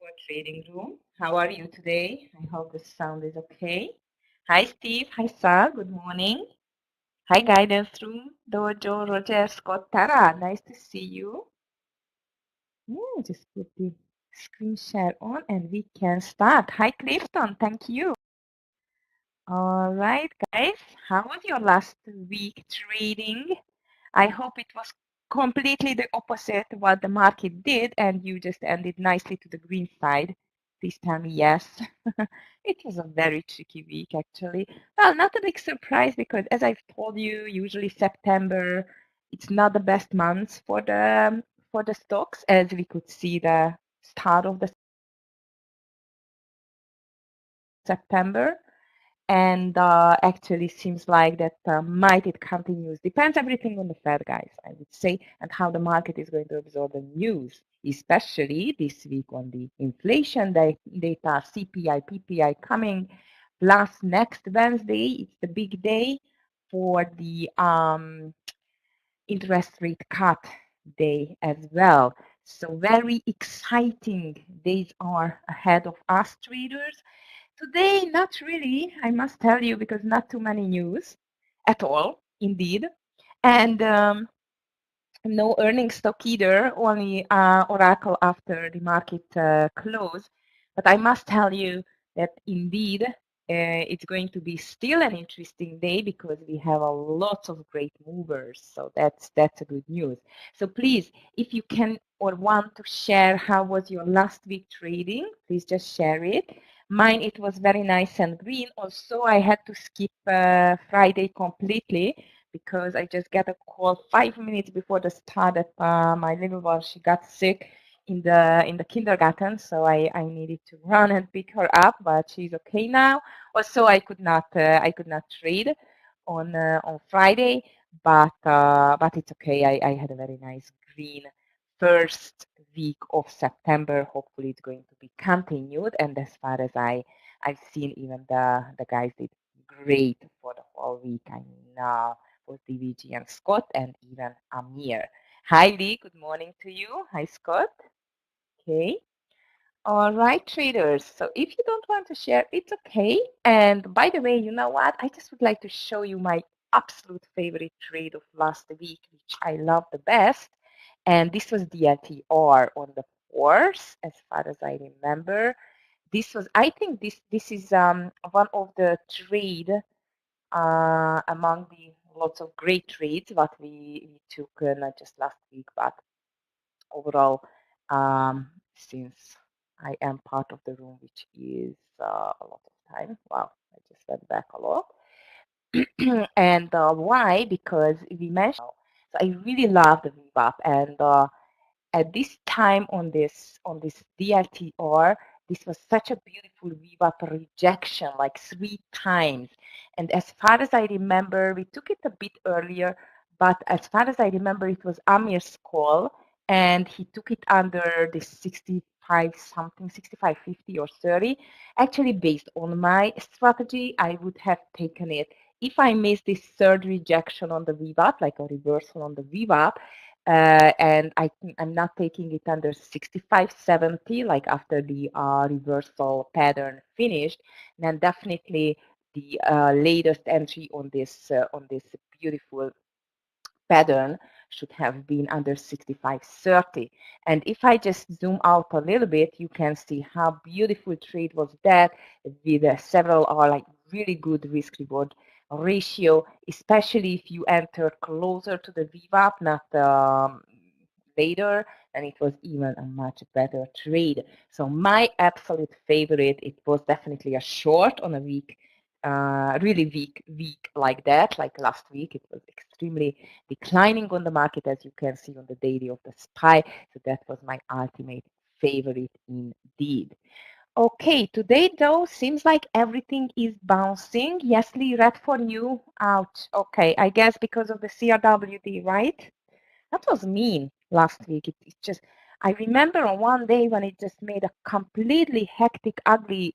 for Trading Room. How are you today? I hope the sound is okay. Hi, Steve. Hi, Sal. Good morning. Hi, Guidance Room. Dojo, Roger, Scott, Tara. Nice to see you. Just put the screen share on and we can start. Hi, Clifton. Thank you. All right, guys. How was your last week trading? I hope it was completely the opposite what the market did and you just ended nicely to the green side. Please tell me yes. It was a very tricky week actually. Well, not a big surprise because as I've told you, usually September, it's not the best month for the stocks as we could see the start of the September. And actually seems like that might it continues. Depends everything on the Fed, guys, I would say, and how the market is going to absorb the news, especially this week on the inflation data, CPI, PPI coming, plus next Wednesday, it's the big day for the interest rate cut day as well. So very exciting days are ahead of us traders. Today, not really, I must tell you, because not too many news at all, indeed. And no earnings stock either, only Oracle after the market close. But I must tell you that indeed it's going to be still an interesting day because we have a lot of great movers. So that's a good news. So please, if you can or want to share how was your last week trading, please just share it. Mine, it was very nice and green. Also, I had to skip Friday completely because I just got a call 5 minutes before the start that my little one, she got sick in the kindergarten, so I needed to run and pick her up, but she's okay now. Also, I could not trade on Friday, but it's okay. I had a very nice green first week of September. Hopefully, it's going to be continued. And as far as I've seen, even the guys did great for the whole week. I mean, both DVG and Scott, and even Amir. Hi, Lee. Good morning to you. Hi, Scott. Okay. All right, traders. So if you don't want to share, it's okay. And by the way, you know what? I just would like to show you my absolute favorite trade of last week, which I love the best. And this was the LTR on the fourth, as far as I remember. This was, I think this is one of the trade among the lots of great trades that we took not just last week, but overall, since I am part of the room, which is a lot of time. Wow, I just went back a lot. And why? Because we mentioned, so I really love the VWAP, and at this time on this DLTR, this was such a beautiful VWAP rejection, like 3 times. And as far as I remember, we took it a bit earlier, but as far as I remember, it was Amir's call, and he took it under the 65 something, 65.50 or 30. Actually, based on my strategy, I would have taken it. If I missed this third rejection on the VWAP, like a reversal on the VWAP, and I'm not taking it under 65.70, like after the reversal pattern finished, then definitely the latest entry on this beautiful pattern should have been under 65.30. And if I just zoom out a little bit, you can see how beautiful trade was that with several like really good risk reward ratio, especially if you enter closer to the VWAP, not later, and it was even a much better trade. So my absolute favorite, it was definitely a short on a week, really weak like that, like last week. It was extremely declining on the market, as you can see on the daily of the SPY. So that was my ultimate favorite indeed. Okay, today though seems like everything is bouncing. Yes, Lee, red for you. Ouch. Okay, I guess because of the CRWD, right? That was mean last week. It just, I remember on one day when it just made a completely hectic, ugly,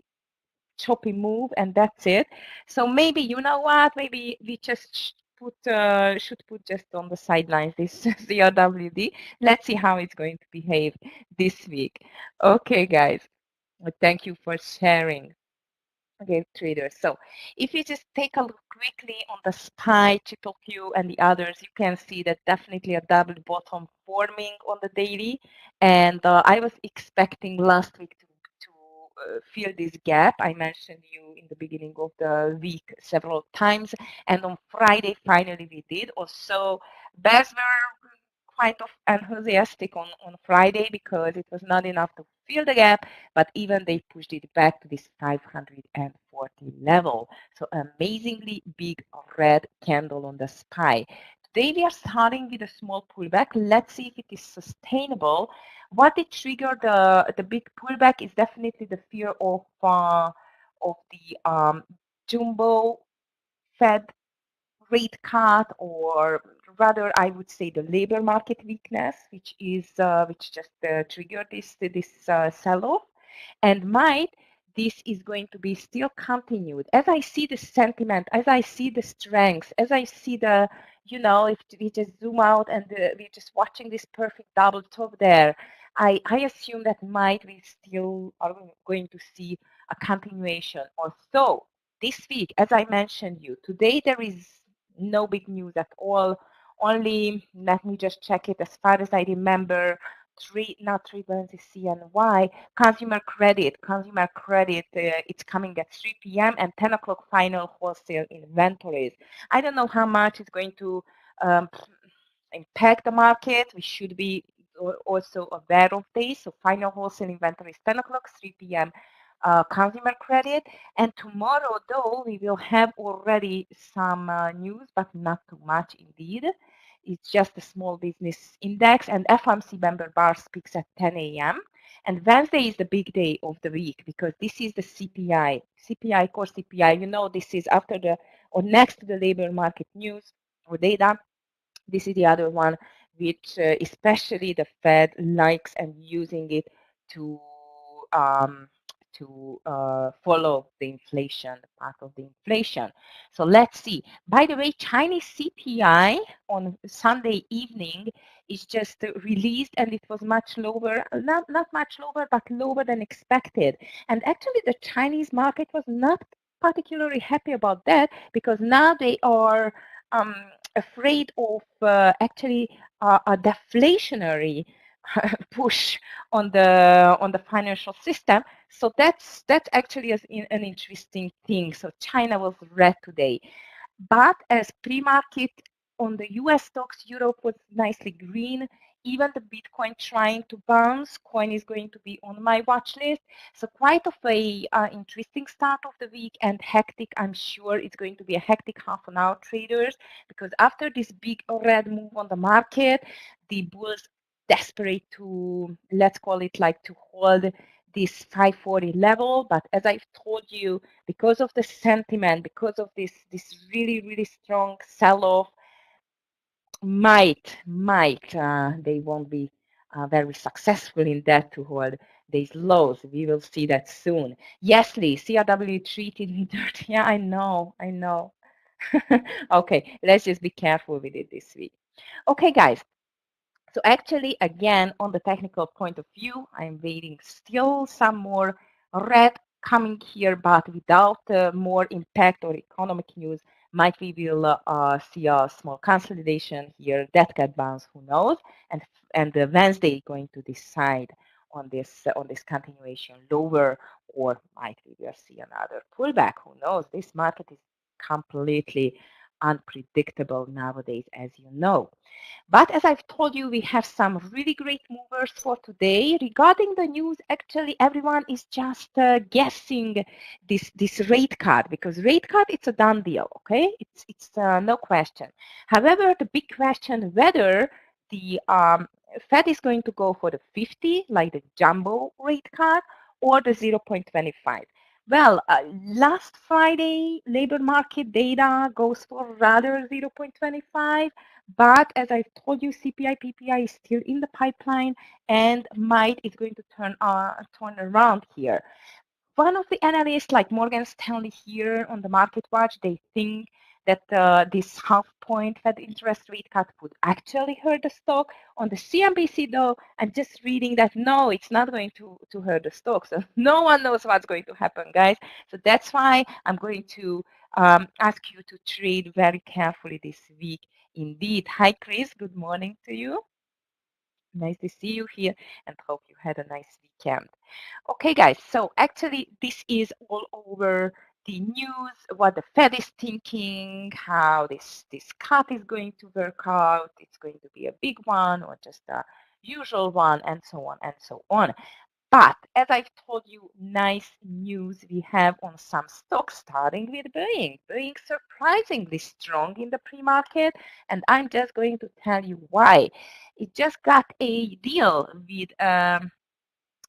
choppy move, and that's it. So maybe, you know what? Maybe we just should put just on the sidelines this CRWD. Let's see how it's going to behave this week. Okay, guys. Thank you for sharing. Okay, traders. So if you just take a look quickly on the SPY, triple Q, and the others, you can see that definitely a double bottom forming on the daily. And I was expecting last week to fill this gap. I mentioned you in the beginning of the week several times. And on Friday, finally we did. Also, bears were quite of enthusiastic on Friday because it was not enough to fill the gap, but even they pushed it back to this 540 level. So amazingly big red candle on the SPY. Today we are starting with a small pullback. Let's see if it is sustainable. What did trigger the big pullback is definitely the fear of the jumbo Fed rate cut, or rather I would say the labor market weakness, which just triggered this sell-off, and might this is going to be still continued. As I see the sentiment, as I see the strength, as I see the, if we just zoom out and we're just watching this perfect double top there, I assume that might we still are going to see a continuation. Although this week, as I mentioned you, today there is no big news at all. Only, let me just check it as far as I remember, not trade balances CNY, consumer credit, it's coming at 3 p.m. and 10 o'clock final wholesale inventories. I don't know how much it's going to um, impact the market. We should be also aware of this. So final wholesale inventory is 10 o'clock, 3 p.m. Consumer credit. And tomorrow, though, we will have already some news, but not too much indeed. It's just a small business index, and FOMC member bar speaks at 10 a.m. And Wednesday is the big day of the week because this is the CPI, core CPI. This is after the or next to the labor market news or data. This is the other one, which especially the Fed likes and using it to um, follow the inflation, the path of the inflation. So let's see. By the way, Chinese CPI on Sunday evening is just released, and it was much lower, not much lower, but lower than expected. And actually, the Chinese market was not particularly happy about that because now they are um, afraid of actually a deflationary push on the financial system. So that's actually an interesting thing. So China was red today, but as pre-market on the US stocks, Europe was nicely green. Even the Bitcoin trying to bounce, coin is going to be on my watch list. So quite of a interesting start of the week and hectic. I'm sure it's going to be a hectic half an hour, traders, because after this big red move on the market, the bulls desperate to, let's call it like, to hold this 540 level. But as I've told you, because of the sentiment, because of this really, really strong sell-off, might they won't be very successful in that to hold these lows. We will see that soon. Yes, Lee, CRW treated me dirty. Yeah, I know. Okay, let's just be careful with it this week. Okay, guys. So actually, again, on the technical point of view, I'm waiting still some more red coming here, but without more impact or economic news, might we will see a small consolidation here, that get bounce, who knows? And Wednesday going to decide on this continuation lower, or might we will see another pullback? Who knows? This market is completely unpredictable nowadays, as you know. But as I've told you, we have some really great movers for today. Regarding the news, actually, everyone is just guessing this rate cut, because rate cut, it's a done deal, okay? It's no question. However, the big question whether the Fed is going to go for the 50, like the jumbo rate cut, or the 0.25. Well, last Friday, labor market data goes for rather 0.25. But as I've told you, CPI, PPI is still in the pipeline, and might is going to turn around here. One of the analysts, like Morgan Stanley here on the Market Watch, they think that this half point Fed interest rate cut would actually hurt the stock. On the CNBC, though, I'm just reading that no, it's not going to hurt the stock. So no one knows what's going to happen, guys. So that's why I'm going to ask you to trade very carefully this week. Indeed. Hi, Chris. Good morning to you. Nice to see you here and hope you had a nice weekend. Okay, guys, so actually this is all over the news, what the Fed is thinking, how this cut is going to work out. It's going to be a big one or just a usual one, and so on and so on. But as I've told you, nice news we have on some stocks, starting with Boeing. Boeing surprisingly strong in the pre-market, and I'm just going to tell you why. It just got a deal with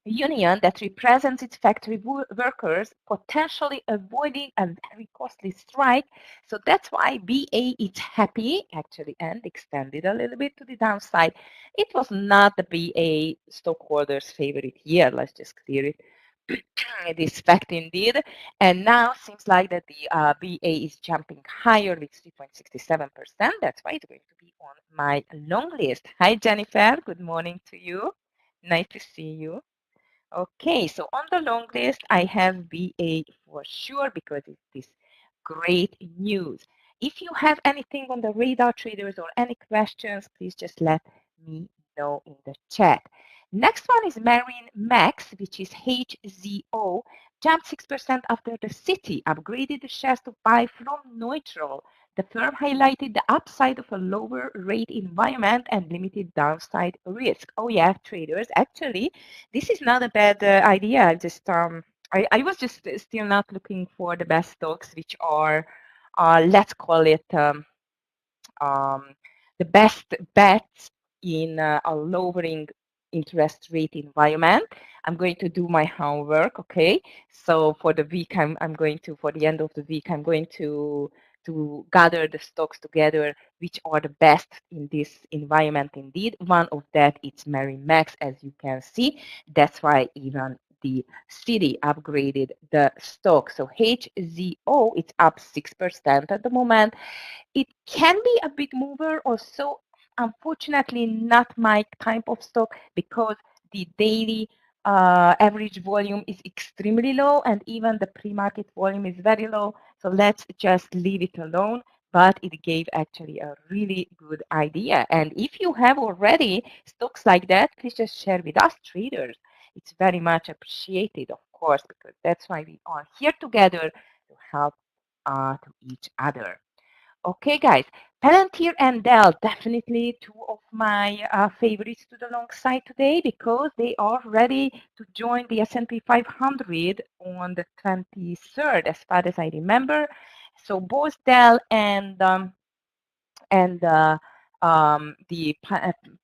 union that represents its factory workers, potentially avoiding a very costly strike. So that's why BA is happy, actually, and extended a little bit to the downside. It was not the BA stockholders' favorite year. Let's just clear it. This fact indeed. And now seems like that the BA is jumping higher with 3.67%. That's why it's going to be on my long list. Hi, Jennifer. Good morning to you. Nice to see you. Okay, so on the long list, I have BA for sure because it's this great news. If you have anything on the radar, traders, or any questions, please just let me know in the chat. Next one is Marine Max, which is HZO, jumped 6% after the city upgraded the shares to buy from neutral. The firm highlighted the upside of a lower rate environment and limited downside risk. Oh yeah, traders, actually, this is not a bad idea. I was just still not looking for the best stocks, which are, let's call it, um, the best bets in a lowering interest rate environment. I'm going to do my homework, okay? So for the week, I'm going to, for the end of the week, I'm going to gather the stocks together, which are the best in this environment indeed. One of that is Max, as you can see. That's why even the city upgraded the stock. So HZO, it's up 6% at the moment. It can be a big mover or so. Unfortunately, not my type of stock because the daily average volume is extremely low and even the pre-market volume is very low. So let's just leave it alone. But it gave actually a really good idea. And if you have already stocks like that, please just share with us traders. It's very much appreciated, of course, because that's why we are here together to help to each other. Okay, guys, Palantir and Dell, definitely two of my favorites to the long side today because they are ready to join the S&P 500 on the 23rd, as far as I remember. So both Dell and the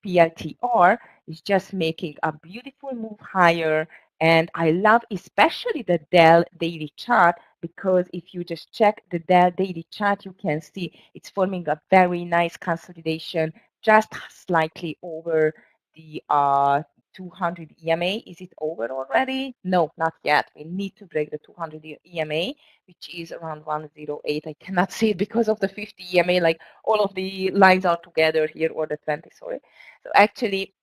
PLTR is just making a beautiful move higher. And I love especially the Dell daily chart because if you just check the Dell daily chart, you can see it's forming a very nice consolidation just slightly over the 200 EMA. Is it over already? No, not yet. We need to break the 200 EMA, which is around 108. I cannot see it because of the 50 EMA, like all of the lines are together here, or the 20, sorry. So actually,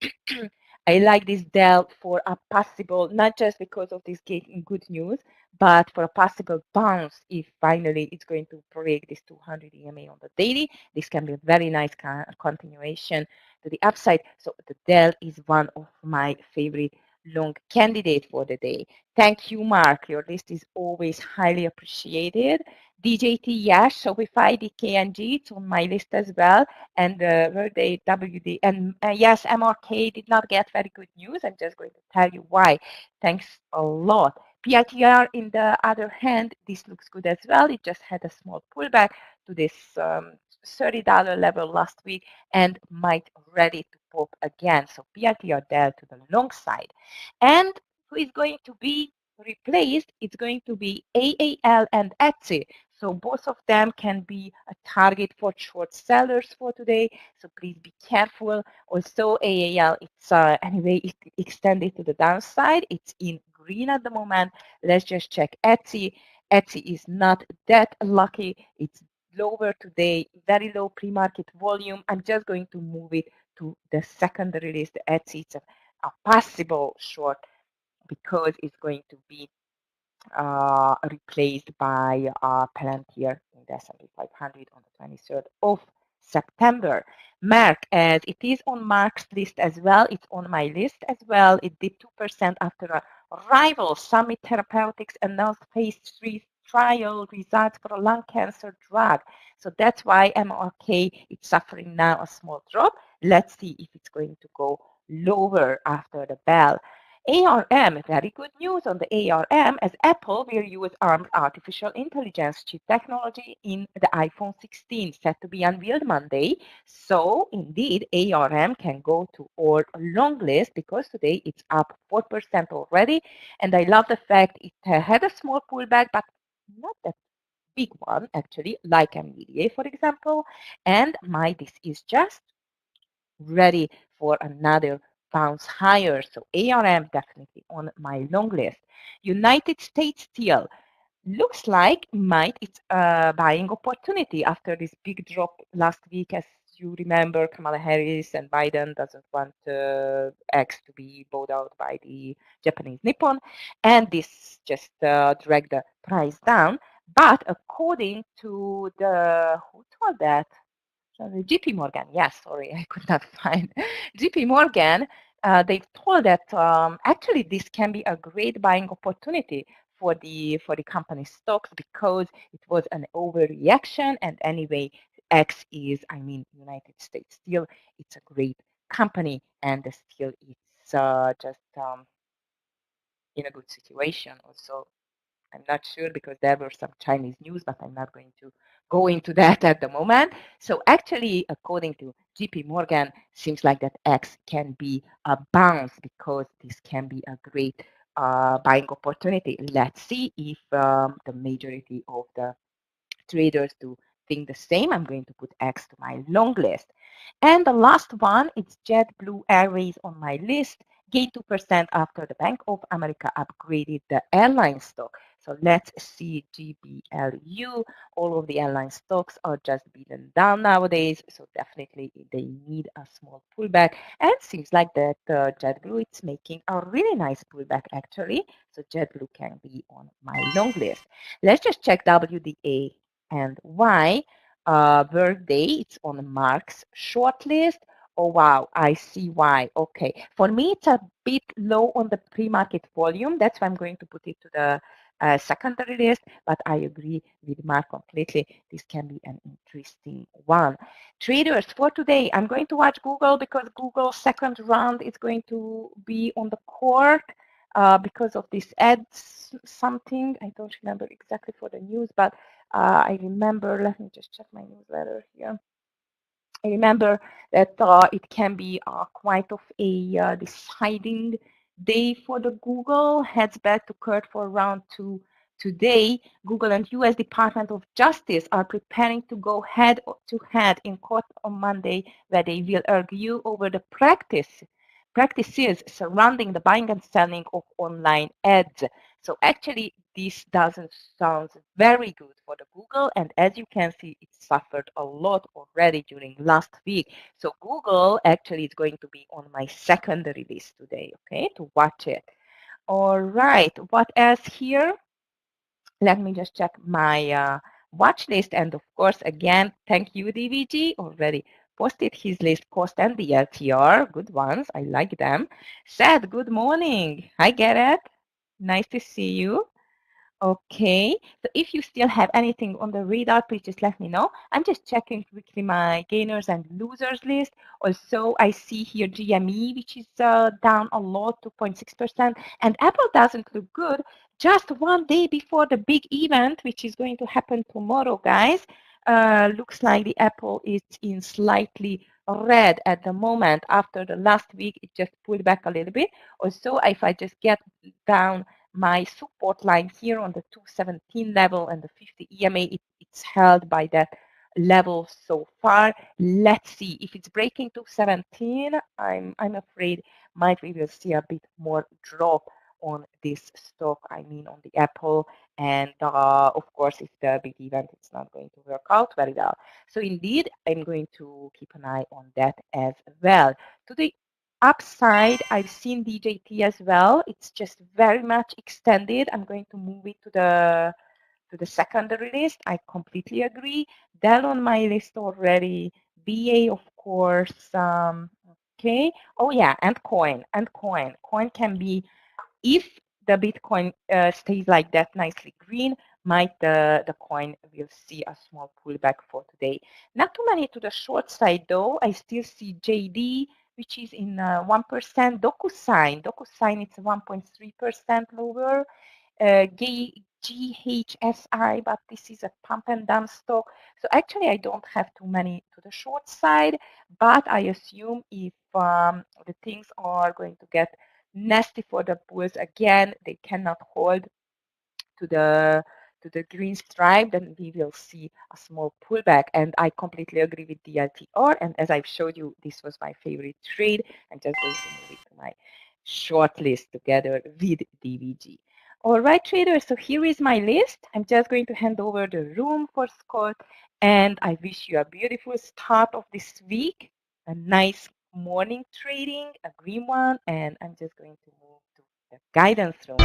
I like this Dell for a possible, not just because of this good news, but for a possible bounce if finally it's going to break this 200 EMA on the daily. This can be a very nice continuation to the upside. So the Dell is one of my favorite long candidate for the day. Thank you, Mark. Your list is always highly appreciated. DJT, yes, Shopify, DKNG, it's on my list as well. And Workday, WD, and yes, MRK did not get very good news. I'm just going to tell you why. Thanks a lot. PITR, in the other hand, this looks good as well. It just had a small pullback to this $30 level last week and might ready to pop again. So PITR there to the long side. And who is going to be replaced? It's going to be AAL and Etsy. So both of them can be a target for short sellers for today. So please be careful. Also, AAL, it's anyway, it extended to the downside. It's in green at the moment. Let's just check Etsy. Etsy is not that lucky. It's lower today, very low pre-market volume. I'm just going to move it to the secondary list as it's a possible short because it's going to be replaced by Palantir in the S&P 500 on the 23rd of September. Merck, as it is on Mark's list as well, it's on my list as well. It did 2% after a rival Summit Therapeutics announced phase 3 trial results for a lung cancer drug. So that's why MRK is suffering now a small drop. Let's see if it's going to go lower after the bell. ARM, very good news on the ARM, as Apple will use ARM artificial intelligence chip technology in the iPhone 16, set to be unveiled Monday. So indeed, ARM can go to our long list because today it's up 4% already. And I love the fact it had a small pullback, but not that big one, actually, like NVDA, for example. And this is just ready for another bounce higher. So ARM definitely on my long list. United States Steel looks like it's a buying opportunity after this big drop last week. As you remember, Kamala Harris and Biden doesn't want X to be bought out by the Japanese Nippon, and this just dragged the price down. But according to who told that? JP Morgan, yes, sorry, I could not find. JP Morgan, they told that actually this can be a great buying opportunity for the company stocks because it was an overreaction. And anyway, X is, I mean, United States Steel. It's a great company, and the steel is just in a good situation. Also, I'm not sure because there were some Chinese news, but I'm not going to go into that at the moment. So actually, according to JP Morgan, seems like that X can be a bounce because this can be a great buying opportunity. Let's see if the majority of the traders do think the same. I'm going to put X to my long list. And the last one, it's JetBlue Airways on my list. Gained 2% after the Bank of America upgraded the airline stock. So let's see GBLU. All of the airline stocks are just beaten down nowadays. So definitely they need a small pullback. And seems like that JetBlue is making a really nice pullback actually. So JetBlue can be on my long list. Let's just check WDA and why. Birthday, it's on Mark's shortlist. Oh, wow, I see why. Okay, for me, it's a bit low on the pre-market volume. That's why I'm going to put it to the secondary list, but I agree with Mark completely. This can be an interesting one. Traders, for today, I'm going to watch Google because Google's second round is going to be on the court because of this ads something. I don't remember exactly for the news, but I remember, let me just check my newsletter here. I remember that it can be quite of a deciding day for the Google. Heads back to court for round two today. Google and U.S. Department of Justice are preparing to go head to head in court on Monday, where they will argue over the practices surrounding the buying and selling of online ads. So actually, this doesn't sound very good for the Google. And as you can see, it suffered a lot already during last week. So Google actually is going to be on my secondary list today, okay, to watch it. All right, what else here? Let me just check my watch list. And of course, again, thank you, DVG, already posted his list, cost and the LTR. Good ones. I like them. Seth, good morning. Hi, Gareth. Nice to see you. Okay, so if you still have anything on the radar, please just let me know. I'm just checking quickly my gainers and losers list. Also, I see here GME, which is down a lot, 2.6%, and Apple doesn't look good just one day before the big event, which is going to happen tomorrow, guys. Looks like the Apple is in slightly red at the moment. After the last week, it just pulled back a little bit. Also, if I just get down my support line here on the 217 level and the 50 EMA, it's held by that level so far. Let's see if it's breaking 217. I'm afraid we will see a bit more drop on this stock, I mean on the Apple. And of course, if the big event is not going to work out very well. So indeed, I'm going to keep an eye on that as well. To the upside, I've seen DJT as well. It's just very much extended. I'm going to move it to the secondary list. I completely agree. Dell on my list already. BA, of course. Okay. Oh yeah, and coin. Coin can be, if the Bitcoin stays like that, nicely green, might the coin will see a small pullback for today. Not too many to the short side though. I still see JD, which is in 1%. DocuSign, it's 1.3% lower. GHSI, but this is a pump and dump stock. So actually, I don't have too many to the short side, but I assume if the things are going to get nasty for the bulls again, they cannot hold to the green stripe, then we will see a small pullback. And I completely agree with DLTR. And as I've showed you, this was my favorite trade. I'm just going to move it to my short list together with DVG. All right, traders, so here is my list. I'm just going to hand over the room for Scott, and I wish you a beautiful start of this week, a nice morning trading, a green one, and I'm just going to move to the guidance room.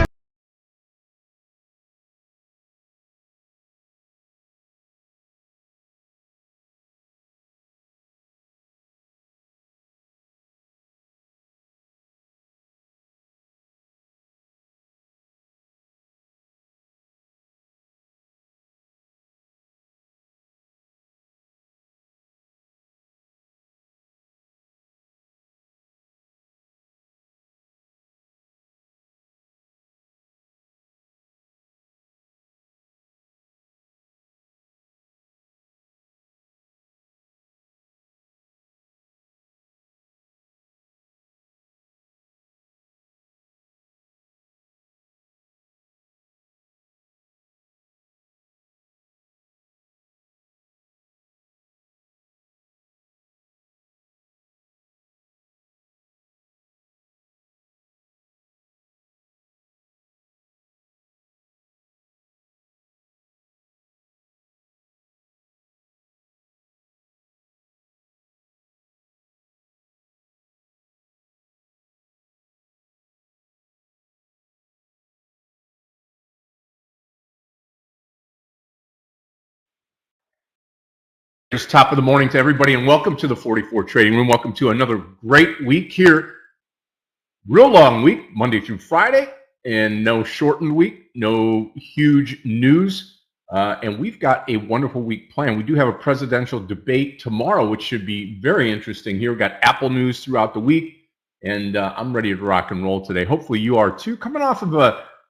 Just top of the morning to everybody, and welcome to the 44 Trading Room. Welcome to another great week here. Real long week, Monday through Friday, and no shortened week, no huge news. And we've got a wonderful week planned. We do have a presidential debate tomorrow, which should be very interesting here. We've got Apple news throughout the week, and I'm ready to rock and roll today. Hopefully you are too. Coming off of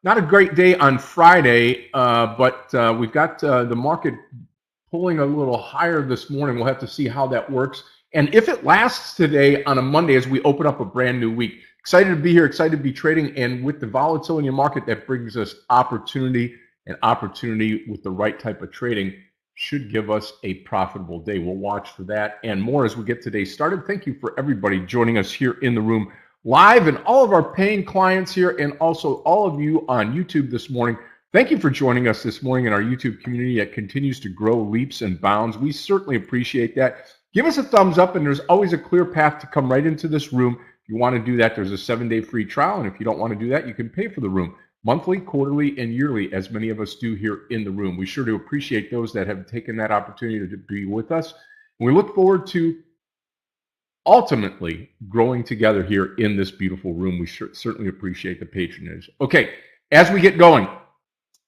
not a great day on Friday, but we've got the market pulling a little higher this morning. We'll have to see how that works. And if it lasts today on a Monday as we open up a brand new week. Excited to be here, excited to be trading. And with the volatility in the market, that brings us opportunity, and opportunity with the right type of trading should give us a profitable day. We'll watch for that and more as we get today started. Thank you for everybody joining us here in the room live, and all of our paying clients here, and also all of you on YouTube this morning. Thank you for joining us this morning in our YouTube community that continues to grow leaps and bounds. We certainly appreciate that. Give us a thumbs up, and there's always a clear path to come right into this room. If you want to do that, there's a 7-day free trial, and if you don't want to do that, you can pay for the room monthly, quarterly, and yearly, as many of us do here in the room. We sure do appreciate those that have taken that opportunity to be with us. And we look forward to ultimately growing together here in this beautiful room. We certainly appreciate the patronage. Okay, as we get going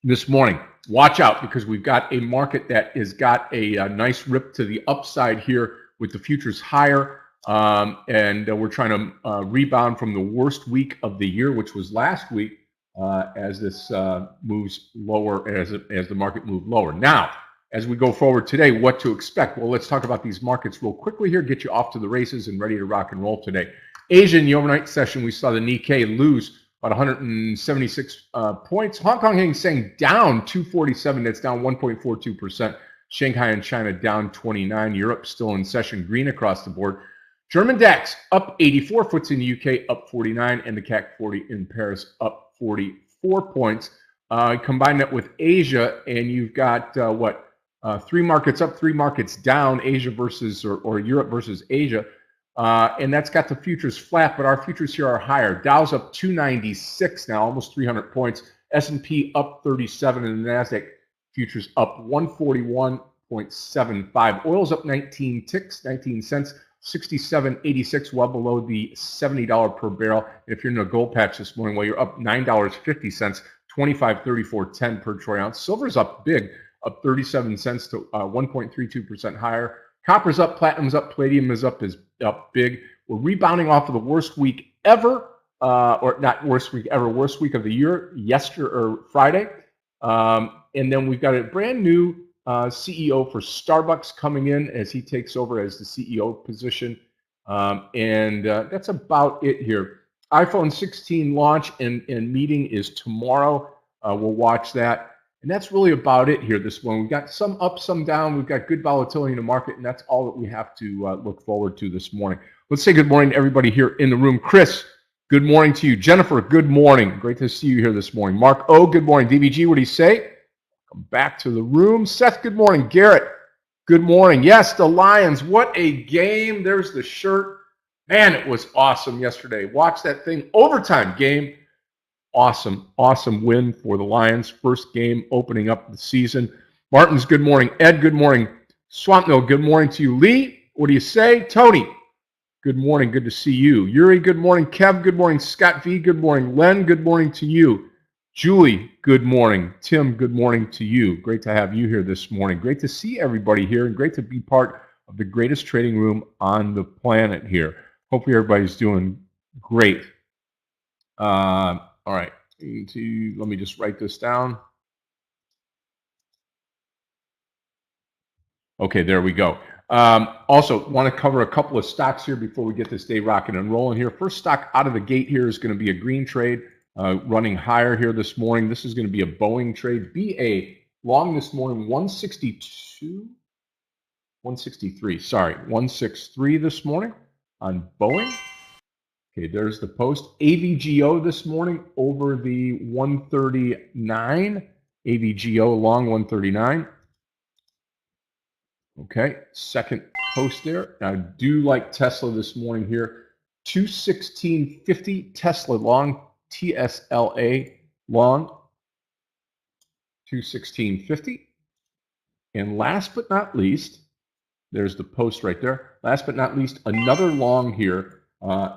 this morning, watch out, because we've got a market that has got a nice rip to the upside here with the futures higher. And we're trying to rebound from the worst week of the year, which was last week, as this moves lower, as the market moved lower. Now, as we go forward today, what to expect? Well, let's talk about these markets real quickly here, get you off to the races and ready to rock and roll today. Asia, in the overnight session, we saw the Nikkei lose about 176 points. Hong Kong Hang Seng down 247. That's down 1.42%. Shanghai and China down 29. Europe still in session green across the board. German DAX up 84. FTSE in the UK up 49. And the CAC 40 in Paris up 44 points. Combine that with Asia, and you've got 3 markets up, 3 markets down, Asia versus or Europe versus Asia. And that's got the futures flat, but our futures here are higher. Dow's up 296 now, almost 300 points. S&P up 37, and the NASDAQ futures up 141.75. Oil's up 19 cents, 67.86, well below the $70 per barrel. And if you're in a gold patch this morning, well, you're up $9.50, 25.34.10 per troy ounce. Silver's up big, up 37 cents to 1.32% higher. Copper's up, platinum's up, palladium is up big. We're rebounding off of the worst week ever, or not worst week ever, worst week of the year, Friday. And then we've got a brand new CEO for Starbucks coming in as he takes over as the CEO position. And that's about it here. iPhone 16 launch and meeting is tomorrow. We'll watch that. And that's really about it here this morning. We've got some up, some down. We've got good volatility in the market, and that's all that we have to look forward to this morning. Let's say good morning to everybody here in the room. Chris, good morning to you. Jennifer, good morning. Great to see you here this morning. Mark O, good morning. DVG, what do you say? Come back to the room. Seth, good morning. Garrett, good morning. Yes, the Lions. What a game. There's the shirt. Man, it was awesome yesterday. Watch that thing. Overtime game. Awesome win for the Lions. First game opening up the season. Martin's, good morning. Ed, good morning. Swamp Mill, good morning to you. Lee, what do you say? Tony, good morning. Good to see you. Yuri, good morning. Kev, good morning. Scott V, good morning. Len, good morning to you. Julie, good morning. Tim, good morning to you. Great to have you here this morning. Great to see everybody here and great to be part of the greatest trading room on the planet here. Hopefully everybody's doing great. All right, let me just write this down. Okay, there we go. Also, want to cover a couple of stocks here before we get this day rocking and rolling here. First stock out of the gate here is going to be a green trade, running higher here this morning. This is going to be a Boeing trade. BA long this morning, 163 this morning on Boeing. Okay, there's the post. AVGO this morning over the 139. AVGO long 139. Okay, second post there. I do like Tesla this morning here. 216.50 Tesla long, TSLA long, 216.50. And last but not least, there's the post right there. Last but not least, another long here.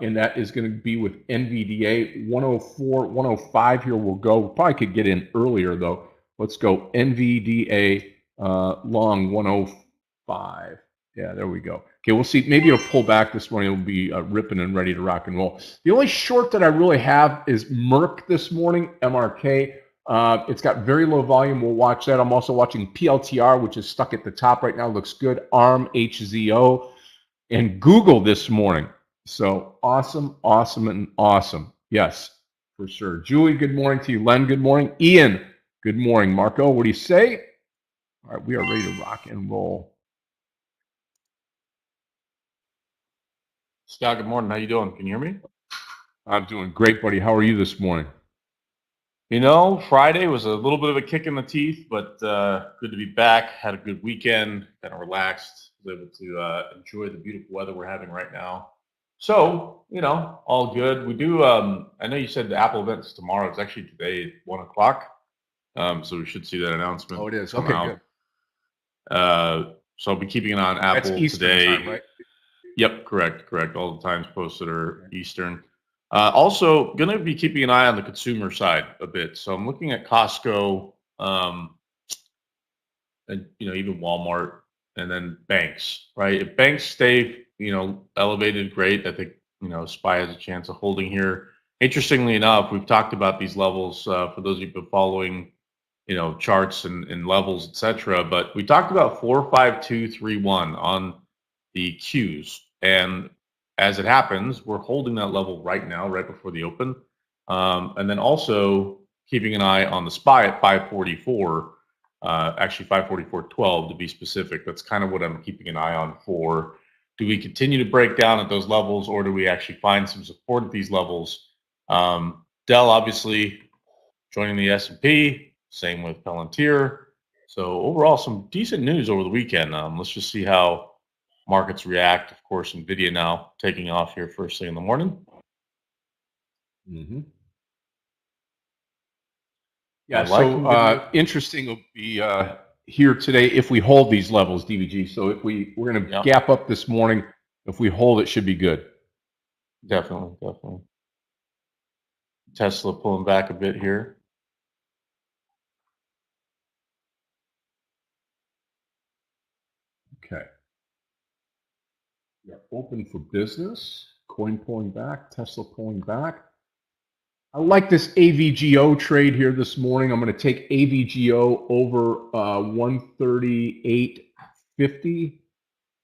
And that is going to be with NVDA 104, 105 here. We'll go. Probably could get in earlier though. Let's go NVDA long 105. Yeah, there we go. Okay, we'll see. Maybe it'll pull back this morning. It'll be ripping and ready to rock and roll. The only short that I really have is Merck this morning, MRK. It's got very low volume. We'll watch that. I'm also watching PLTR, which is stuck at the top right now. Looks good. ARM, HZO, and Google this morning. So awesome. Yes, for sure. Julie, good morning to you. Len, good morning. Ian, good morning. Marco, what do you say? All right, we are ready to rock and roll. Scott, good morning. How you doing? Can you hear me? I'm doing great, buddy. How are you this morning? You know, Friday was a little bit of a kick in the teeth, but good to be back. Had a good weekend, kind of relaxed, was able to enjoy the beautiful weather we're having right now. So, you know, all good. We do, I know you said the Apple event is tomorrow. It's actually today at 1 o'clock. So we should see that announcement. Oh, it is. Okay, good. So I'll be keeping an eye on Apple today. Time, right? Yep, correct. All the times posted are Eastern. Also, going to be keeping an eye on the consumer side a bit. So I'm looking at Costco, and even Walmart, and then banks. Right? If banks stay, elevated, great. I think SPY has a chance of holding here. Interestingly enough, we've talked about these levels for those of you who've been following, charts and levels, etc. But we talked about 45231 on the Qs, and as it happens, we're holding that level right now, right before the open, and then also keeping an eye on the SPY at 544, actually 544.12 to be specific. That's kind of what I'm keeping an eye on for. Do we continue to break down at those levels, or do we actually find some support at these levels? Dell obviously joining the S&P. Same with Palantir. So overall, some decent news over the weekend. Let's just see how markets react. Of course, NVIDIA now taking off here first thing in the morning. Mm-hmm. Yeah, so interesting will be here today if we hold these levels, DVG. So if we're going to gap up this morning, if we hold, it should be good. Definitely. Tesla pulling back a bit here. Okay. We are open for business. Coin pulling back, Tesla pulling back. I like this AVGO trade here this morning. I'm going to take AVGO over 138.50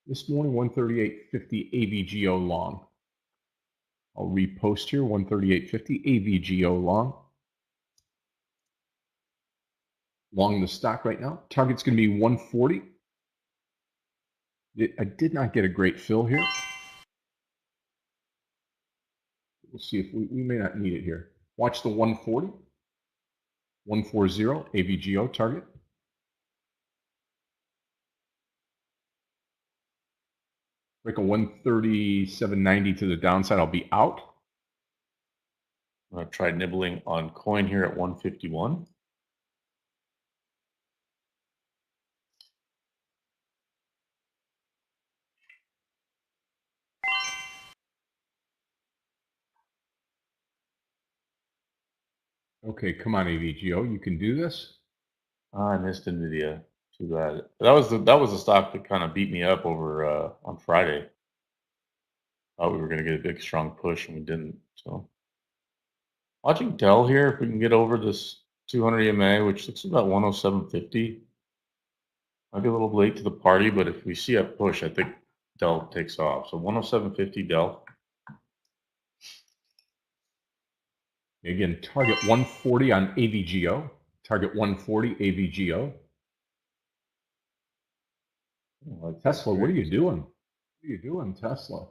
this morning, 138.50 AVGO long. I'll repost here, 138.50 AVGO long. Long the stock right now. Target's going to be 140. I did not get a great fill here. We'll see if we may not need it here. Watch the 140. 140 AVGO target. Break a 137.90 to the downside. I'll be out. I'm going to try nibbling on coin here at 151. Okay, come on, AVGO. You can do this. I missed NVIDIA. Too bad. That was the stock that kind of beat me up over on Friday. Thought we were going to get a big strong push and we didn't. So watching Dell here, if we can get over this 200 EMA, which looks about 107.50. Might be a little late to the party, but if we see a push, I think Dell takes off. So 107.50 Dell. Again, target 140 on AVGO. Target 140 AVGO. Oh, Tesla, what are you doing? What are you doing, Tesla?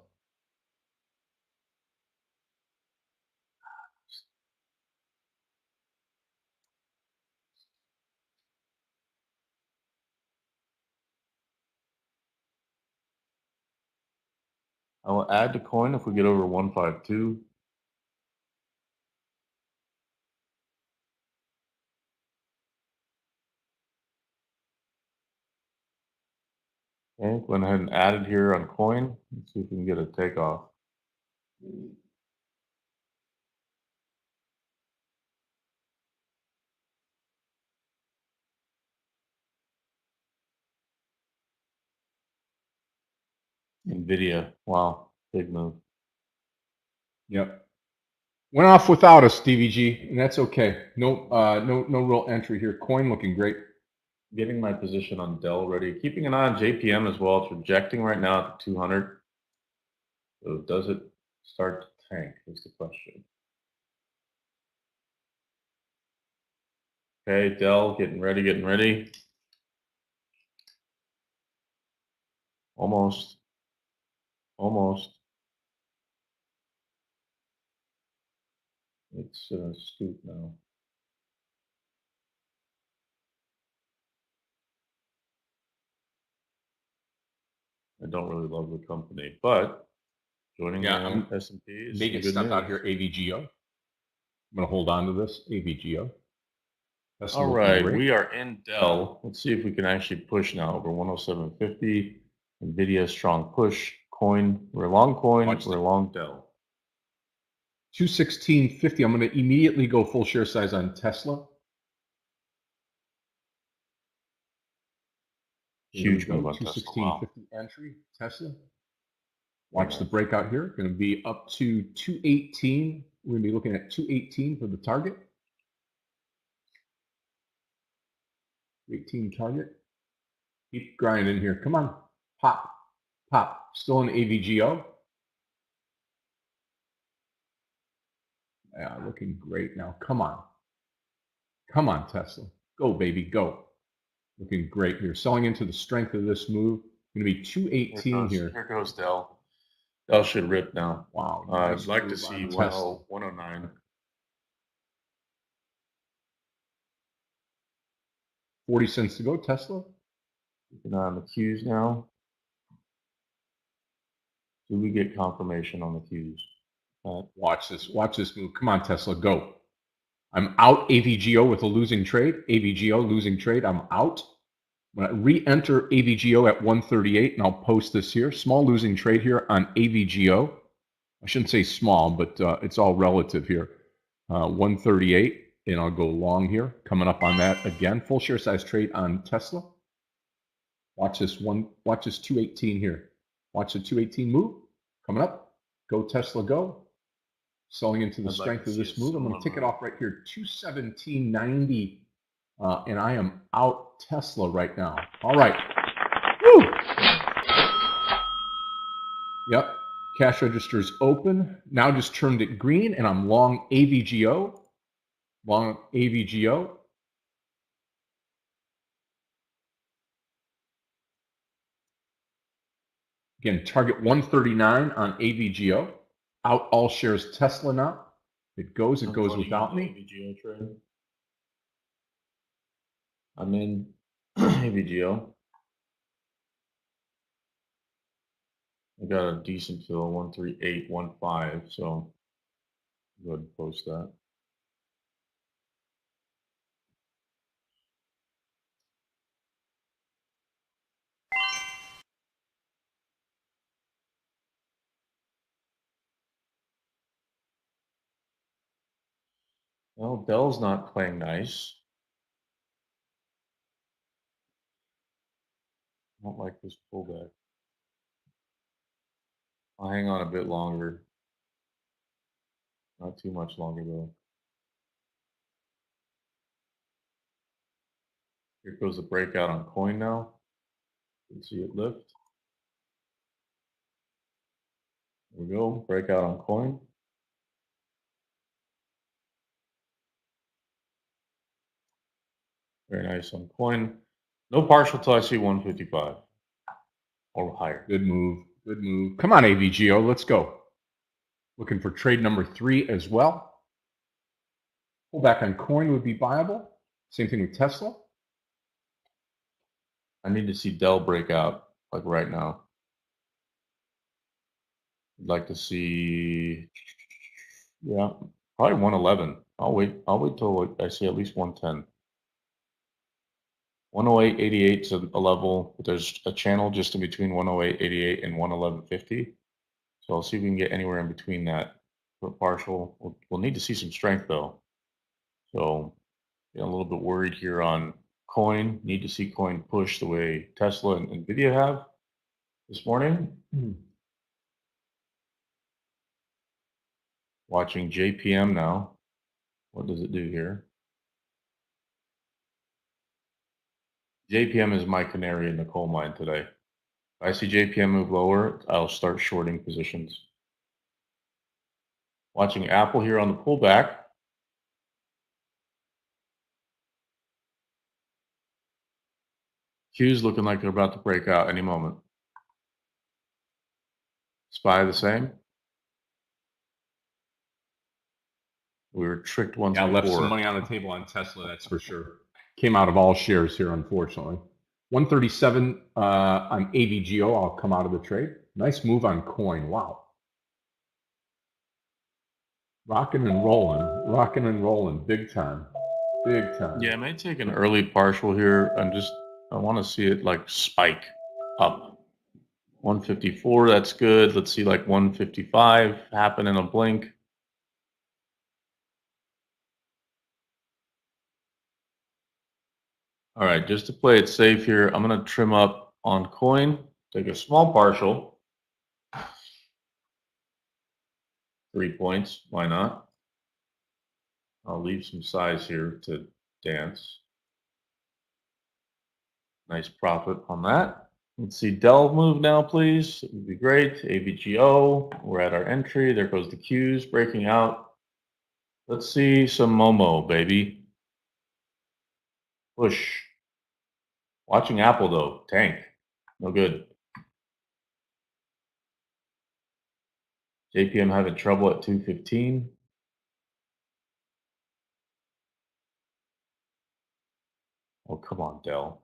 I will add to coin if we get over 152. Okay, went ahead and added here on coin. Let's see if we can get a takeoff. NVIDIA, wow, big move. Yep. Went off without us, DVG, and that's okay. No real entry here. Coin looking great. Getting my position on Dell ready. Keeping an eye on JPM as well. It's rejecting right now at 200. So does it start to tank is the question. Okay, Dell getting ready. Almost. It's scoop now. I don't really love the company, but joining the S&P is making good stuff news. out here. AVGO. I'm going to hold on to this AVGO. That's All right, we are in Dell. Let's see if we can actually push now over 107.50. NVIDIA strong push. Coin, we're long coin, we're long Dell. 216.50. I'm going to immediately go full share size on Tesla. Huge move on 216.50 entry, Tesla. Watch the breakout here. Going to be up to 218. We're going to be looking at 218 for the target. 18 target. Keep grinding here. Come on. Pop. Still in AVGO. Yeah, looking great now. Come on, Tesla. Go, baby, go. Looking great here. Selling into the strength of this move. Going to be 218 here. Here goes Dell. Dell should rip now. Wow. I'd like to see 109. 40 cents to go, Tesla. Looking on the Qs now. Do we get confirmation on the Qs? Watch this move. Come on, Tesla, go. I'm out AVGO with a losing trade. AVGO losing trade, I'm out. When I re-enter AVGO at 138, and I'll post this here. Small losing trade here on AVGO. I shouldn't say small, but it's all relative here. 138, and I'll go long here. Coming up on that again. Full share size trade on Tesla. Watch this 218 here. Watch the 218 move. Coming up. Go Tesla, go. Selling into the strength of this move. I'm going to tick it off right here, 217.90, and I am out Tesla right now. All right. Woo! Yep. Cash register's open. Now just turned it green, and I'm long AVGO. Long AVGO. Again, target 139 on AVGO. Out all shares Tesla now. It goes without me. AVGO trade. I'm in AVGO. I got a decent fill, 13815, so go ahead and post that. Well, Dell's not playing nice. I don't like this pullback. I'll hang on a bit longer. Not too much longer though. Here goes the breakout on coin now. You can see it lift. There we go, breakout on coin. Very nice on coin. No partial till I see 155 or higher. Good move. Good move. Come on, AVGO. Let's go. Looking for trade number 3 as well. Pullback on coin would be viable. Same thing with Tesla. I need to see Dell break out like right now. I'd like to see, yeah, probably 111. I'll wait till I see at least 110. 108.88 is a level, but there's a channel just in between 108.88 and 111.50. So I'll see if we can get anywhere in between that. For partial, we'll need to see some strength though. So yeah, a little bit worried here on coin. Need to see coin push the way Tesla and Nvidia have this morning. Watching JPM now. What does it do here? JPM is my canary in the coal mine today. If I see JPM move lower, I'll start shorting positions. Watching Apple here on the pullback. Q's looking like they're about to break out any moment. SPY the same. We were tricked once before. Left some money on the table on Tesla, that's for sure. Came out of all shares here, unfortunately. 137 on AVGO. I'll come out of the trade. Nice move on coin. Wow. Rocking and rolling, big time. Big time. Yeah, I may take an early partial here. I want to see it like spike up. 154, that's good. Let's see like 155 happen in a blink. All right, just to play it safe here, I'm going to trim up on coin, take a small partial. 3 points, why not? I'll leave some size here to dance. Nice profit on that. Let's see Dell move now, please. It would be great. AVGO, we're at our entry. There goes the Qs breaking out. Let's see some Momo, baby. Push. Watching Apple though, tank. No good. JPM having trouble at 215. Oh, come on, Dell.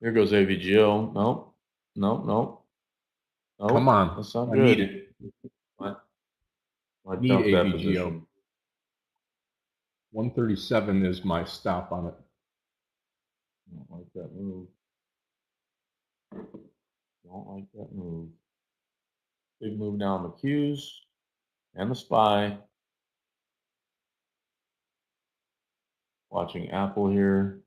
Here goes AVGO. Nope. Nope. Nope. Nope. Come on. That's not I good. need it. I Need dumped that AVGO. position. 137 is my stop on it. Don't like that move. Don't like that move. Big move now on the Qs and the SPY. Watching Apple here.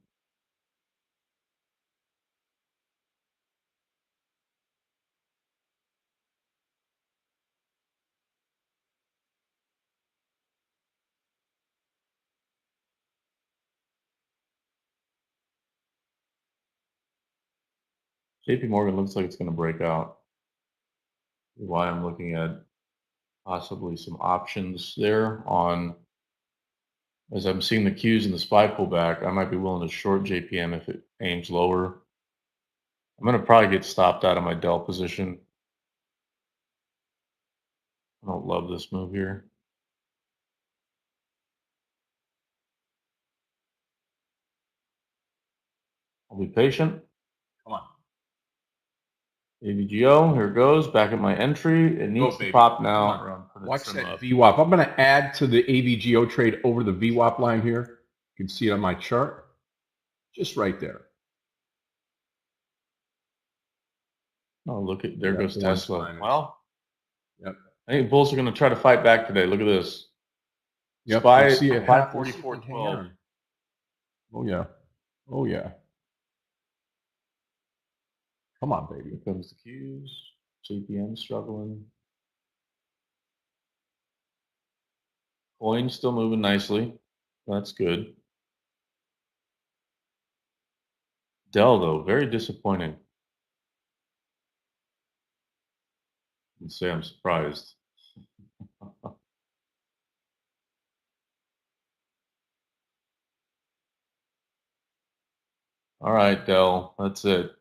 JP Morgan looks like it's going to break out. Why I'm looking at possibly some options there on, as I'm seeing the Qs and the SPY pull back, I might be willing to short JPM if it aims lower. I'm going to probably get stopped out of my Dell position. I don't love this move here. I'll be patient. Come on. AVGO, here it goes. Back at my entry. It needs to pop now. Or I'm putting Watch trim that up. VWAP. I'm going to add to the AVGO trade over the VWAP line here. You can see it on my chart. Just right there. Oh, look at there Yeah, goes orange Tesla. line. Well, Yep. I think bulls are going to try to fight back today. Look at this. Yep. SPY We'll see it SPY happen. We'll see if it can hang 44.12. on. Oh yeah. Oh yeah. Come on, baby. Here comes the Qs. JPM struggling. Coin still moving nicely. That's good. Dell, though, very disappointing. I can say I'm surprised. All right, Dell, that's it.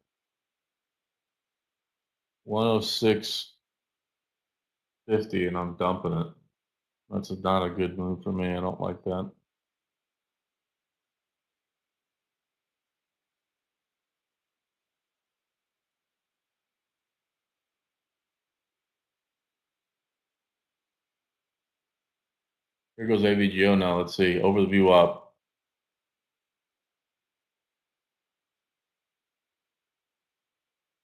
106.50, and I'm dumping it. That's not a good move for me. I don't like that. Here goes AVGO now. Let's see. Over the view up.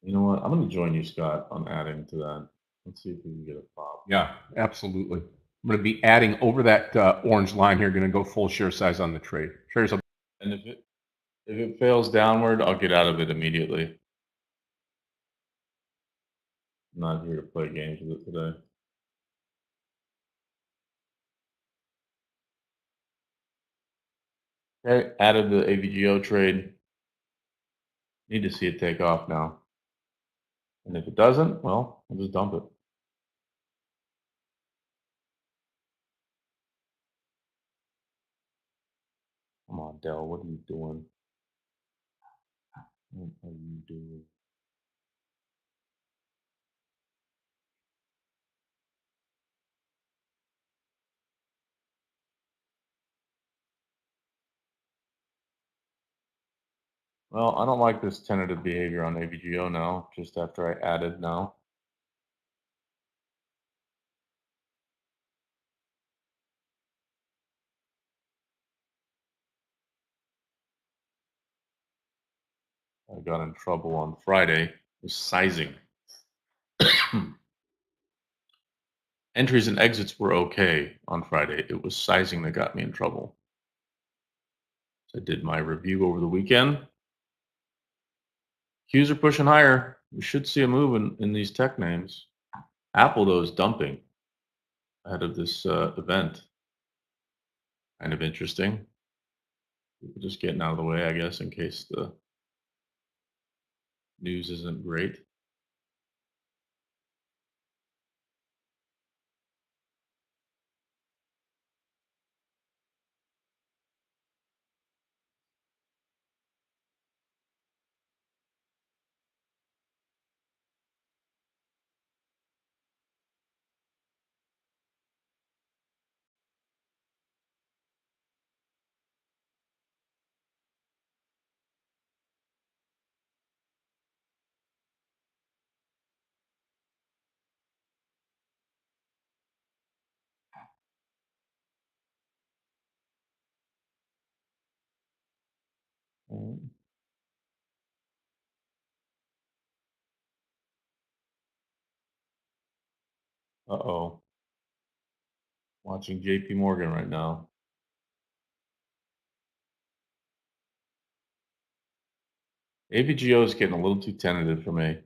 You know what? I'm going to join you, Scott, on adding to that. Let's see if we can get a pop. Yeah, absolutely. I'm going to be adding over that orange line here. Going to go full share size on the trade. Shares. And if it fails downward, I'll get out of it immediately. I'm not here to play games with it today. Okay, added the AVGO trade. Need to see it take off now. And if it doesn't, well, I'll just dump it. Come on, Dell, what are you doing? What are you doing? Well, I don't like this tentative behavior on AVGO now, just after I added now. I got in trouble on Friday with sizing. Entries and exits were okay on Friday. It was sizing that got me in trouble. So I did my review over the weekend. Qs are pushing higher. We should see a move in these tech names. Apple, though, is dumping ahead of this event. Kind of interesting. Just getting out of the way, I guess, in case the news isn't great. Uh-oh. Watching JP Morgan right now. AVGO is getting a little too tentative for me.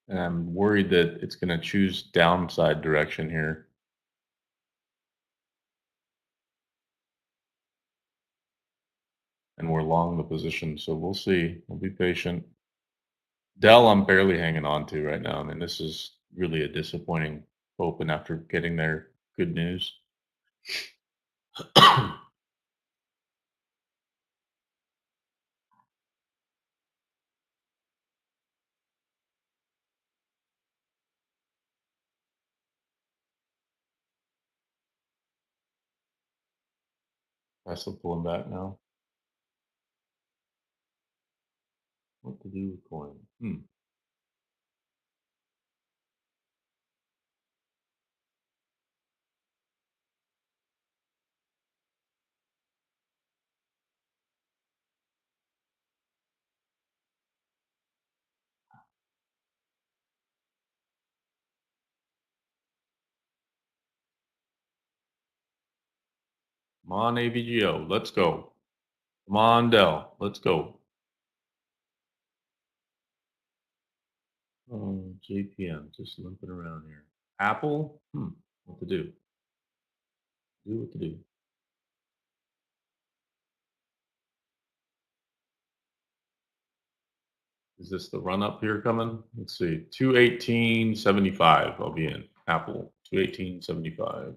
And I'm worried that it's going to choose downside direction here. And we're long the position, so we'll see. We'll be patient. Dell, I'm barely hanging on to right now. I mean, this is really a disappointing open after getting their good news. Tesla pulling back now. What to do with coin? Come on, AVGO, let's go. Come on, Dell, let's go. Oh, JPM, just limping around here. Apple, what to do? Do what to do. Is this the run up here coming? Let's see, 218.75. I'll be in. Apple, 218.75.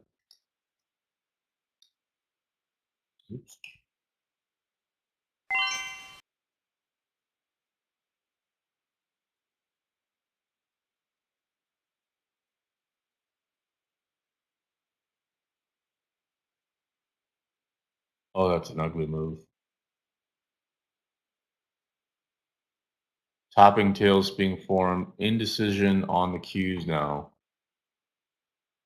Oops. Oh, that's an ugly move. Topping tails being formed. Indecision on the cues now.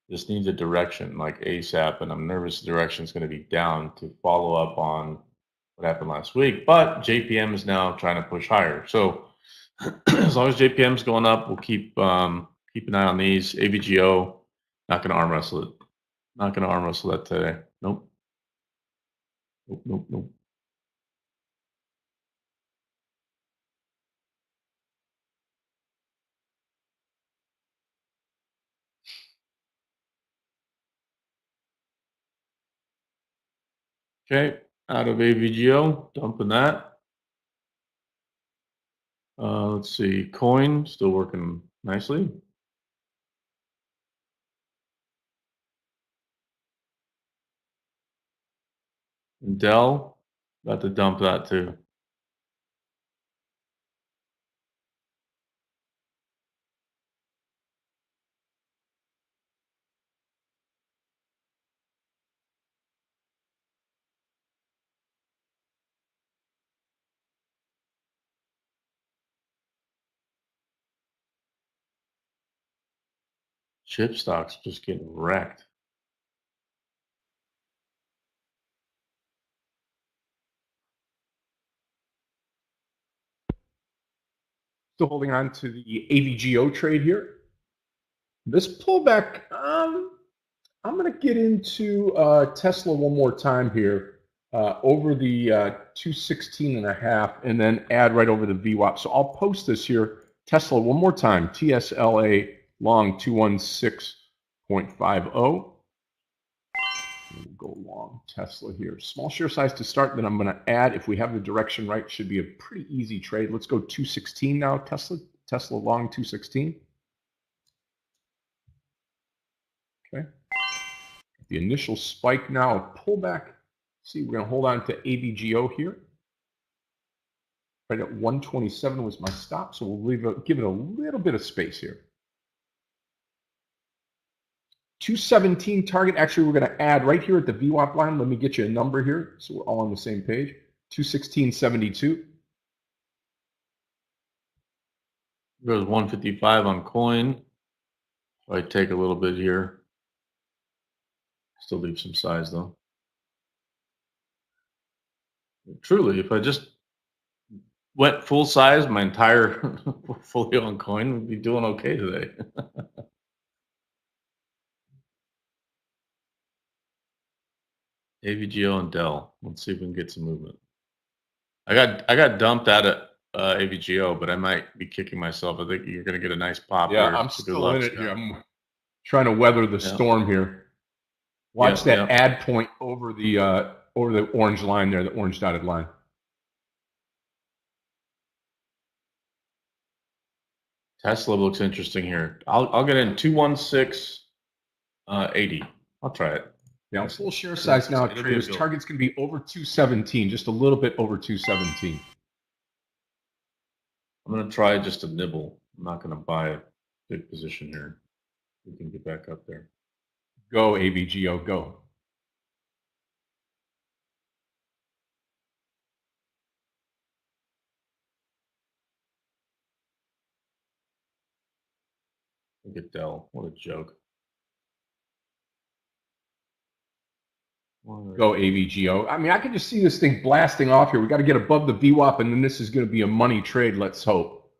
This needs a direction like ASAP, and I'm nervous the direction is going to be down to follow up on what happened last week. But JPM is now trying to push higher. So as long as JPM is going up, we'll keep keep an eye on these. AVGO, not going to arm wrestle it. Not going to arm wrestle that today. Nope. Nope. Nope. Nope. Okay, out of AVGO, dumping that. Let's see, coin still working nicely. And Dell, about to dump that too. Chip stocks just getting wrecked. Still holding on to the AVGO trade here. This pullback, I'm going to get into Tesla one more time here over the 216.5 and then add right over the VWAP. So I'll post this here. Tesla one more time. TSLA long 216.50. We'll go long Tesla here. Small share size to start. Then I'm going to add, if we have the direction right, should be a pretty easy trade. Let's go 216 now. Tesla long 216. Okay. The initial spike now, a pullback. See, we're going to hold on to AVGO here. Right at 127 was my stop, so we'll give it a little bit of space here. 217 target. Actually, we're going to add right here at the VWAP line. Let me get you a number here so we're all on the same page. 216.72. Goes 155 on coin. So I take a little bit here. Still leave some size though. Truly, if I just went full size, my entire portfolio on coin would be doing okay today. AVGO and Dell. Let's see if we can get some movement. I got dumped out of AVGO, but I might be kicking myself. I think you're going to get a nice pop here. I'm So still in it here. I'm trying to weather the storm here. Watch that add point over the orange line there, the orange dotted line. Tesla looks interesting here. I'll get in 216.80. I'll try it. Yeah, full share size now. Traders target's going to be over 217, just a little bit over 217. I'm going to try just a nibble. I'm not going to buy a big position here. We can get back up there. Go AVGO, go. Look at Dell. What a joke. Go AVGO. I mean, I can just see this thing blasting off here. We got to get above the VWAP, and then this is going to be a money trade. Let's hope.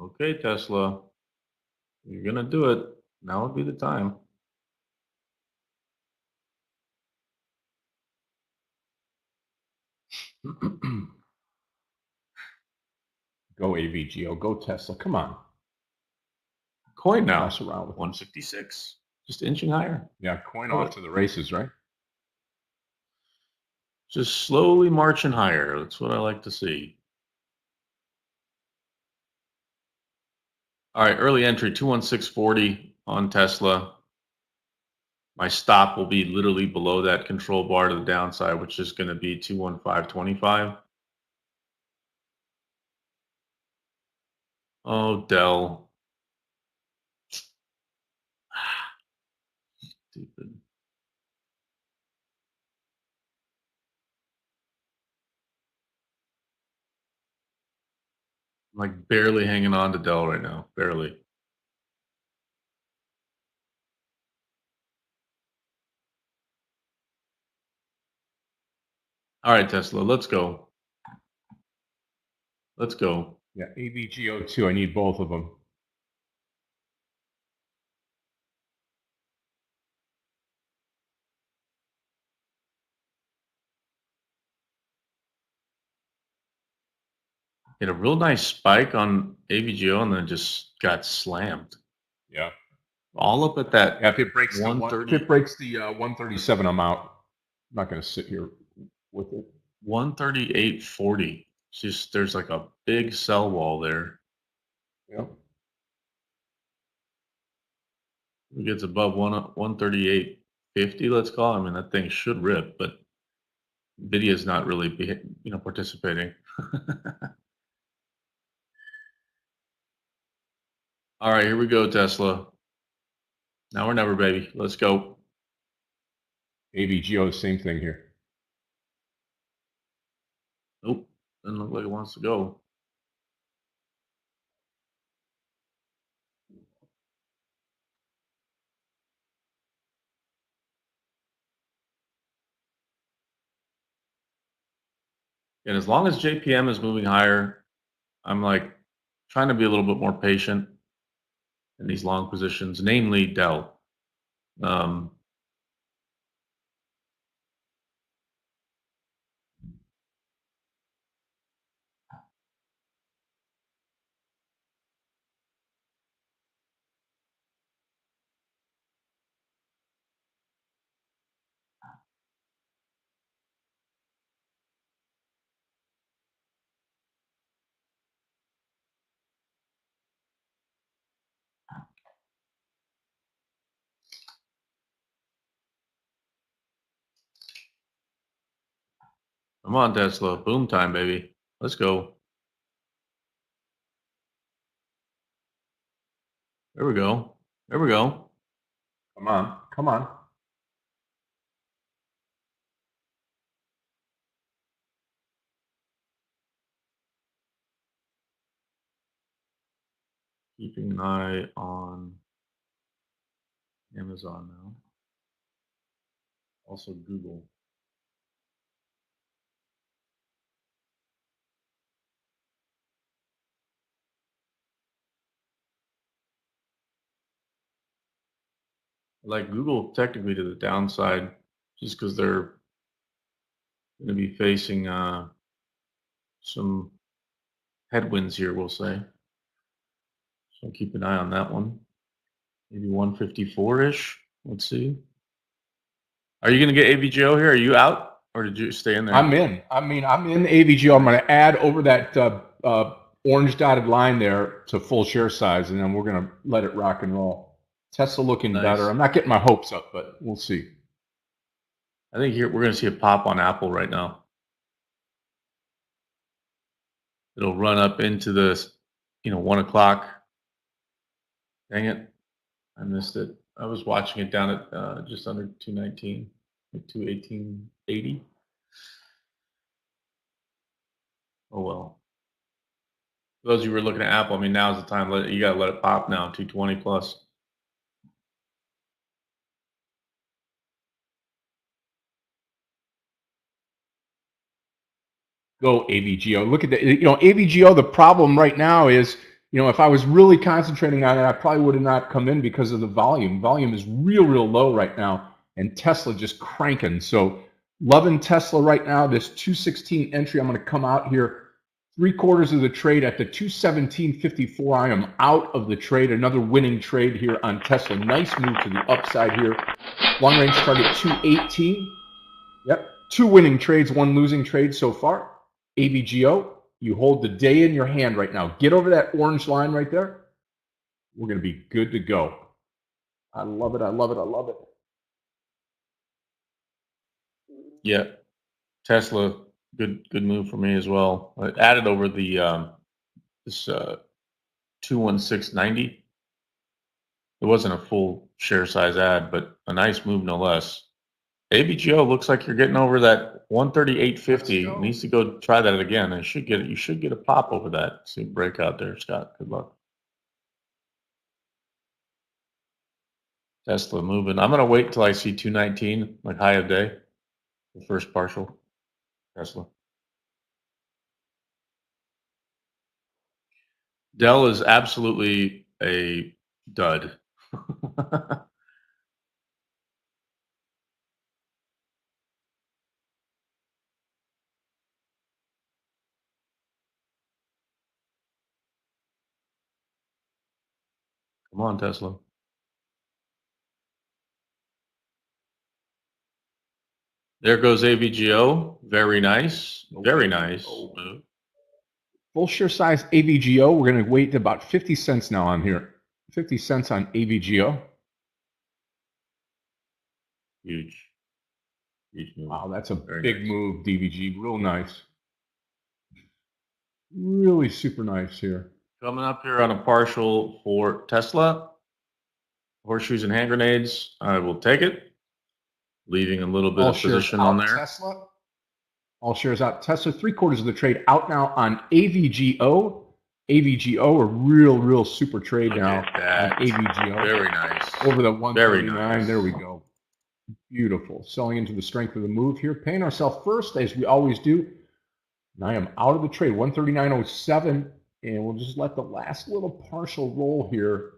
Okay, Tesla. You're going to do it. Now would be the time. Go AVGO. Go Tesla. Come on. Coin now. Mess around with 156. Just inching higher. Yeah, coin off to the races, right? Just slowly marching higher. That's what I like to see. All right, early entry 216.40 on Tesla. My stop will be literally below that control bar to the downside, which is going to be 215.25. Oh, Dell. Stupid. I'm like barely hanging on to Dell right now. Barely. All right, Tesla, let's go. Let's go. Yeah, AVGO too. I need both of them. Hit a real nice spike on AVGO and then just got slammed. Yeah. All up at that. Yeah, if it breaks 130. If it breaks the 137, I'm out. I'm not going to sit here with it. 138.40. Just there's like a big sell wall there. Yeah. It gets above 138.50. Let's call it. I mean, that thing should rip, but Nvidia's not really, participating. All right, here we go, Tesla. Now or never, baby. Let's go. AVGO, same thing here. Nope, doesn't look like it wants to go. And as long as JPM is moving higher, I'm like trying to be a little bit more patient in these long positions, namely Dell. I'm on Tesla. Boom time, baby. Let's go. There we go. There we go. Come on. Come on. Keeping an eye on Amazon now. Also Google. like Google technically to the downside, just because they're going to be facing some headwinds here, we'll say. So keep an eye on that one. Maybe 154-ish. Let's see. Are you going to get AVGO here? Are you out, or did you stay in there? I'm in. I'm in AVGO. I'm going to add over that orange dotted line there to full share size, and then we're going to let it rock and roll. Tesla looking better. I'm not getting my hopes up, but we'll see. I think here we're going to see a pop on Apple right now. It'll run up into the, 1 o'clock. Dang it. I missed it. I was watching it down at just under 219, like 218.80. Oh, well. For those of you who are looking at Apple, I mean, now's the time. You got to let it pop now, 220 plus. Go AVGO. Look at the, AVGO, the problem right now is, if I was really concentrating on it, I probably would have not come in because of the volume. Volume is real low right now, and Tesla just cranking. So loving Tesla right now. This 216 entry, I'm going to come out here 3/4 of the trade at the 217.54. I am out of the trade. Another winning trade here on Tesla. Nice move to the upside here. Long range target 218. Yep, 2 winning trades, 1 losing trade so far. AVGO, you hold the day in your hand right now. Get over that orange line right there. We're going to be good to go. I love it. I love it. I love it. Yeah, Tesla, good move for me as well. I added over the this 216.90. It wasn't a full share size add, but a nice move no less. AVGO looks like you're getting over that 138.50. Needs to go try that again. You should get a pop over that. See a breakout there, Scott. Good luck. Tesla moving. I'm gonna wait till I see 219, like high of day. The first partial. Tesla. Dell is absolutely a dud. Come on, Tesla. There goes AVGO. Very nice. Very nice. Full share size AVGO. We're going to wait about 50 cents now on here. 50 cents on AVGO. Huge. Huge move. Wow, that's a big move, DVG. Real nice. Really super nice here. Coming up here on a partial for Tesla. Horseshoes and hand grenades. I will take it. Leaving a little bit of position on there. Tesla. All shares out. Tesla, 3/4 of the trade out now on AVGO. AVGO, a real super trade now on AVGO. Very nice. Over the 139. Nice. There we go. Beautiful. Selling into the strength of the move here. Paying ourselves first, as we always do. And I am out of the trade. 139.07. And we'll just let the last little partial roll here.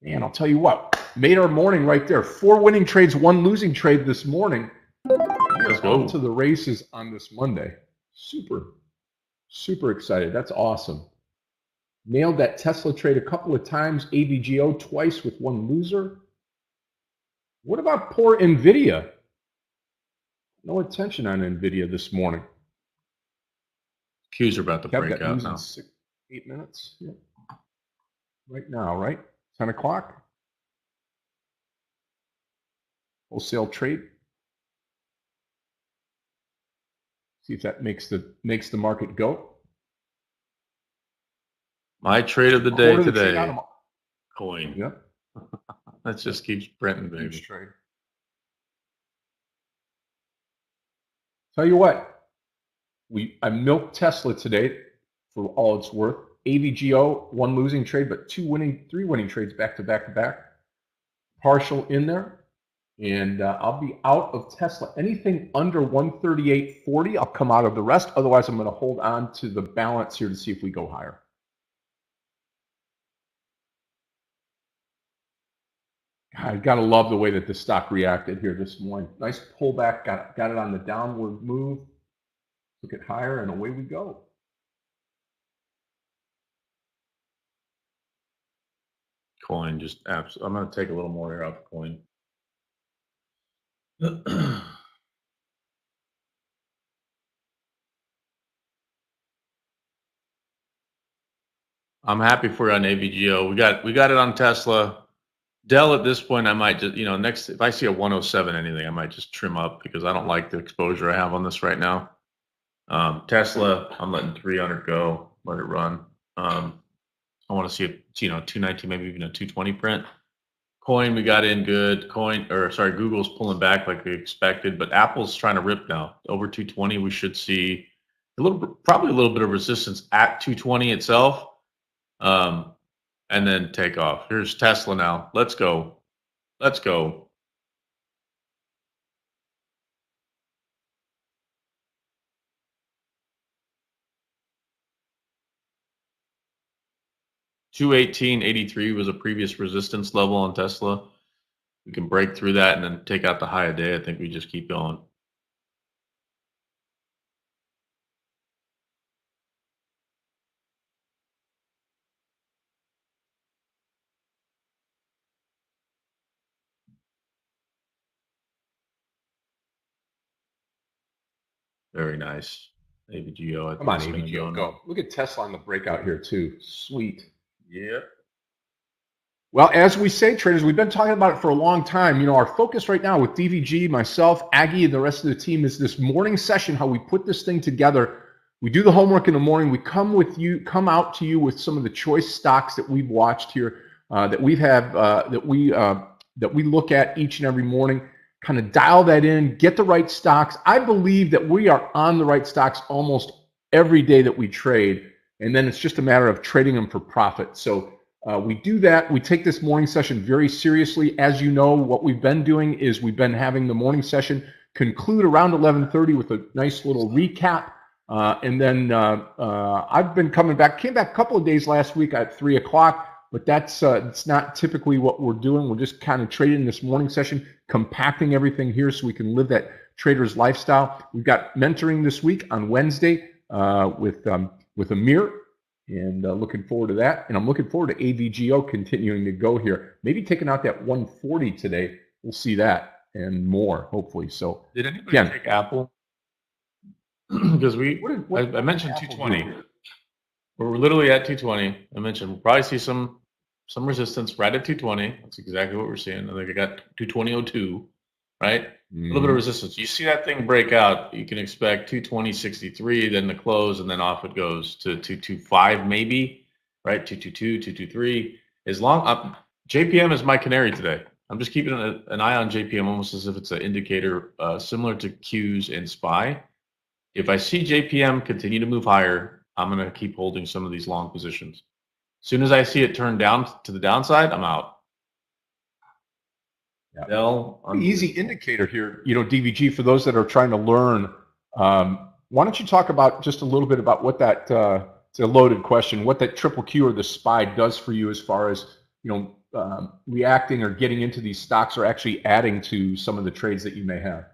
And I'll tell you what, made our morning right there. 4 winning trades, 1 losing trade this morning. Let's go to the races on this Monday. Super excited. That's awesome. Nailed that Tesla trade a couple of times. AVGO twice with 1 loser. What about poor NVIDIA? No attention on NVIDIA this morning. Qs are about to break out now. 8 minutes. Yeah. Right now, right? 10 o'clock. Wholesale trade. See if that makes the market go. My trade of the day today. Coin. Yep. That just keeps printing, baby. Trade. Tell you what, I milked Tesla today for all it's worth. AVGO, 1 losing trade, but 3 winning trades back to back. Partial in there. And I'll be out of Tesla. Anything under 138.40, I'll come out of the rest. Otherwise, I'm going to hold on to the balance here to see if we go higher. I gotta love the way that the stock reacted here this morning. Nice pullback, got it on the downward move. Took it higher, and away we go. Coin just absolutely. I'm going to take a little more here off coin. I'm happy for you on AVGO. We got it on Tesla. Dell at this point, I might just, next, if I see a 107 anything, I might just trim up because I don't like the exposure I have on this right now. Tesla, I'm letting 300 go, let it run. I want to see it, 219, maybe even a 220 print. Coin, we got in good. Google's pulling back like we expected, but Apple's trying to rip now. Over 220, we should see probably a little bit of resistance at 220 itself, and then take off. Here's Tesla now. Let's go. Let's go. $218.83 was a previous resistance level on Tesla. We can break through that and then take out the high a day. I think we just keep going. Very nice. AVGO. Come on, AVGO, go. Look at Tesla on the breakout here too. Sweet. Yep. Well, as we say, traders, we've been talking about it for a long time. Our focus right now with DVG, myself, Aggie, and the rest of the team is this morning session, how we put this thing together. We do the homework in the morning. We come out to you with some of the choice stocks that we've watched here, that we look at each and every morning, kind of dial that in, get the right stocks. I believe that we are on the right stocks almost every day that we trade, and then it's just a matter of trading them for profit. So we do that. We take this morning session very seriously. As you know, what we've been doing is we've been having the morning session conclude around 11:30 with a nice little recap. And then I've been came back a couple of days last week at 3 o'clock, but it's not typically what we're doing. We're just kind of trading this morning session, compacting everything here so we can live that trader's lifestyle. We've got mentoring this week on Wednesday with Amir. And looking forward to that. And I'm looking forward to AVGO continuing to go here. Maybe taking out that 140 today. We'll see that and more, hopefully. So, did anybody take Apple? Because I mentioned 220. We're literally at 220. I mentioned we'll probably see some resistance right at 220. That's exactly what we're seeing. I think I got 220.02, right? A little bit of resistance. You see that thing break out, you can expect 220.63, then the close, and then off it goes to 225 maybe, right? 222, 223. As long JPM is my canary today. I'm just keeping an eye on JPM almost as if it's an indicator similar to Qs and SPY. If I see JPM continue to move higher, I'm going to keep holding some of these long positions. As soon as I see it turn down to the downside, I'm out. Easy indicator here, DVG, for those that are trying to learn. Why don't you talk about just a little bit about what that, it's a loaded question, what that triple Q or the SPY does for you as far as, reacting or getting into these stocks or actually adding to some of the trades that you may have?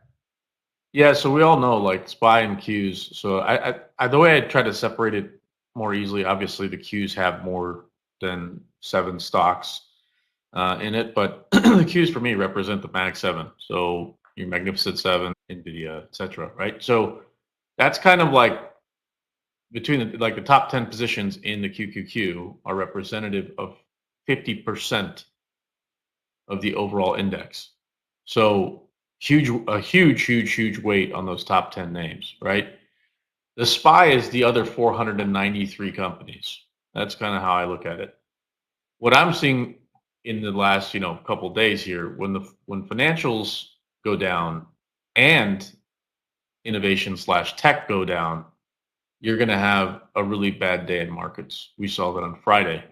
Yeah, so we all know like SPY and Qs. So I the way I try to separate it more easily, obviously the Qs have more than 7 stocks in it, but the Qs for me represent the Mag 7. So your Magnificent 7, NVIDIA, etc. Right? So that's kind of like between the top 10 positions in the QQQ are representative of 50% of the overall index. So a huge weight on those top 10 names, right? The SPY is the other 493 companies. That's kind of how I look at it. What I'm seeing in the last, couple of days here, when financials go down and innovation/tech go down, you're going to have a really bad day in markets. We saw that on Friday,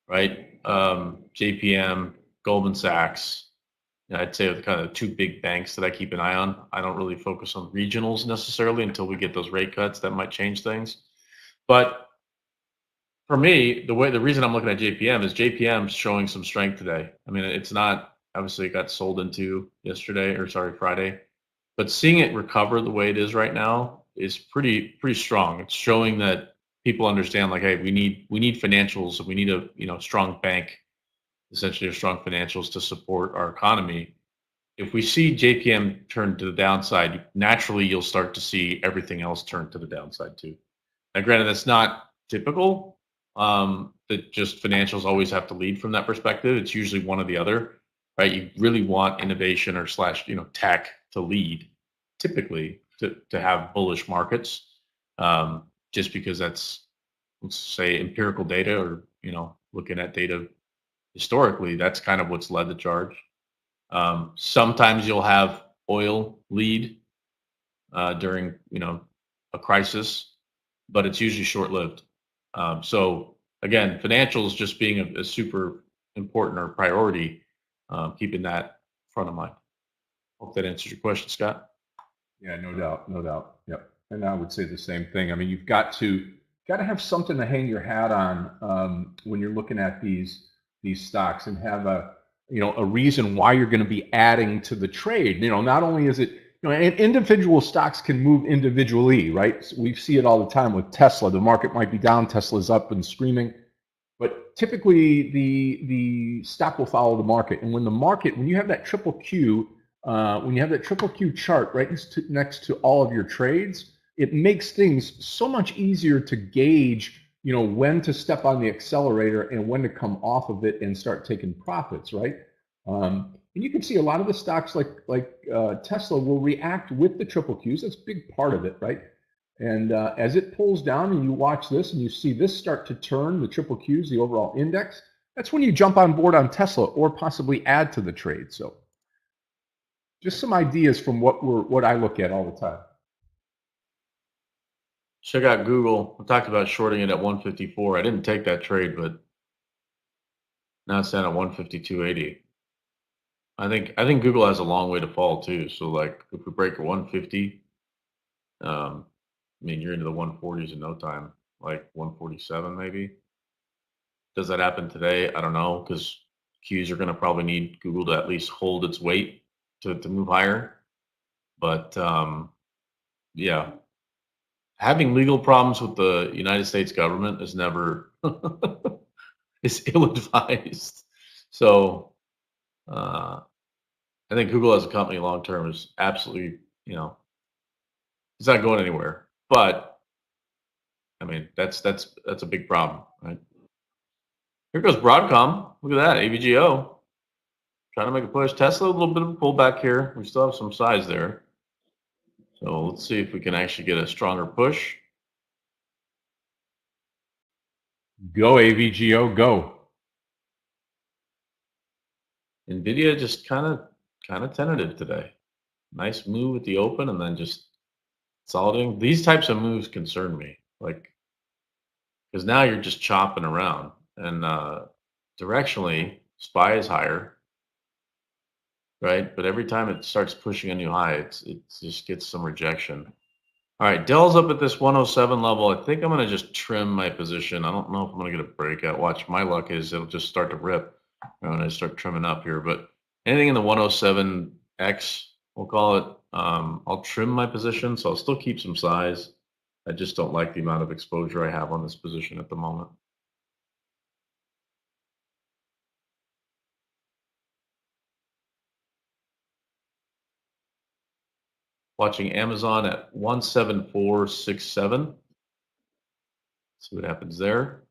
right? JPM, Goldman Sachs. I'd say the kind of 2 big banks that I keep an eye on. I don't really focus on regionals necessarily until we get those rate cuts. That might change things. But for me, the reason I'm looking at JPM is JPM's showing some strength today. I mean, it's not Obviously, it got sold into Friday. But seeing it recover the way it is right now is pretty strong. It's showing that people understand, like, hey, we need financials, we need a strong bank, essentially, or strong financials to support our economy. If we see JPM turn to the downside, naturally you'll start to see everything else turn to the downside too. Now, granted, that's not typical. That just financials always have to lead from that perspective. It's usually one or the other, right? You really want innovation or tech to lead, typically to have bullish markets, just because that's, let's say, empirical data, or looking at data historically. That's kind of what's led the charge. Sometimes you'll have oil lead during a crisis, but it's usually short-lived. So again, financials just being a super important or priority, keeping that front of mind. Hope that answers your question, Scott. Yeah, no doubt. Yep. And I would say the same thing. I mean, you've got to have something to hang your hat on when you're looking at these stocks, and have a reason why you're going to be adding to the trade. Not only is it, and individual stocks can move individually, right? So we see it all the time with Tesla. The market might be down, Tesla's up and screaming, but typically the stock will follow the market. And when you have that triple Q, chart right next to all of your trades, it makes things so much easier to gauge, when to step on the accelerator and when to come off of it and start taking profits, right? And you can see a lot of the stocks like Tesla will react with the triple Qs. That's a big part of it, right? And as it pulls down and you watch this and you see this start to turn, the triple Qs, the overall index, that's when you jump on board on Tesla or possibly add to the trade. So just some ideas from what I look at all the time. Check out Google. I talked about shorting it at 154. I didn't take that trade, but now it's down at 152.80. I think Google has a long way to fall too. So like if we break a 150, I mean, you're into the 140s in no time, like 147 maybe. Does that happen today? I don't know, because Qs are going to probably need Google to at least hold its weight to move higher. But yeah, having legal problems with the United States government is never is ill-advised. So I think Google as a company long term is absolutely, it's not going anywhere. But I mean, that's a big problem, right? Here goes Broadcom. Look at that, AVGO. Trying to make a push. Tesla, a little bit of a pullback here. We still have some size there. So let's see if we can actually get a stronger push. Go AVGO, go. NVIDIA just kind of tentative today. Nice move at the open and then just soliding. These types of moves concern me, like, because now you're just chopping around, and directionally SPY is higher, right? But every time it starts pushing a new high, it just gets some rejection. All right, Dell's up at this 107 level. I think I'm going to just trim my position. I don't know if I'm going to get a breakout. Watch, my luck is it'll just start to rip when I start trimming up here. But anything in the 107X, we'll call it, I'll trim my position. So I'll still keep some size. I just don't like the amount of exposure I have on this position at the moment. Watching Amazon at 174.67. See what happens there.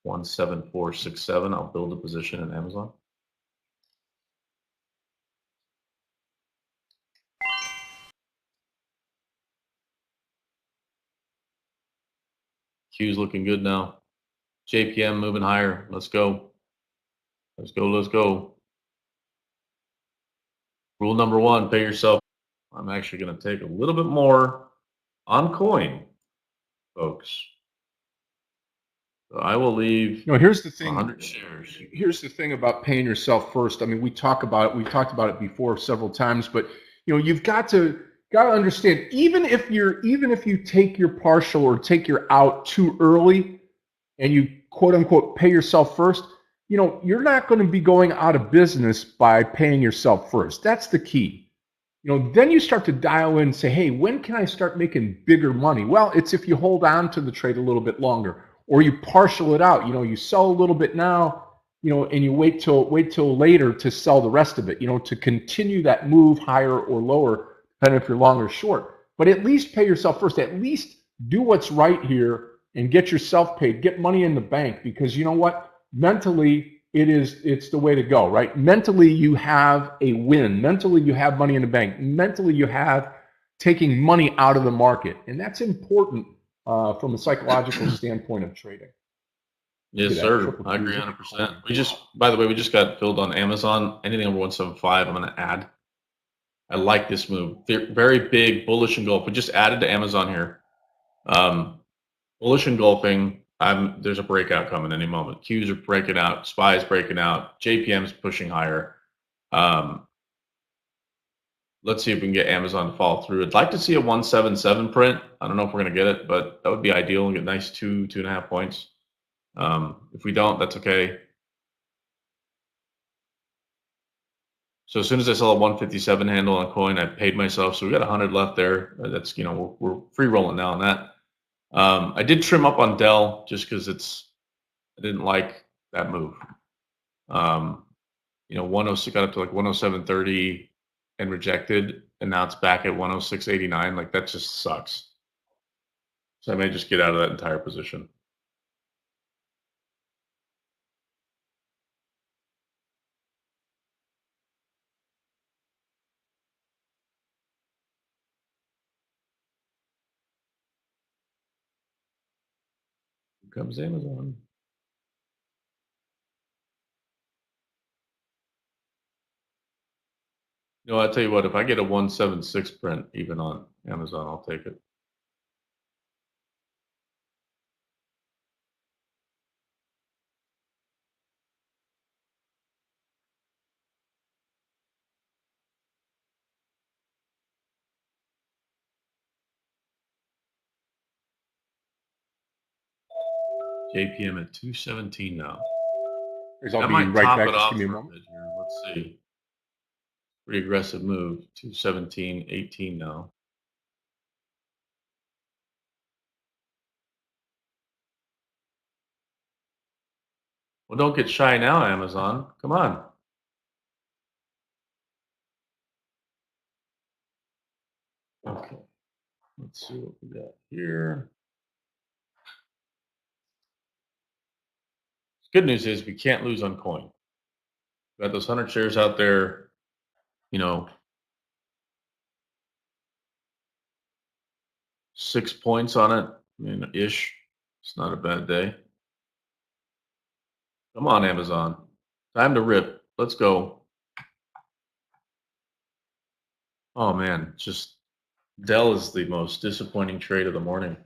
174.67. I'll build a position in Amazon. Q's looking good now. JPM moving higher. Let's go. Let's go. Let's go. Rule number one, pay yourself. I'm actually going to take a little bit more on coin, folks. So I will leave. Here's the thing. 100 shares. Here's the thing about paying yourself first. I mean, we talk about it. We've talked about it before several times, but you've got to understand. Even if you take your partial or take your out too early, and you quote unquote pay yourself first, you're not going to be going out of business by paying yourself first. That's the key. Then you start to dial in and say, hey, when can I start making bigger money? Well, it's if you hold on to the trade a little bit longer, or you partial it out. You sell a little bit now, and you wait till later to sell the rest of it, to continue that move higher or lower, depending if you're long or short. But at least pay yourself first. At least do what's right here and get yourself paid. Get money in the bank, because you know what? Mentally, it's the way to go, right? Mentally, you have a win. Mentally, you have money in the bank. Mentally, you have taking money out of the market, and that's important from a psychological standpoint of trading. Yes, sir. I agree 100%. By the way, we just got filled on Amazon. Anything over 175, I'm going to add. I like this move. Very big, bullish engulf. We just added to Amazon here. Bullish engulfing. There's a breakout coming any moment. Qs are breaking out. SPY is breaking out. JPM's pushing higher. Let's see if we can get Amazon to follow through. I'd like to see a 177 print. I don't know if we're going to get it, but that would be ideal and get nice 2.5 points. If we don't, that's okay. So as soon as I saw a 157 handle on coin, I paid myself. So we got 100 left there. That's, we're free rolling now on that. I did trim up on Dell just because I didn't like that move. 106 got up to like 107.30 and rejected, and now it's back at 106.89. Like, that just sucks. So I may just get out of that entire position. Here comes Amazon. I'll tell you what, if I get a 176 print even on Amazon, I'll take it. JPM at 217 now. I'll be right back. Just give me a moment. Let's see. Pretty aggressive move. 217.18 now. Well, don't get shy now, Amazon. Come on. Okay. Let's see what we got here. Good news is we can't lose on coin. We got those 100 shares out there, 6 points on it. Ish. It's not a bad day. Come on, Amazon. Time to rip. Let's go. Oh, man. Just Dell is the most disappointing trade of the morning.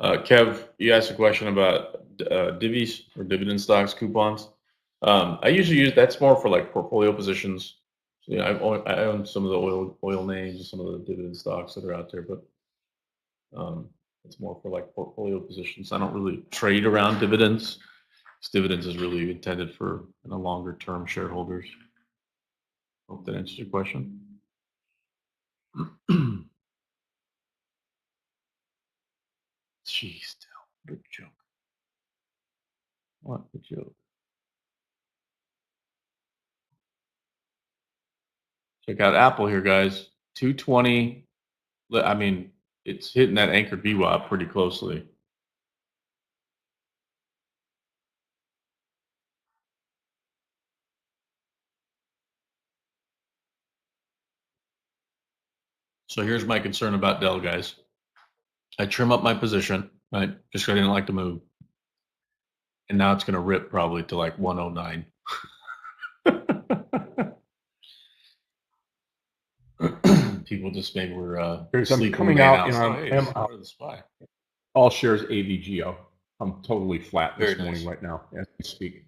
Kev, you asked a question about divvies or dividend stocks, coupons. I usually use that's more for like portfolio positions. So, I own some of the oil names and some of the dividend stocks that are out there, but it's more for like portfolio positions. I don't really trade around dividends. Dividends is really intended for longer term shareholders. Hope that answers your question. Jeez, what a joke. What a joke. Check out Apple here, guys. 220. I mean, it's hitting that anchored VWAP pretty closely. So here's my concern about Dell, guys. I trim up my position, right? Just because I didn't like the move. And now it's going to rip probably to like 109. People just maybe were something coming out, out of the SPY. All shares AVGO. I'm totally flat this morning right now as we speak.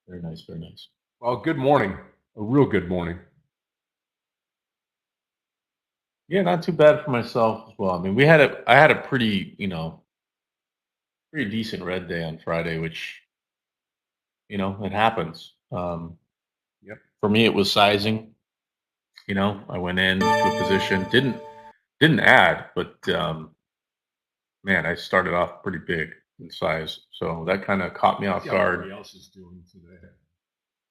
Very nice, very nice. Well, good morning. A real good morning. Yeah, not too bad for myself as well. I mean, I had a pretty, pretty decent red day on Friday, which, it happens. Yep. For me, it was sizing. I went into a position, didn't add, but man, I started off pretty big in size, so that kind of caught me off See how everybody guard. else is doing today.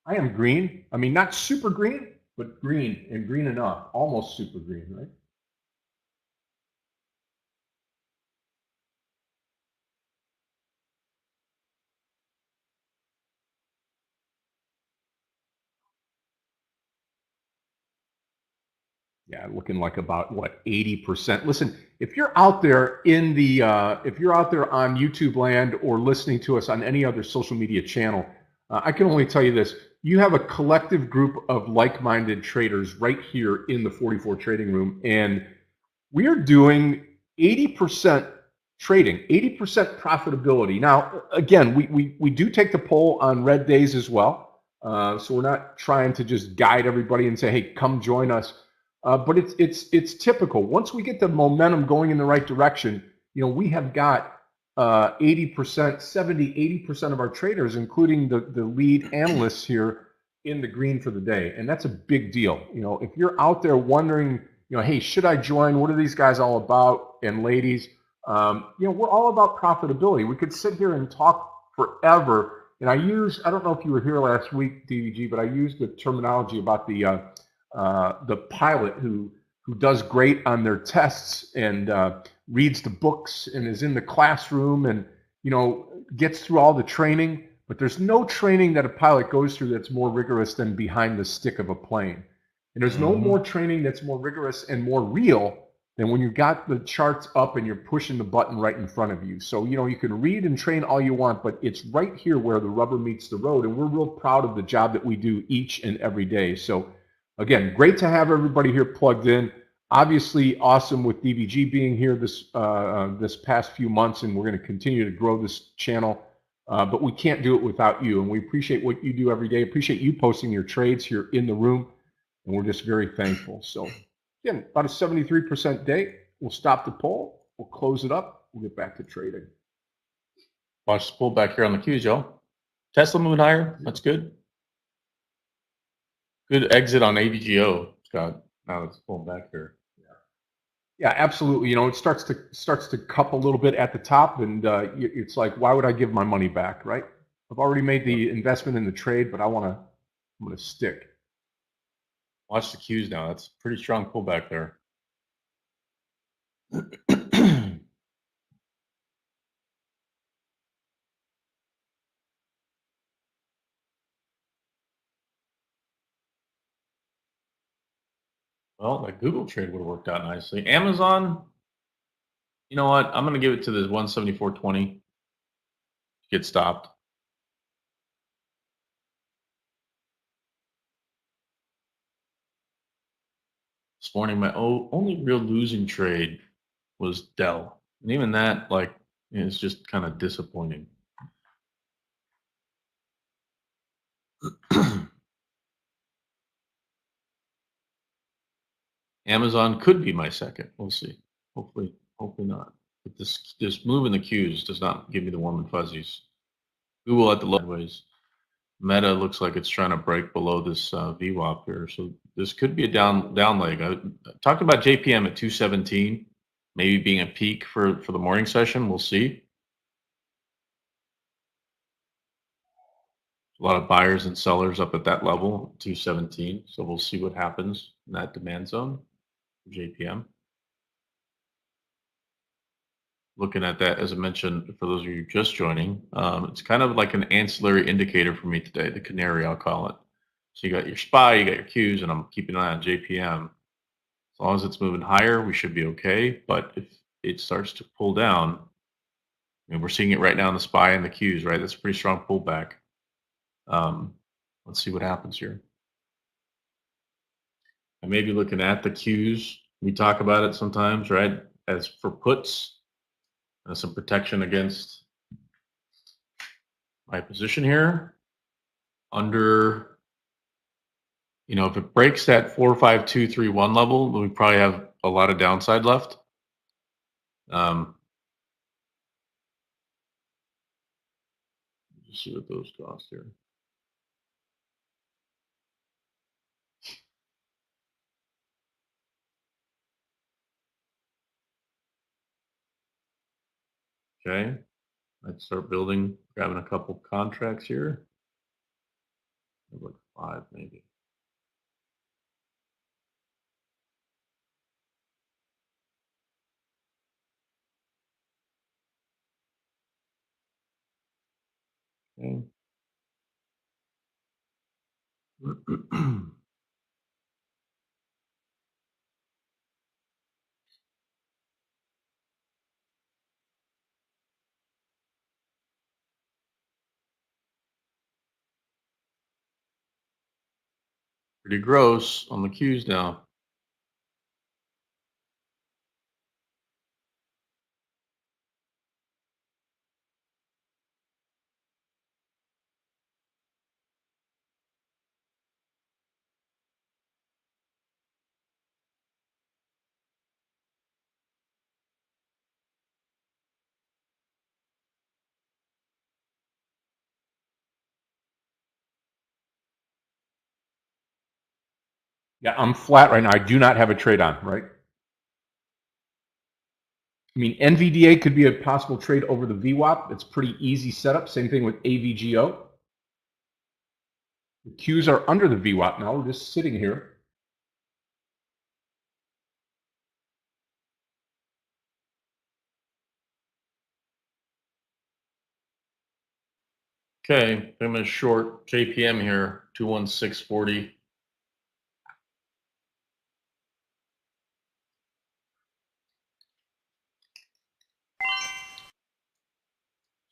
I am green. I mean, not super green, but green and green enough. Almost super green, right? Yeah, looking like about what 80%. Listen, if you're out there if you're out there on YouTube land or listening to us on any other social media channel, I can only tell you this: you have a collective group of like-minded traders right here in the 44 trading room, and we are doing 80% trading, 80% profitability. Now, again, we do take the poll on red days as well. So we're not trying to just guide everybody and say, hey, come join us. But it's typical. Once we get the momentum going in the right direction, we have got 80%, 70, 80% of our traders, including the lead analysts here, in the green for the day. And that's a big deal. If you're out there wondering, hey, should I join? What are these guys all about? And ladies, we're all about profitability. We could sit here and talk forever. And I don't know if you were here last week, DVG, but I used the terminology about the pilot who does great on their tests and reads the books and is in the classroom and, gets through all the training. But there's no training that a pilot goes through that's more rigorous than behind the stick of a plane. And there's no more training that's more rigorous and more real than when you got the charts up and you're pushing the button right in front of you. So, you can read and train all you want, but it's right here where the rubber meets the road. And we're real proud of the job that we do each and every day. So, again, great to have everybody here plugged in. Obviously, awesome with DVG being here this past few months, and we're going to continue to grow this channel. But we can't do it without you, and we appreciate what you do every day. Appreciate you posting your trades here in the room, and we're just very thankful. So, again, about a 73% day. We'll stop the poll. We'll close it up. We'll get back to trading. Watch the pull back here on the Qs, y'all. Tesla moving higher. That's good. Good exit on AVGO, Scott. Now it's pulling back here. Yeah, absolutely. It starts to cup a little bit at the top, and it's like, why would I give my money back, right? I've already made the investment in the trade, but I'm going to stick. Watch the Qs now. That's a pretty strong pullback there. Well, that Google trade would have worked out nicely. Amazon, you know what? I'm going to give it to the 174.20. Get stopped. This morning, my only real losing trade was Dell. And even that, is just kind of disappointing. Amazon could be my second. We'll see. Hopefully not. But this move in the Qs does not give me the warm and fuzzies. Google at the low ways. Meta looks like it's trying to break below this VWAP here. So this could be a down leg. I talked about JPM at 217, maybe being a peak for the morning session. We'll see. A lot of buyers and sellers up at that level, 217. So we'll see what happens in that demand zone for JPM. Looking at that, as I mentioned, for those of you just joining, it's kind of like an ancillary indicator for me today, the canary, I'll call it. So you got your SPY, you got your Qs, and I'm keeping an eye on JPM. As long as it's moving higher, we should be okay. But if it starts to pull down, and we're seeing it right now in the SPY and the Qs, right? That's a pretty strong pullback. Let's see what happens here. I may be looking at the Qs. We talk about it sometimes, right? As for puts, some protection against my position here. Under, if it breaks that 45231 level, then we probably have a lot of downside left. Let's see what those cost here. Okay, I'd start building, grabbing a couple contracts here. Like 5 maybe. Okay. Pretty gross on the Qs now. Yeah, I'm flat right now. I do not have a trade on, right? I mean, NVDA could be a possible trade over the VWAP. It's pretty easy setup. Same thing with AVGO. The Qs are under the VWAP now. We're just sitting here. Okay, I'm going to short JPM here, 21640.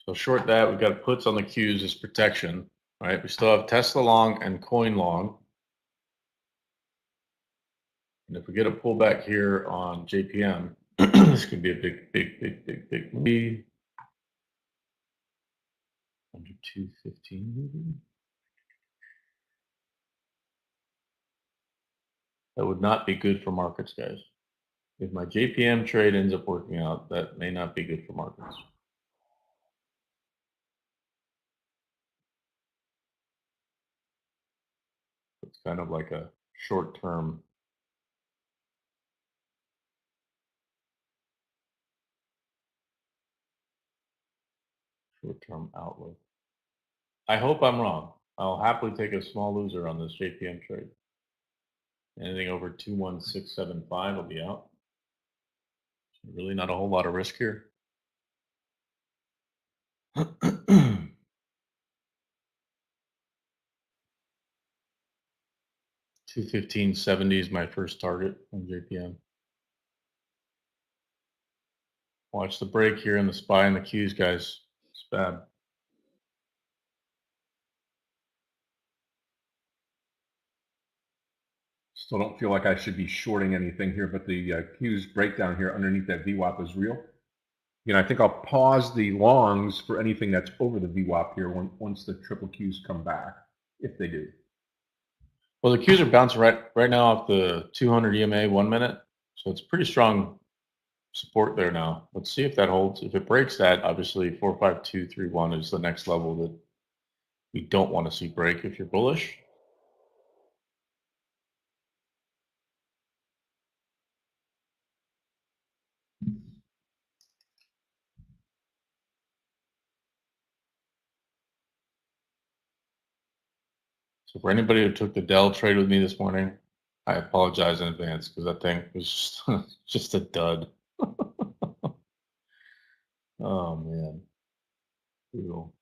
So short that. We've got puts on the Qs as protection. Right, we still have Tesla long and coin long. And if we get a pullback here on JPM, this could be a big move. Under 215 maybe. That would not be good for markets, guys. If my JPM trade ends up working out, that may not be good for markets. It's kind of like a short-term outlook. I hope I'm wrong. I'll happily take a small loser on this JPM trade. Anything over 21675 will be out. Really not a whole lot of risk here. 215.70 is my first target on JPM. Watch the break here in the SPY and the Qs, guys. It's bad. Still don't feel like I should be shorting anything here, but the Qs breakdown here underneath that VWAP is real. I think I'll pause the longs for anything that's over the VWAP here once the triple Qs come back, if they do. Well, the Qs are bouncing right now off the 200 EMA 1 minute, so it's pretty strong support there now. Let's see if that holds. If it breaks that, obviously 45231 is the next level that we don't want to see break if you're bullish. So for anybody who took the Dell trade with me this morning, I apologize in advance because that thing was just a dud. Oh man, brutal.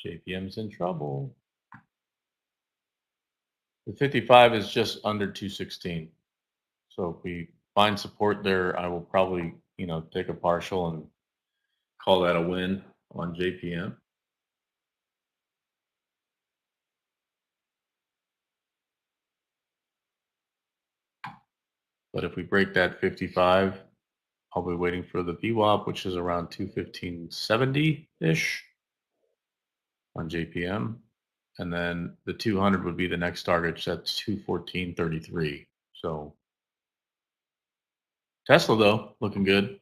JPM's in trouble. The 55 is just under 216. So if we find support there, I will probably, take a partial and call that a win on JPM. But if we break that 55, I'll be waiting for the VWAP, which is around 215.70-ish on JPM. And then the 200 would be the next target, that's 214.33. So Tesla, though, looking good.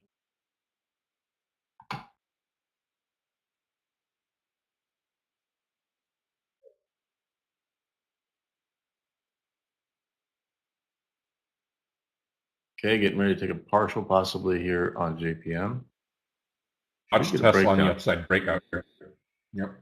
Okay, getting ready to take a partial possibly here on JPM. Watch Tesla on the upside breakout here. Yep.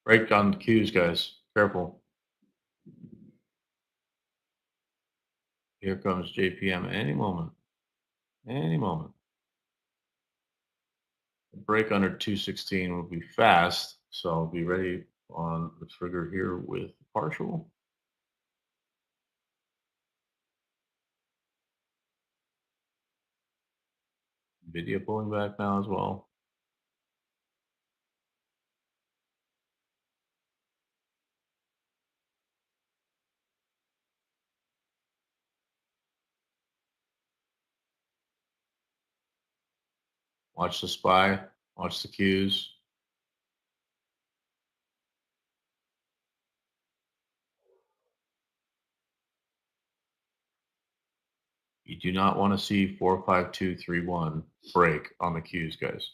Break on the Qs, guys. Careful. Here comes JPM any moment. Any moment. A break under 216 will be fast, so I'll be ready on the trigger here with partial. Video pulling back now as well. Watch the SPY, watch the Qs. You do not want to see 45231 break on the Qs, guys.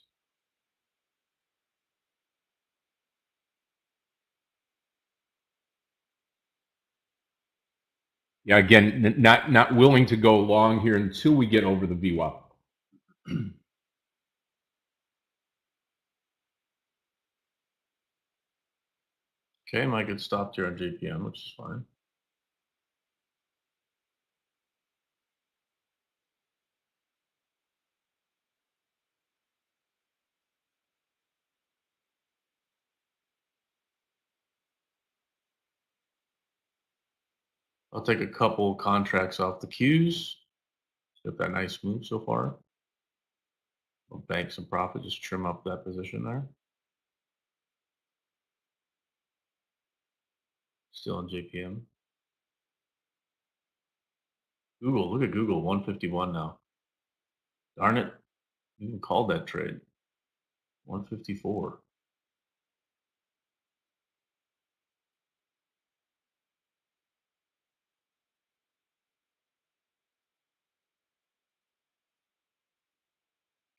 Yeah, again, not willing to go long here until we get over the VWAP. Okay, might get stopped here on JPM, which is fine. I'll take a couple contracts off the Qs. Got that nice move so far. I'll bank some profit, just trim up that position there. Still on JPM. Google, look at Google, 151 now. Darn it, you even called that trade. 154.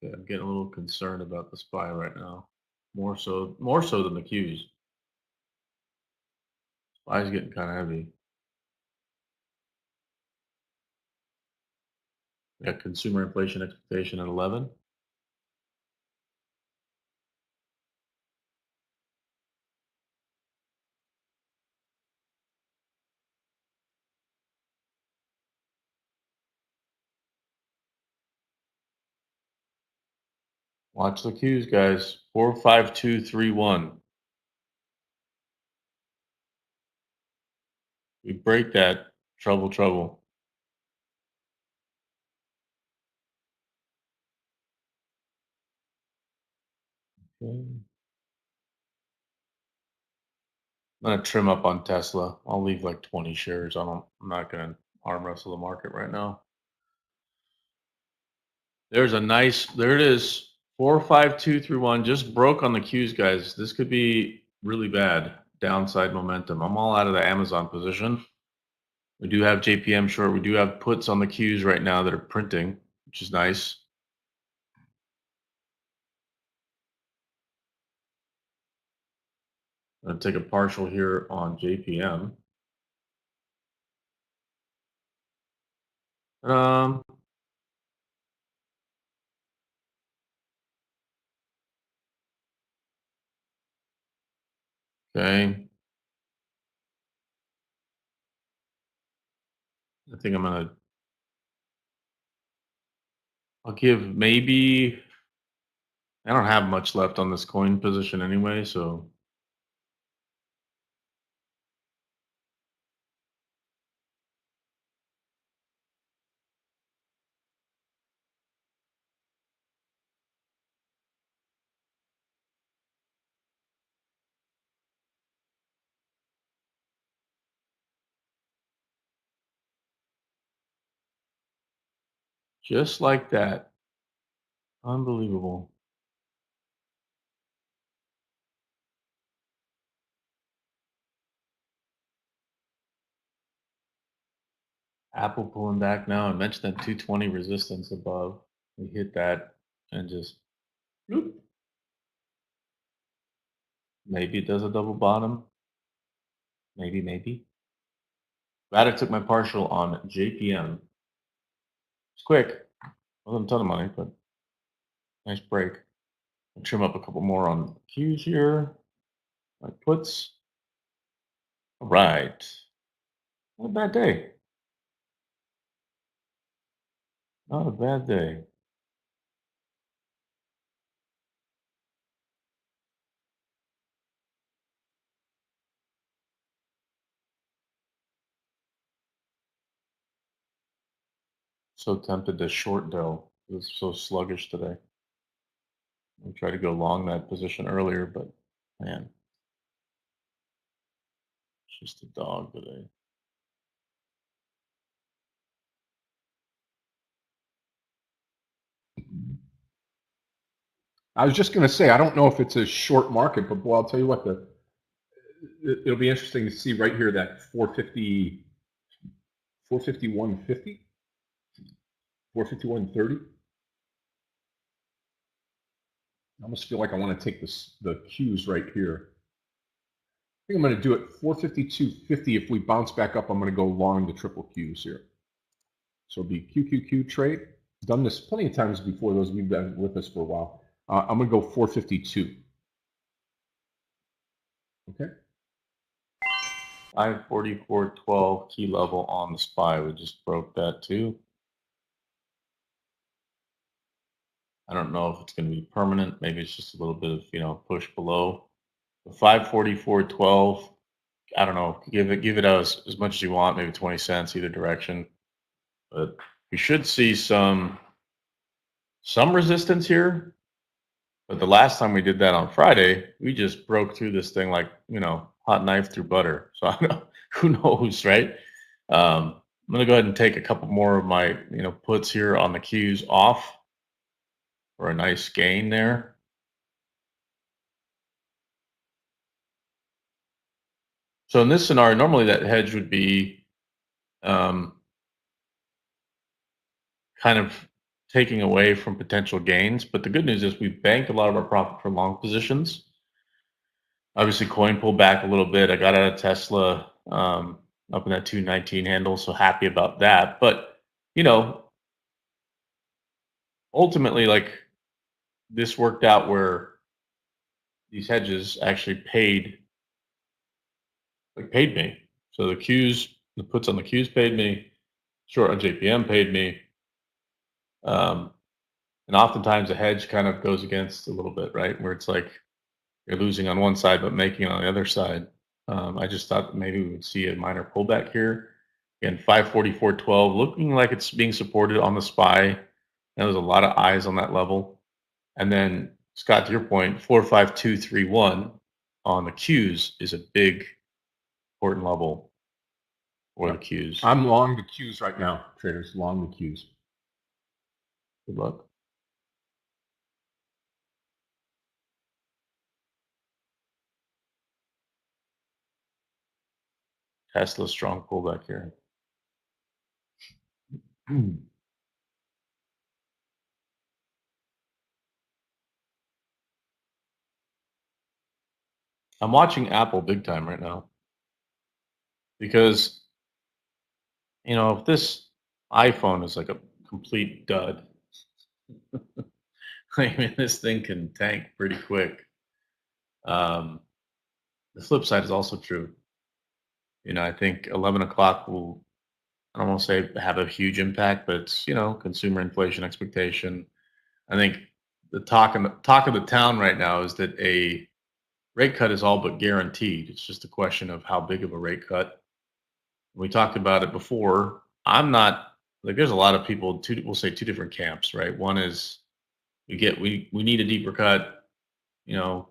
Okay, I'm getting a little concerned about the SPY right now. More so than the Qs. SPY is getting kind of heavy. We got consumer inflation expectation at 11. Watch the Qs, guys. 45231. We break that. Trouble, trouble. Okay. I'm gonna trim up on Tesla. I'll leave like 20 shares. I'm not gonna arm wrestle the market right now. There's a nice, there it is. 45231 just broke on the Qs, guys. This could be really bad. Downside momentum. I'm all out of the Amazon position. We do have JPM short. We do have puts on the Qs right now that are printing, which is nice. I'm going to take a partial here on JPM. Okay. I think I'm going to I'll give maybe, I don't have much left on this coin position anyway, so just like that. Unbelievable. Apple pulling back now. I mentioned that 220 resistance above. We hit that and just whoop. Maybe it does a double bottom. Maybe. Glad I took my partial on JPM. It's quick. Wasn't a ton of money, but nice break. I'll trim up a couple more on Qs here. My puts. All right. Not a bad day. Not a bad day. So tempted to short Dell. It was so sluggish today. I tried to go long that position earlier, but man, it's just a dog today. I was just going to say, I don't know if it's a short market, but boy, I'll tell you what, it'll be interesting to see right here that 450, 451.50, 451.30. I almost feel like I want to take the Qs right here. I think I'm going to do it 452.50. If we bounce back up, I'm going to go long the triple Qs here. So it'll be QQQ trade. Done this plenty of times before, those of you that have been with us for a while. I'm going to go 452. Okay. 544.12 key level on the SPY. We just broke that too. I don't know if it's going to be permanent. Maybe it's just a little bit of, push below. The 544.12, I don't know. Give it out as much as you want, maybe 20 cents either direction. But we should see some resistance here. But the last time we did that on Friday, we just broke through this thing like, hot knife through butter. So I don't know, who knows, right? I'm going to go ahead and take a couple more of my, puts here on the Qs off for a nice gain there. So in this scenario, normally that hedge would be kind of taking away from potential gains. But the good news is we banked a lot of our profit for long positions. Obviously, coin pulled back a little bit. I got out of Tesla up in that 219 handle, so happy about that. But, ultimately, like this worked out where these hedges actually paid me. So the puts on the Qs paid me, short on JPM paid me. And oftentimes a hedge kind of goes against a little bit, right? Where it's like you're losing on one side but making on the other side. I just thought maybe we would see a minor pullback here. Again, 544.12 looking like it's being supported on the SPY. There was a lot of eyes on that level. And then, Scott, to your point, 45231 on the Qs is a big, important level for the Qs. I'm long the Qs right now, traders. Long the Qs. Good luck. Tesla strong pullback here. I'm watching Apple big time right now because, if this iPhone is like a complete dud, I mean, this thing can tank pretty quick. The flip side is also true. I think 11 o'clock will I don't want to say have a huge impact, but it's, consumer inflation expectation. I think the talk of the town right now is that a rate cut is all but guaranteed. It's just a question of how big of a rate cut. We talked about it before. I'm not like there's a lot of people. We'll say two different camps, right? One is we need a deeper cut. You know,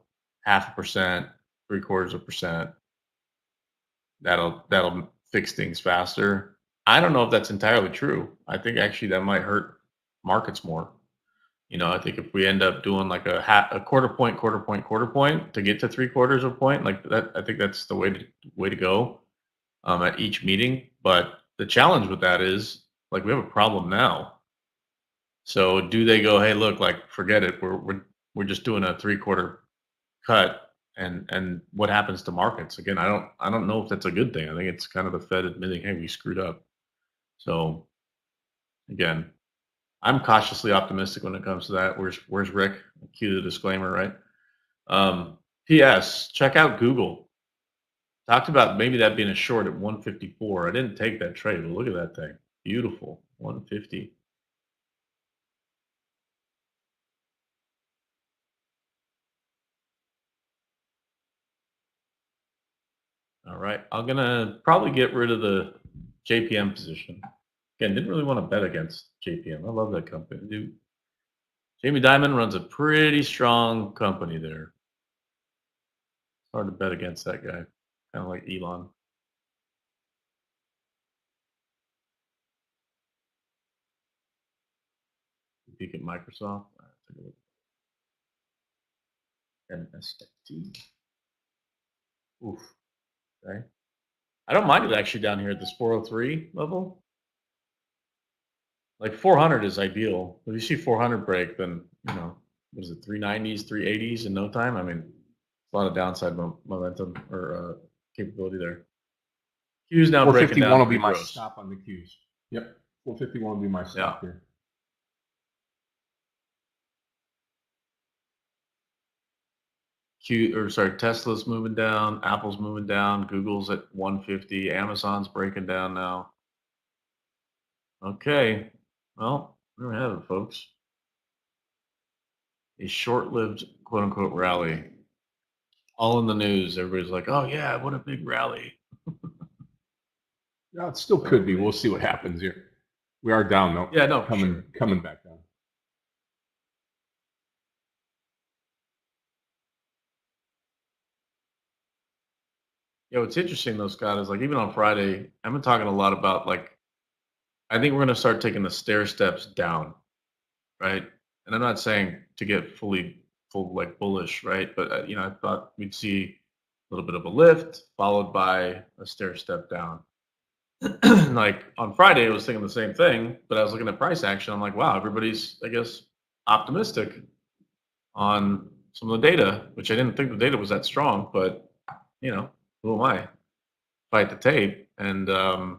0.5%, 0.75%. That'll fix things faster. I don't know if that's entirely true. I think actually that might hurt markets more. I think if we end up doing like a quarter point, quarter point, quarter point to get to 3/4 of a point, like that, I think that's the way to go at each meeting. But the challenge with that is like we have a problem now. So do they go, hey, look, like forget it, we're just doing a 3/4 cut, and what happens to markets? Again, I don't know if that's a good thing. I think it's kind of the Fed admitting, hey, we screwed up. So again, I'm cautiously optimistic when it comes to that. Where's Rick? Cue the disclaimer, right? P.S. Check out Google. Talked about maybe that being a short at 154. I didn't take that trade, but look at that thing. Beautiful. 150. All right. I'm gonna probably get rid of the JPM position. Again, didn't really want to bet against JPM. I love that company. Dude, Jamie Dimon runs a pretty strong company there. It's hard to bet against that guy. Kind of like Elon. Peek at Microsoft. Take a look. MSFT. Oof. Okay. I don't mind it actually down here at this 403 level. Like 400 is ideal. If you see 400 break, then, what is it, 390s, 380s in no time? I mean, a lot of downside momentum or capability there. Q's now breaking 451 down. will be pretty my gross. stop on the Qs. Yep. 451 will be my stop here. Tesla's moving down, Apple's moving down, Google's at 150, Amazon's breaking down now. Okay, well, there we have it, folks. A short-lived quote unquote rally. All in the news. Everybody's like, oh yeah, what a big rally. Yeah, it still could be. We'll see what happens here. We are down though. Yeah, no, coming back down. Yeah, what's interesting though, Scott, is like even on Friday, I've been talking a lot about like I think we're gonna start taking the stair steps down, right? And I'm not saying to get full like bullish, right? But I thought we'd see a little bit of a lift followed by a stair step down. Like on Friday, I was thinking the same thing, but I was looking at price action. I'm like, wow, everybody's I guess optimistic on some of the data, which I didn't think the data was that strong, but who am I? Fight the tape, and I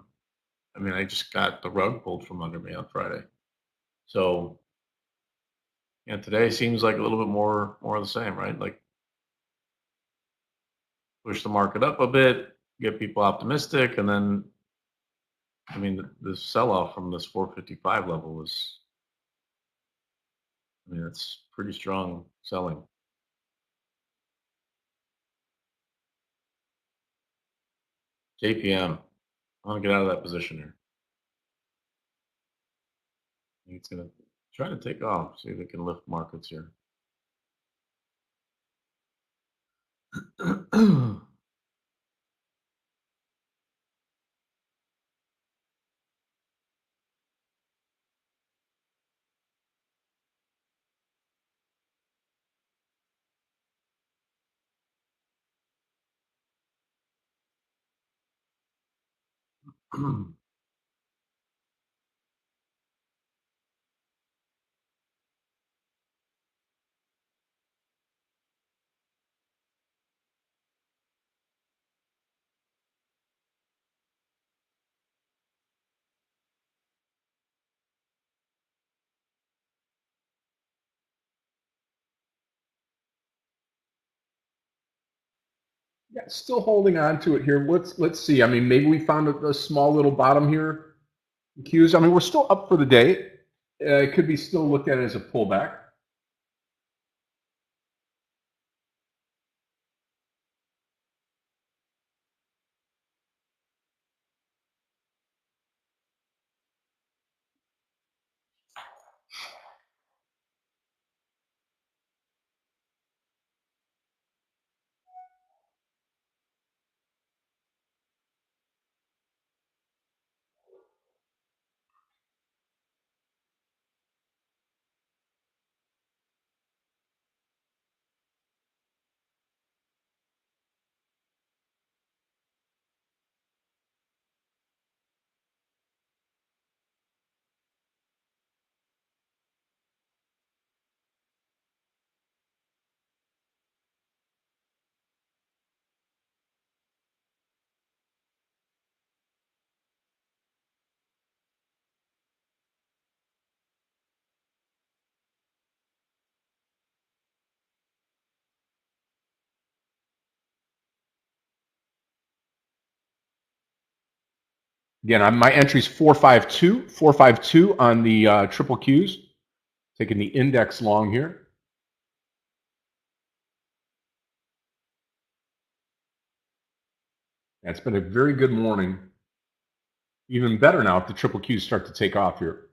mean, I just got the rug pulled from under me on Friday. So, today seems like a little bit more of the same, right? Like push the market up a bit, get people optimistic, and then, I mean, the sell-off from this 455 level was, I mean, it's pretty strong selling. JPM, I want to get out of that position here. I think it's going to try to take off, see if it can lift markets here. Yeah, still holding on to it here. Let's see. I mean, maybe we found a small little bottom here. Qs, I mean, we're still up for the day. It could be still looked at as a pullback. Again, my entry's 452 on the triple Qs. Taking the index long here. It's been a very good morning. Even better now if the triple Qs start to take off here.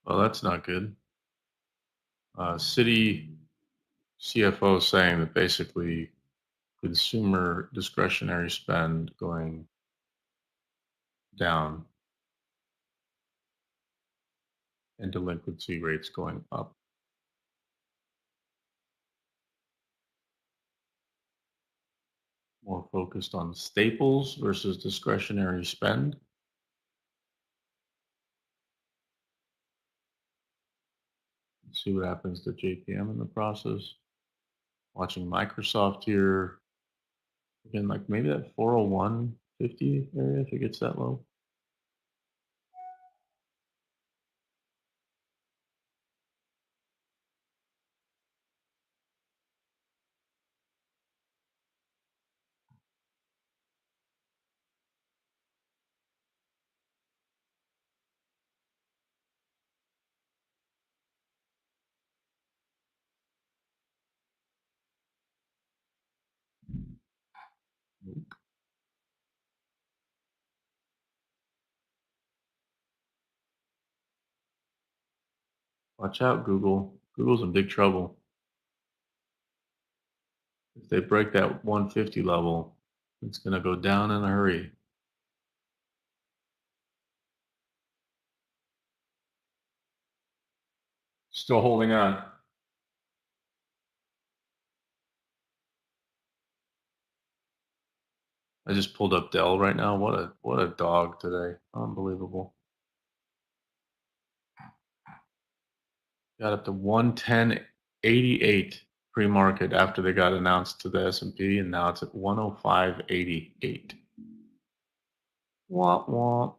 Well, that's not good. City CFO saying that basically consumer discretionary spend going down and delinquency rates going up. More focused on staples versus discretionary spend. Let's see what happens to JPM in the process. Watching Microsoft here. Again, like maybe that 401.50 area if it gets that low. Watch out, Google. Google's in big trouble. If they break that 150 level, it's going to go down in a hurry. Still holding on. I just pulled up Dell right now. What a dog today. Unbelievable. Got up to 110.88 pre-market after they got announced to the S&P, and now it's at 105.88. Womp womp.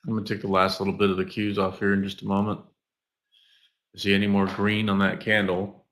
I'm going to take the last little bit of the Qs off here in just a moment. See any more green on that candle?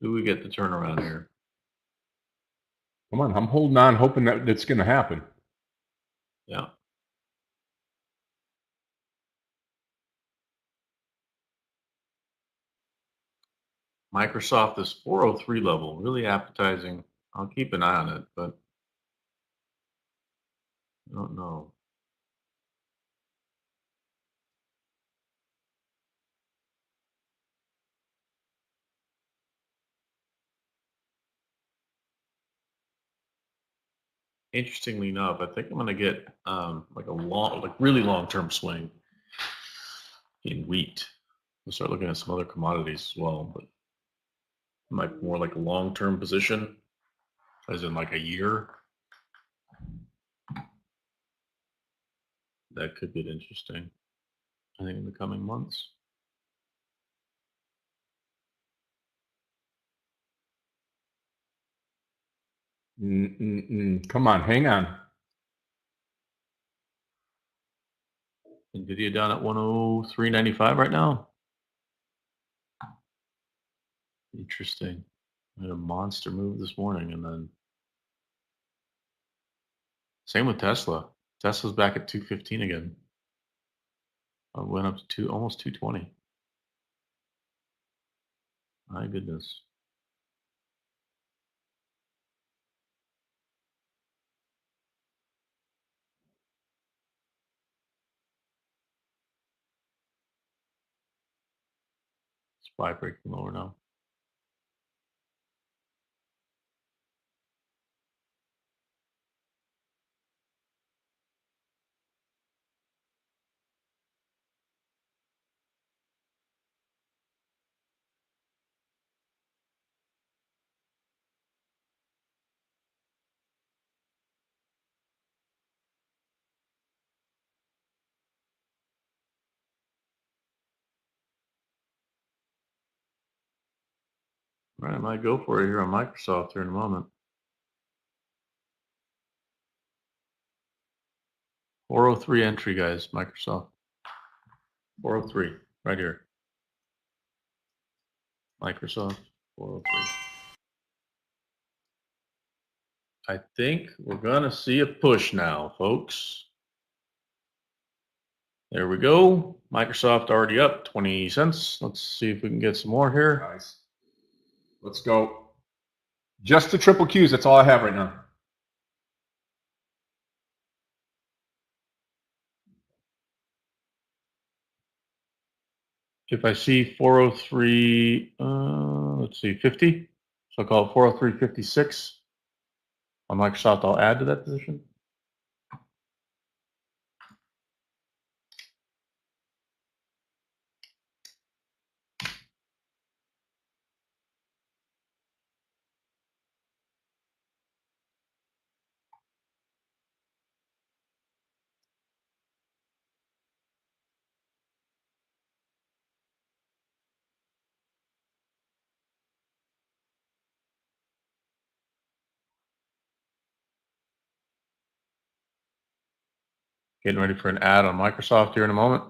Do we get the turnaround here? Come on, I'm holding on, hoping that it's going to happen. Yeah. Microsoft is 403 level, really appetizing. I'll keep an eye on it, but I don't know. Interestingly enough, I think I'm going to get like really long-term swing in wheat. We'll start looking at some other commodities as well, but more like a long-term position, as in like a year. That could get interesting, I think, in the coming months. Come on, hang on. NVIDIA down at 103.95 right now. Interesting. I had a monster move this morning, and then same with Tesla. Tesla's back at 215 again. I went up to almost 220. My goodness. SPY breaking lower now. All right, I might go for it here on Microsoft here in a moment. 403 entry, guys, Microsoft. 403, right here. Microsoft, 403. I think we're going to see a push now, folks. There we go. Microsoft already up 20 cents. Let's see if we can get some more here. Nice. Let's go. Just the triple Qs. That's all I have right now. If I see 403, let's see, 50. So I'll call it 403.56. On Microsoft, I'll add to that position. Getting ready for an ad on Microsoft here in a moment.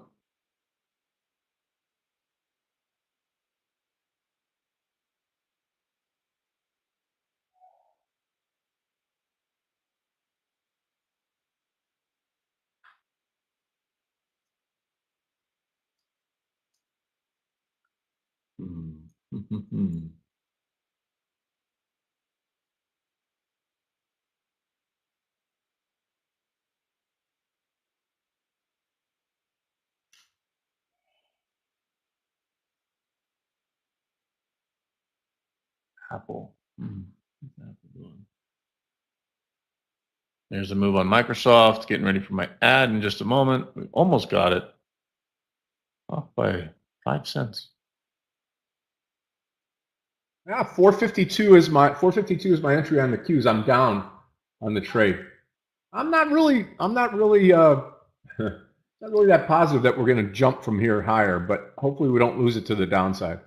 Apple. What's Apple doing? There's a move on Microsoft. Getting ready for my ad in just a moment. We almost got it. Off by 5 cents. Yeah, 452 is my entry on the Qs. I'm down on the trade. I'm not really not really that positive that we're going to jump from here higher, but hopefully we don't lose it to the downside.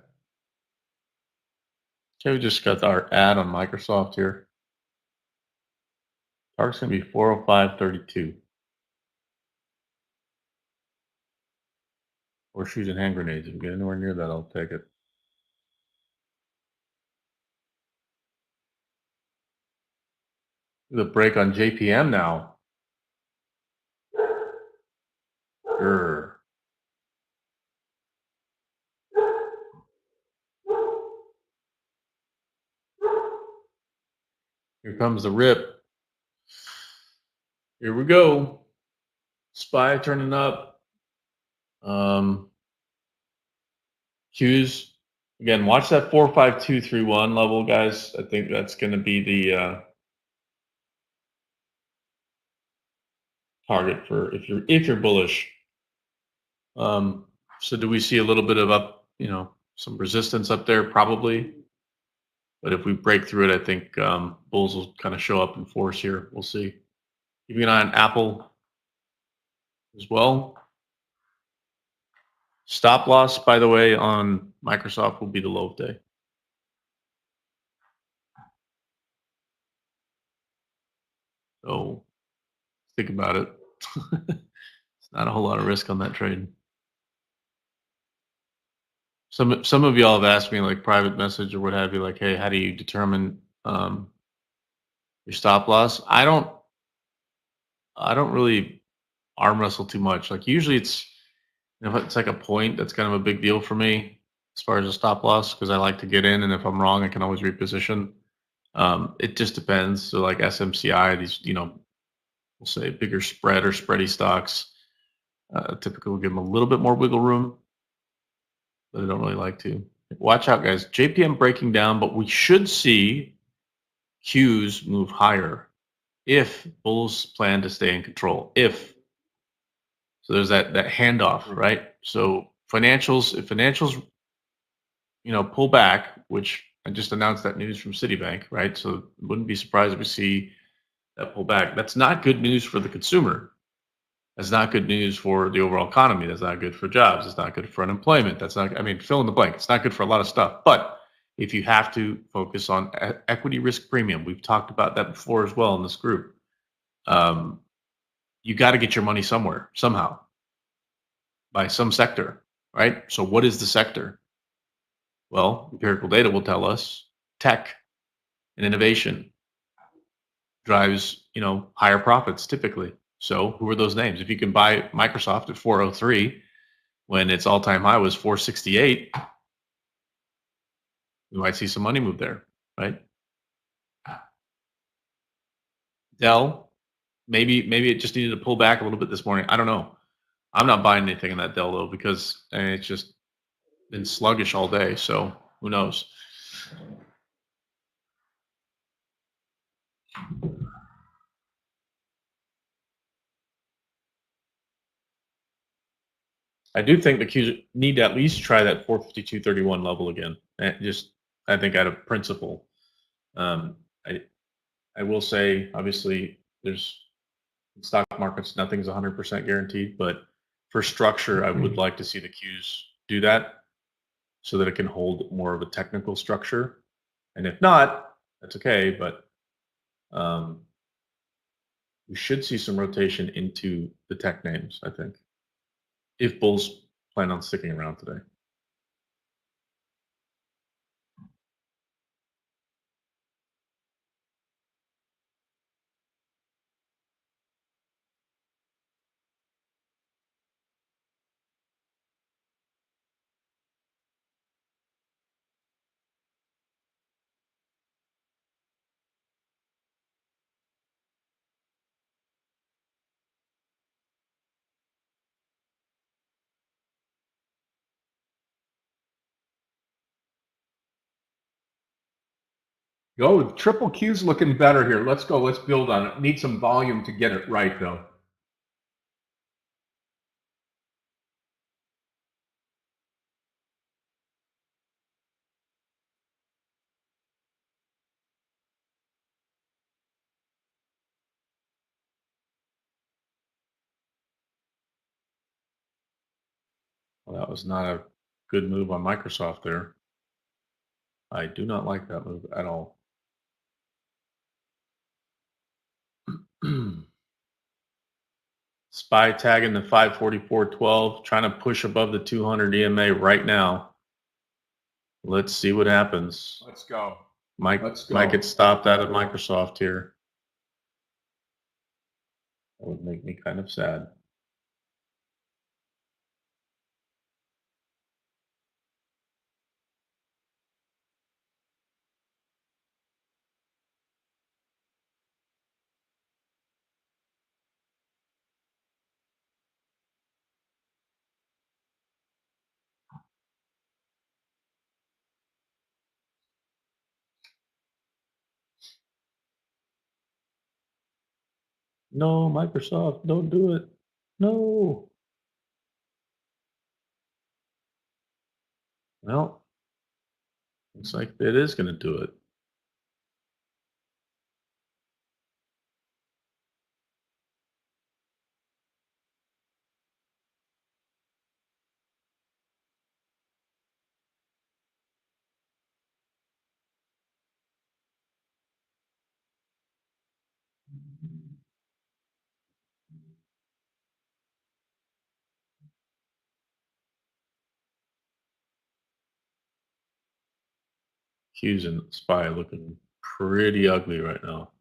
Okay, we just got our ad on Microsoft here. Target's going to be 405.32. Or shooting hand grenades. If we get anywhere near that, I'll take it. The break on JPM now. Grr. Here comes the rip. Here we go. SPY turning up. Qs. Again, watch that 45231 level, guys. I think that's going to be the target for if you're bullish. So do we see a little bit of up, some resistance up there? Probably. But if we break through it, I think bulls will kind of show up in force here. We'll see. Keeping an eye on Apple as well. Stop loss, by the way, on Microsoft will be the low of day. So think about it. It's not a whole lot of risk on that trade. Some of y'all have asked me, like, private message or what have you, like, hey, how do you determine your stop loss? I don't really arm wrestle too much. Like, usually it's like a point, that's kind of a big deal for me as far as a stop loss, because I like to get in, and if I'm wrong, I can always reposition. It just depends. So like SMCI, these, we'll say bigger spread or spready stocks, typically will give them a little bit more wiggle room, but I don't really like to. Watch out, guys. JPM breaking down, but we should see Qs move higher if bulls plan to stay in control. So there's that handoff, right? So if financials, pull back, which I just announced that news from Citibank, right? So wouldn't be surprised if we see that pull back. That's not good news for the consumer. That's not good news for the overall economy. That's not good for jobs. It's not good for unemployment. Fill in the blank. It's not good for a lot of stuff. But if you have to focus on equity risk premium, we've talked about that before as well in this group. You got to get your money somewhere, somehow, by some sector, right? So what is the sector? Well, empirical data will tell us tech and innovation drives, higher profits typically. So who are those names? If you can buy Microsoft at 403 when its all-time high was 468, we might see some money move there, right? Dell, maybe it just needed to pull back a little bit this morning. I don't know. I'm not buying anything in that Dell though, because it's just been sluggish all day. So who knows? I do think the Qs need to at least try that 452.31 level again. I think out of principle. I will say, obviously, there's in stock markets, nothing's 100% guaranteed, but for structure, I would like to see the Qs do that so that it can hold more of a technical structure. And if not, that's okay, but we should see some rotation into the tech names, I think, if bulls plan on sticking around today. Go with triple Q's looking better here. Let's go. Let's build on it. Need some volume to get it right, though. Well, that was not a good move on Microsoft there. I do not like that move at all. SPY tagging the 544.12, trying to push above the 200 EMA right now. Let's see what happens. Let's go. Might get stopped out of Microsoft here. That would make me kind of sad. No, Microsoft, don't do it. No. Well, looks like it is going to do it. Hughes and SPY looking pretty ugly right now.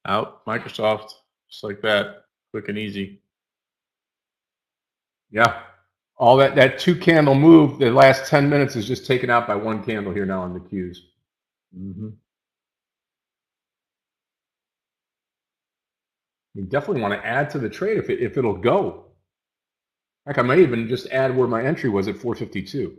Out, Microsoft, just like that, quick and easy. Yeah. All that two candle move, the last 10 minutes is just taken out by one candle here now on the Qs. Mm-hmm. You definitely want to add to the trade if it'll go. Heck, I might even just add where my entry was at 452.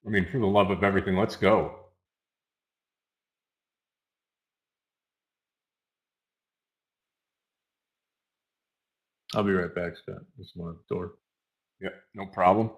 I mean, for the love of everything, let's go. I'll be right back, Scott. Just one at the door. Yeah, no problem.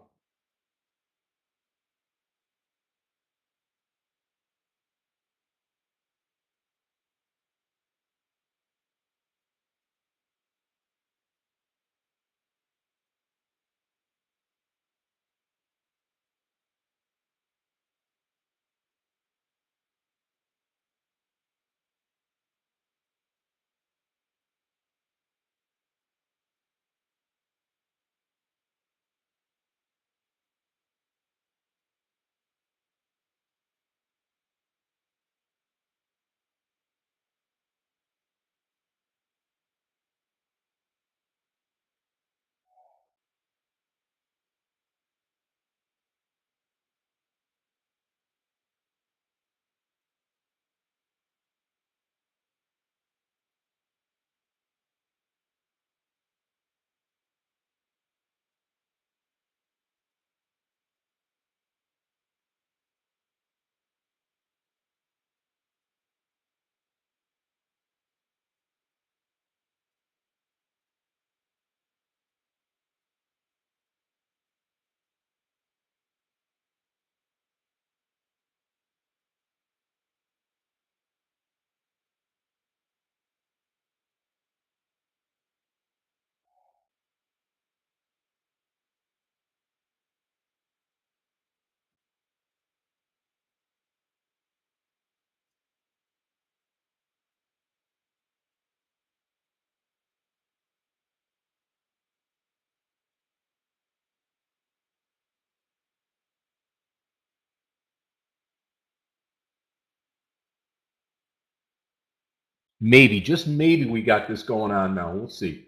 maybe, just maybe we got this going on now. We'll see.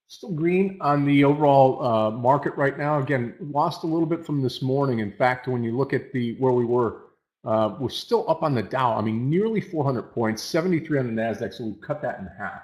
Still green on the overall market right now. Again, lost a little bit from this morning. In fact, when you look at where we were, we're still up on the Dow. I mean, nearly 400 points, 73 on the NASDAQ, so we've cut that in half.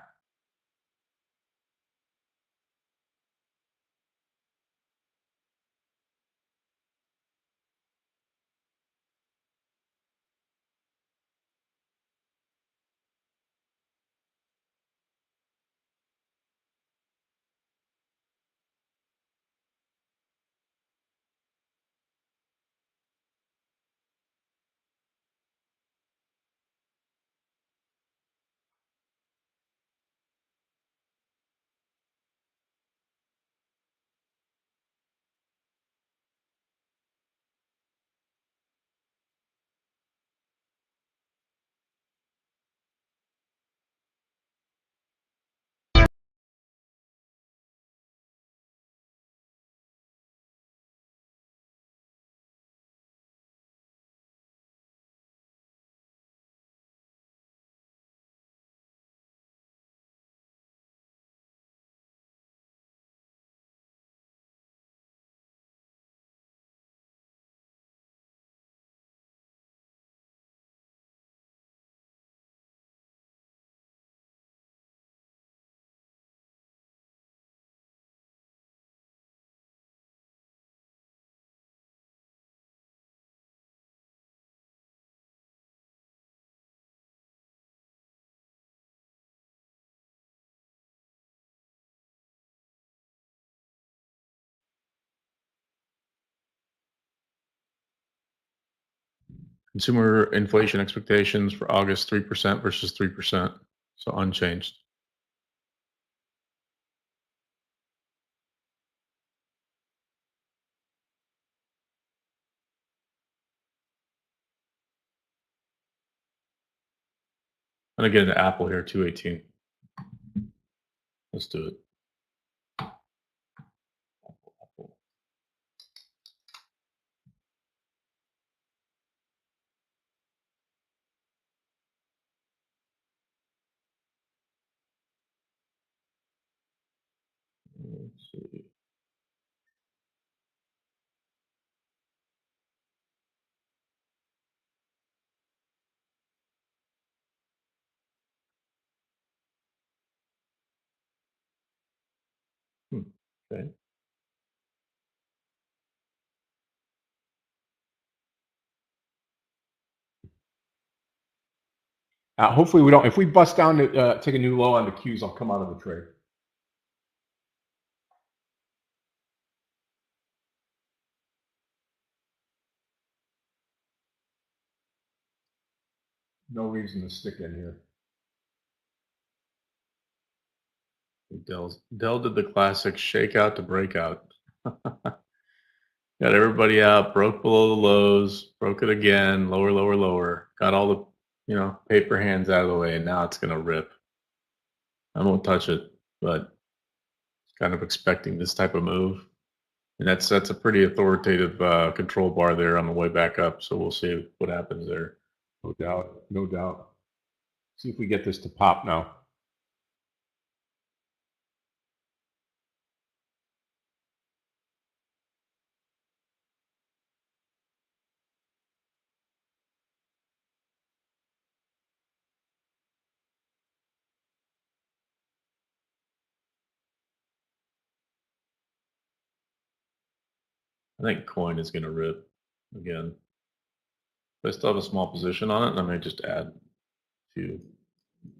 Consumer inflation expectations for August 3% versus 3%, so unchanged. I'm gonna get into Apple here, 218. Let's do it. Apple. Let's see. Okay. Hopefully we don't. If we bust down to take a new low on the Qs, I'll come out of the trade. No reason to stick in here. Dell did the classic shakeout to breakout. Got everybody out, broke below the lows, broke it again, lower, lower, lower. Got all the paper hands out of the way, and now it's gonna rip. I won't touch it, but kind of expecting this type of move. And that's a pretty authoritative control bar there on the way back up. So we'll see what happens there. No doubt, no doubt. See if we get this to pop now. I think coin is going to rip again. But I still have a small position on it, and I may just add a few. In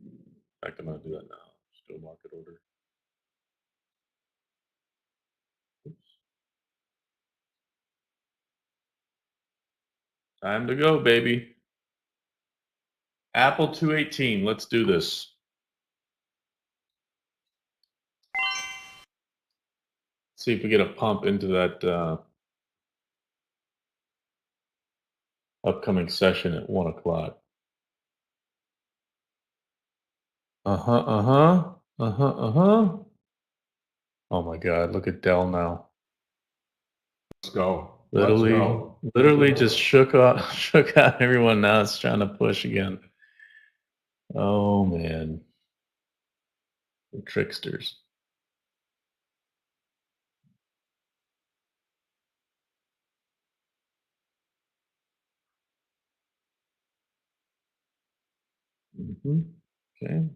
fact, I'm going to do that now. Just do a market order. Oops. Time to go, baby. Apple 218. Let's do this. See if we get a pump into that upcoming session at 1 o'clock. Uh-huh. Oh my God, look at Dell now. Let's go. Literally just shook out everyone. Now it's trying to push again. Oh man, the tricksters. Okay,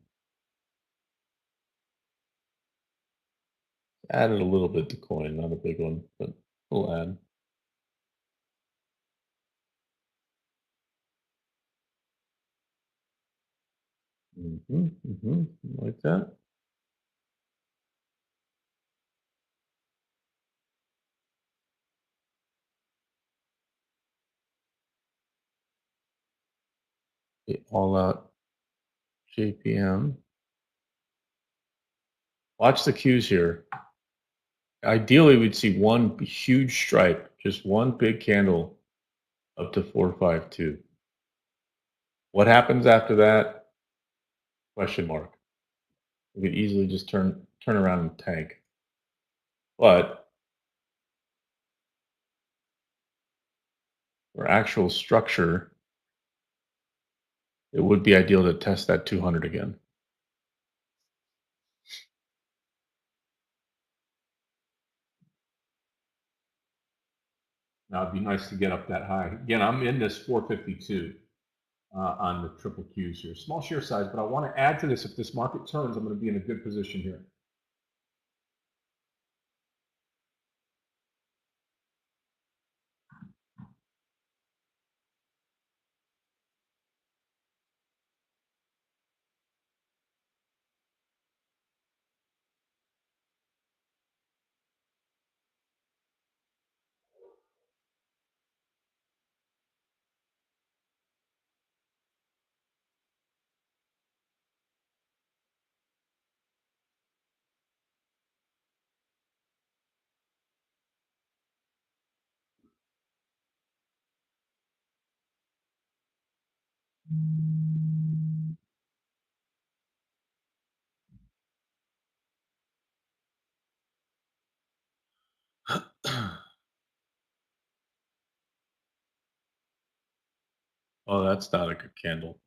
added a little bit to coin, not a big one, but we'll add. Like that. The all out JPM. Watch the cues here. Ideally, we'd see one huge stripe, just one big candle up to 452. What happens after that? Question mark. We could easily just turn around and tank. But for actual structure, it would be ideal to test that 200 again. Now it'd be nice to get up that high. Again, I'm in this 452 on the triple Qs here. Small share size, but I want to add to this. If this market turns, I'm going to be in a good position here. Oh, that's not a good candle.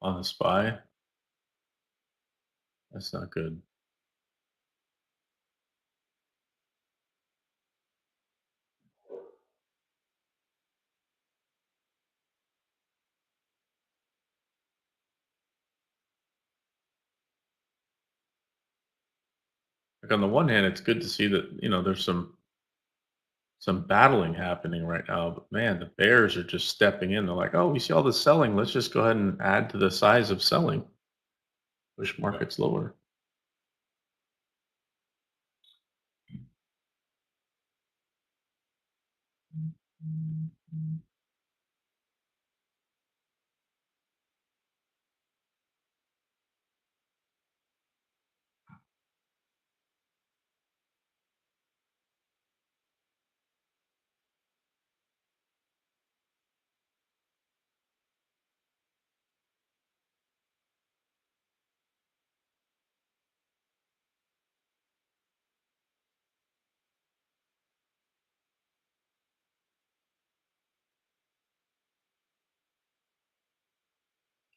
On the SPY, that's not good. Like on the one hand, it's good to see that there's some battling happening right now. But man, the bears are just stepping in. They're like, oh, we see all this selling. Let's just go ahead and add to the size of selling. Push markets lower.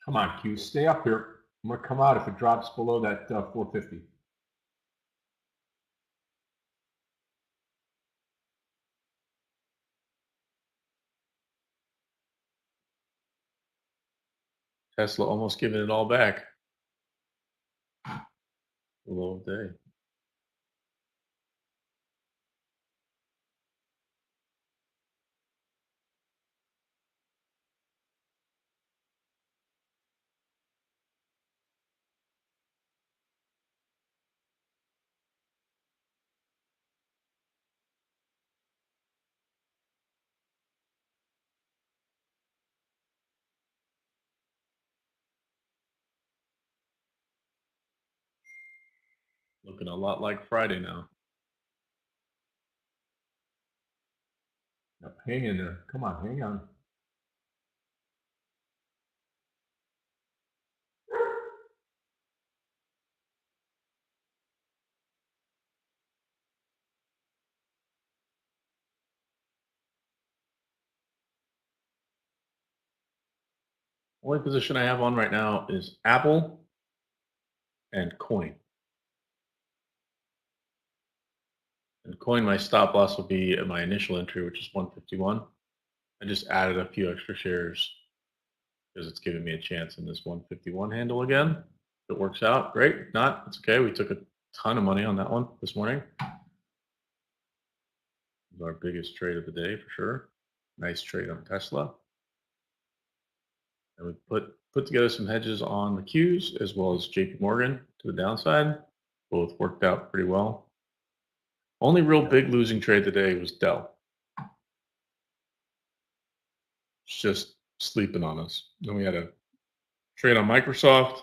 Come on, Q, stay up here. I'm going to come out if it drops below that 450. Tesla almost giving it all back. Low of day. Looking a lot like Friday now. Yep, hang in there. Come on, hang on. Only position I have on right now is Apple and Coin. And Coin, my stop loss will be at my initial entry, which is 151. I just added a few extra shares because it's giving me a chance in this 151 handle again. If it works out, great. If not, it's okay. We took a ton of money on that one this morning. It was our biggest trade of the day for sure. Nice trade on Tesla. And we put together some hedges on the Qs as well as JP Morgan to the downside. Both worked out pretty well. Only real big losing trade today was Dell. It's just sleeping on us. Then we had a trade on Microsoft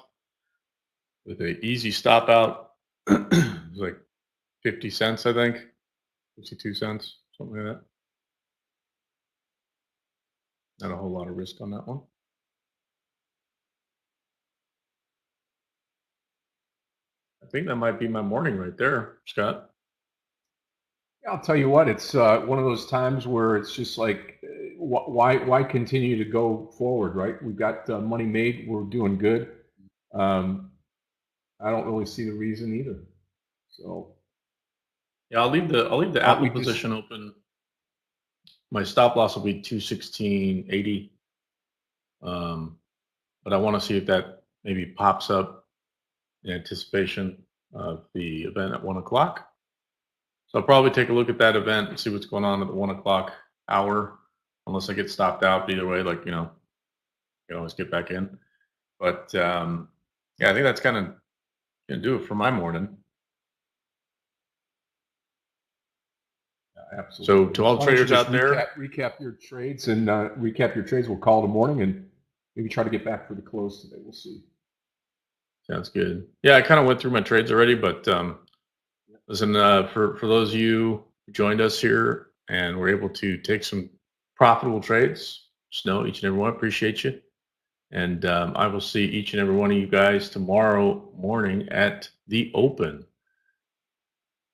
with an easy stop out. It was like 50 cents, I think. 52 cents, something like that. Not a whole lot of risk on that one. I think that might be my morning right there, Scott. I'll tell you what, it's one of those times where it's just like, why continue to go forward, right? We've got money made, we're doing good. I don't really see the reason either. So yeah, I'll leave the Apple position open. My stop loss will be 216.80. But I want to see if that maybe pops up in anticipation of the event at 1 o'clock. So I'll probably take a look at that event and see what's going on at the 1 o'clock hour, unless I get stopped out. Either way, like, you can always get back in. But yeah, I think that's kind of going to do it for my morning. Absolutely. So to all traders out there, recap your trades and recap your trades. We'll call it a morning and maybe try to get back for the close today. We'll see. Sounds good. Yeah, I kind of went through my trades already, but listen, for those of you who joined us here and were able to take some profitable trades, just know each and every one appreciate you. And I will see each and every one of you guys tomorrow morning at the open.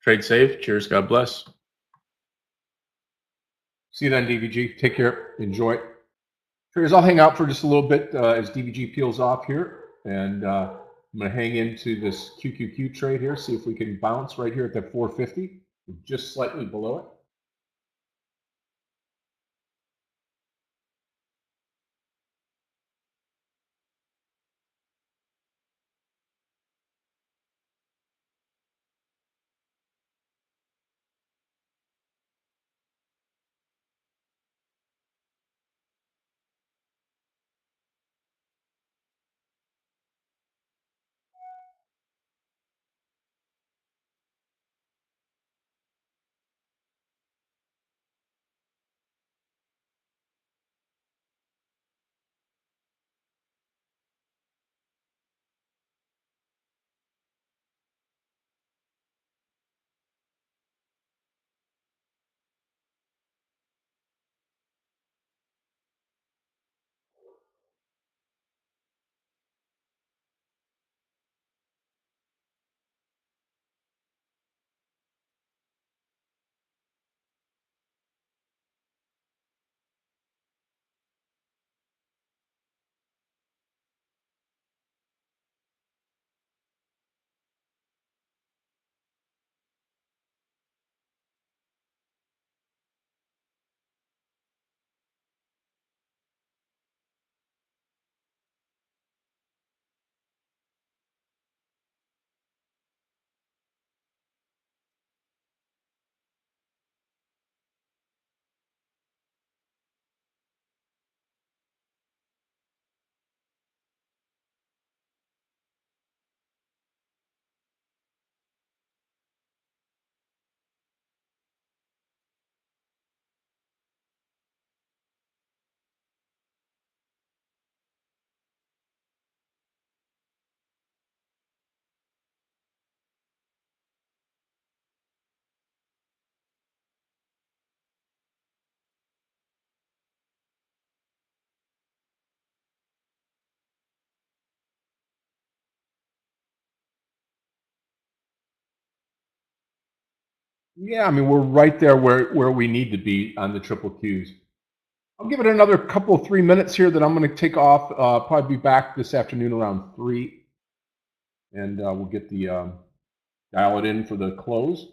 Trade safe. Cheers. God bless. See you then, DVG. Take care. Enjoy. Traders, I'll hang out for just a little bit as DVG peels off here. And I'm going to hang into this QQQ trade here, see if we can bounce right here at that 450. We're just slightly below it. Yeah, I mean, we're right there where we need to be on the triple Qs. I'll give it another couple, 3 minutes here. Then I'm going to take off. Probably be back this afternoon around 3, and we'll get the dial it in for the close,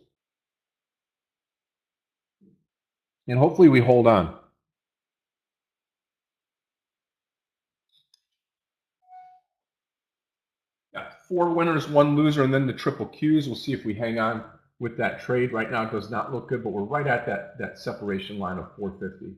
and hopefully we hold on. Got 4 winners, 1 loser, and then the triple Qs. We'll see if we hang on with that trade. Right now, it does not look good, but we're right at that separation line of 450.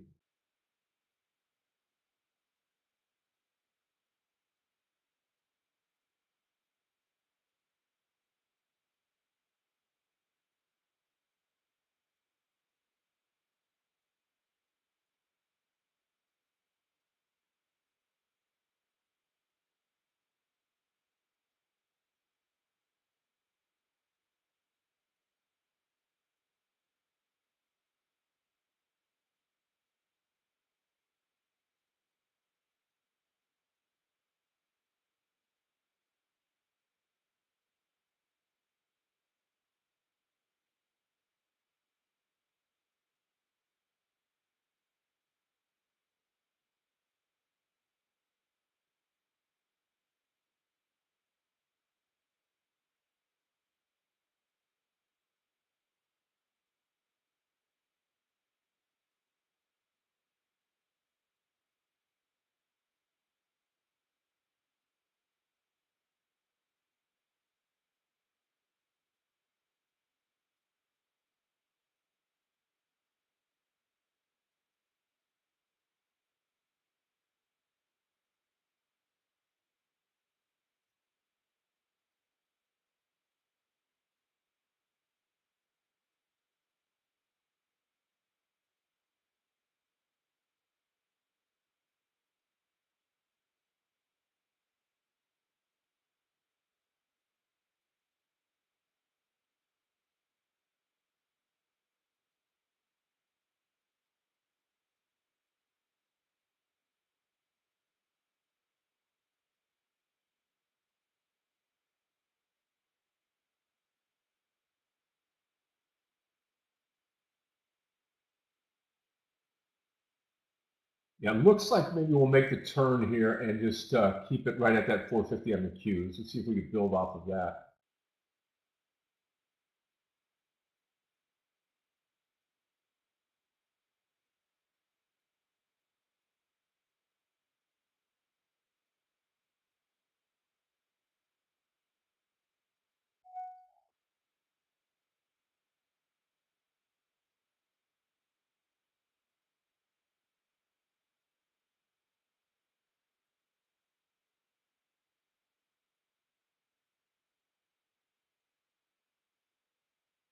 Yeah, looks like maybe we'll make the turn here and just keep it right at that 450 on the Qs. Let's see if we can build off of that.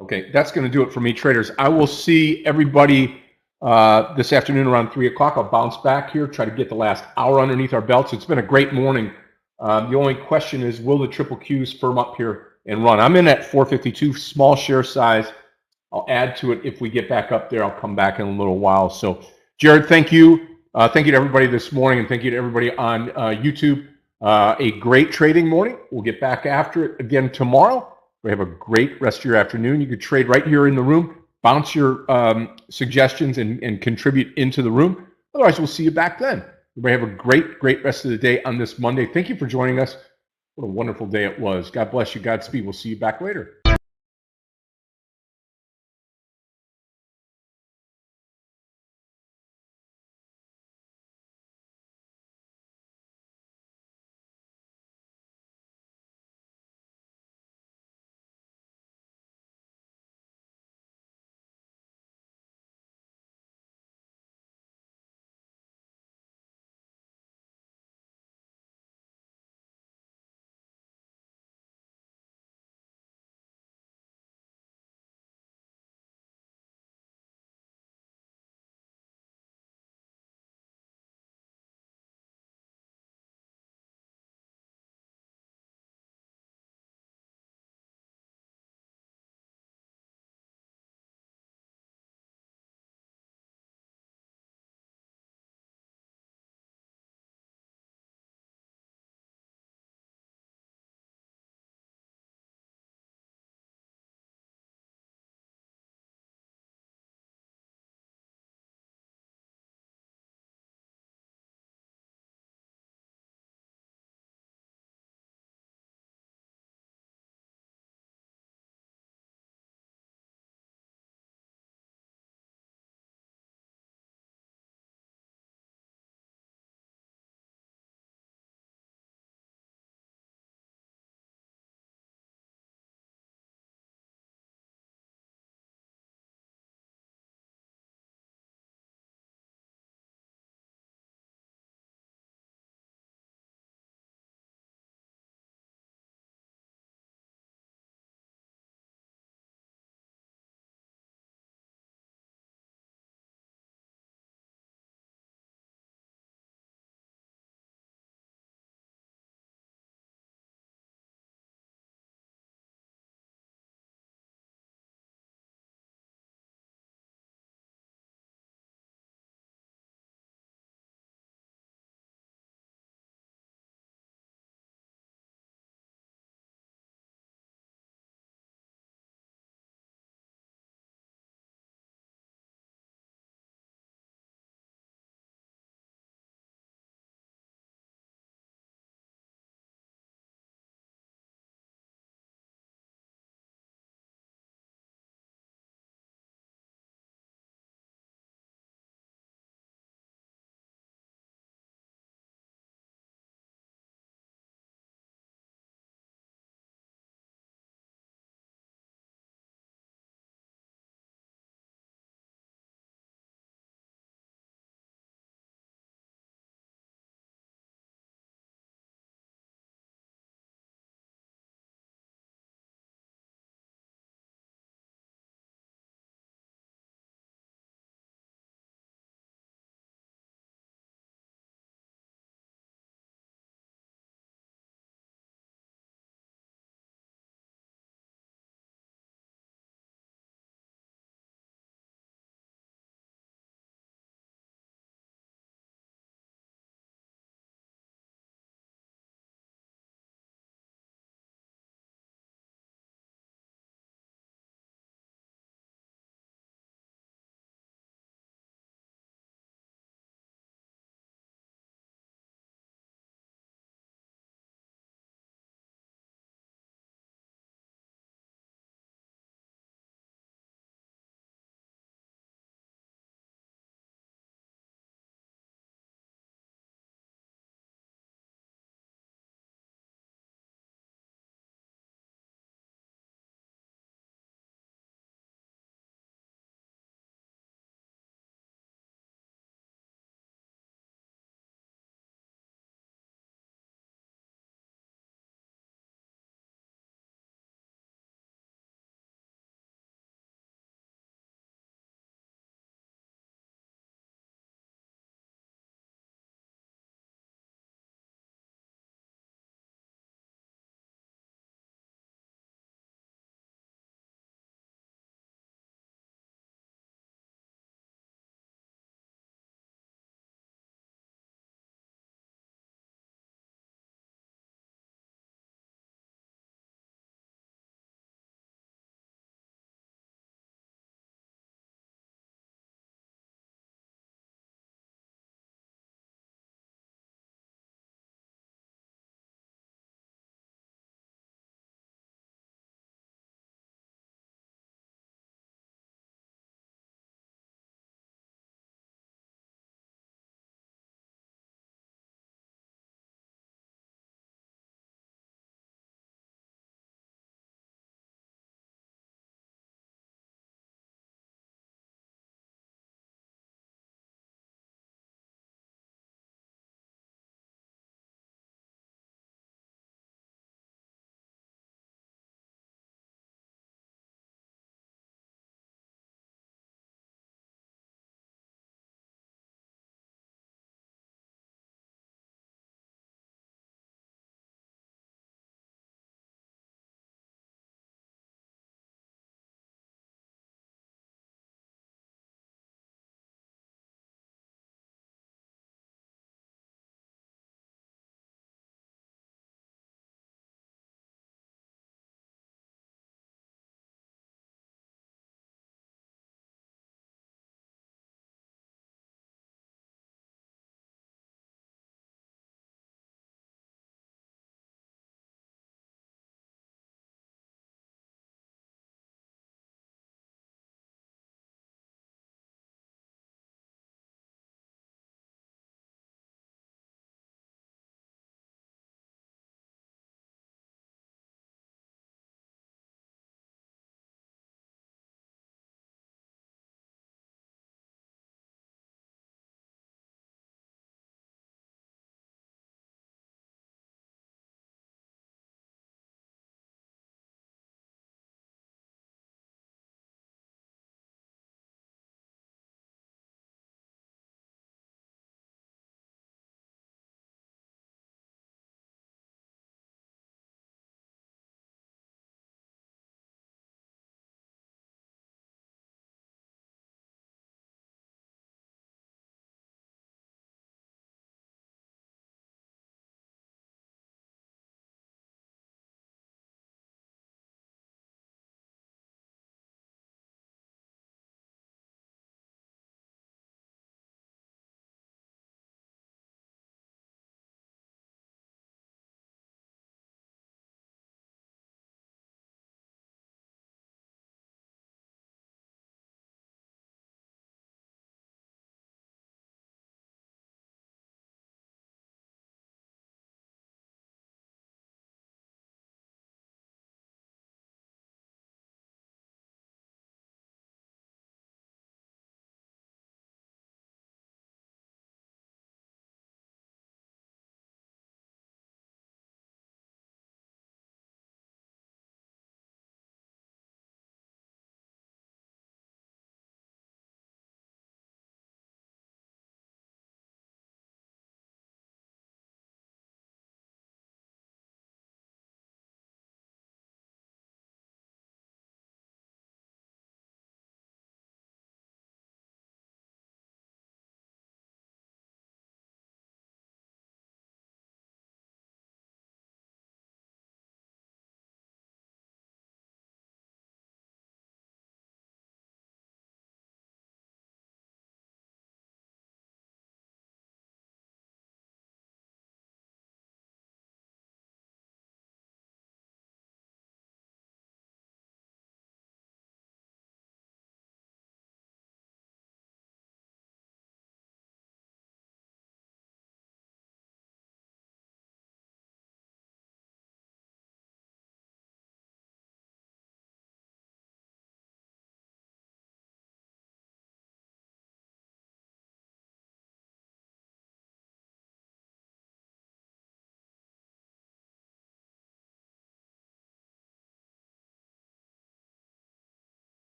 Okay, that's going to do it for me, traders. I will see everybody this afternoon around 3 o'clock. I'll bounce back here, try to get the last hour underneath our belts. It's been a great morning. The only question is, will the triple Qs firm up here and run? I'm in at 452, small share size. I'll add to it if we get back up there. I'll come back in a little while. So, Jared, thank you. Thank you to everybody this morning, and thank you to everybody on YouTube. A great trading morning. We'll get back after it again tomorrow. We have a great rest of your afternoon. You could trade right here in the room, bounce your suggestions and contribute into the room. Otherwise, we'll see you back then. Everybody have a great rest of the day on this Monday. Thank you for joining us. What a wonderful day it was. God bless you. Godspeed. We'll see you back later.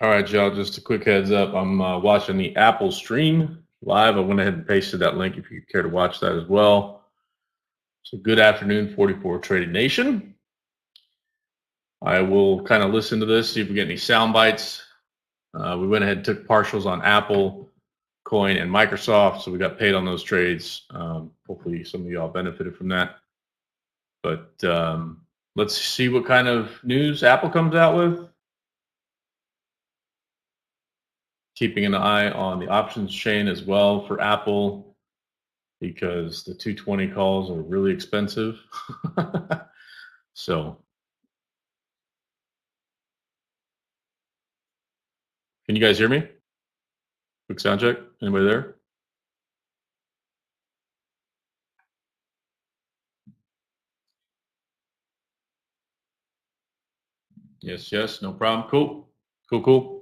All right, y'all, just a quick heads up. I'm watching the Apple stream live. I went ahead and pasted that link if you care to watch that as well. So good afternoon, 44 Trading Nation. I will kind of listen to this, see if we get any sound bites. We went ahead and took partials on Apple, Coin, and Microsoft, so we got paid on those trades. Hopefully some of y'all benefited from that. But let's see what kind of news Apple comes out with. Keeping an eye on the options chain as well for Apple, because the 220 calls are really expensive. So, can you guys hear me? Quick sound check. Anybody there? Yes, yes, no problem. Cool. Cool, cool.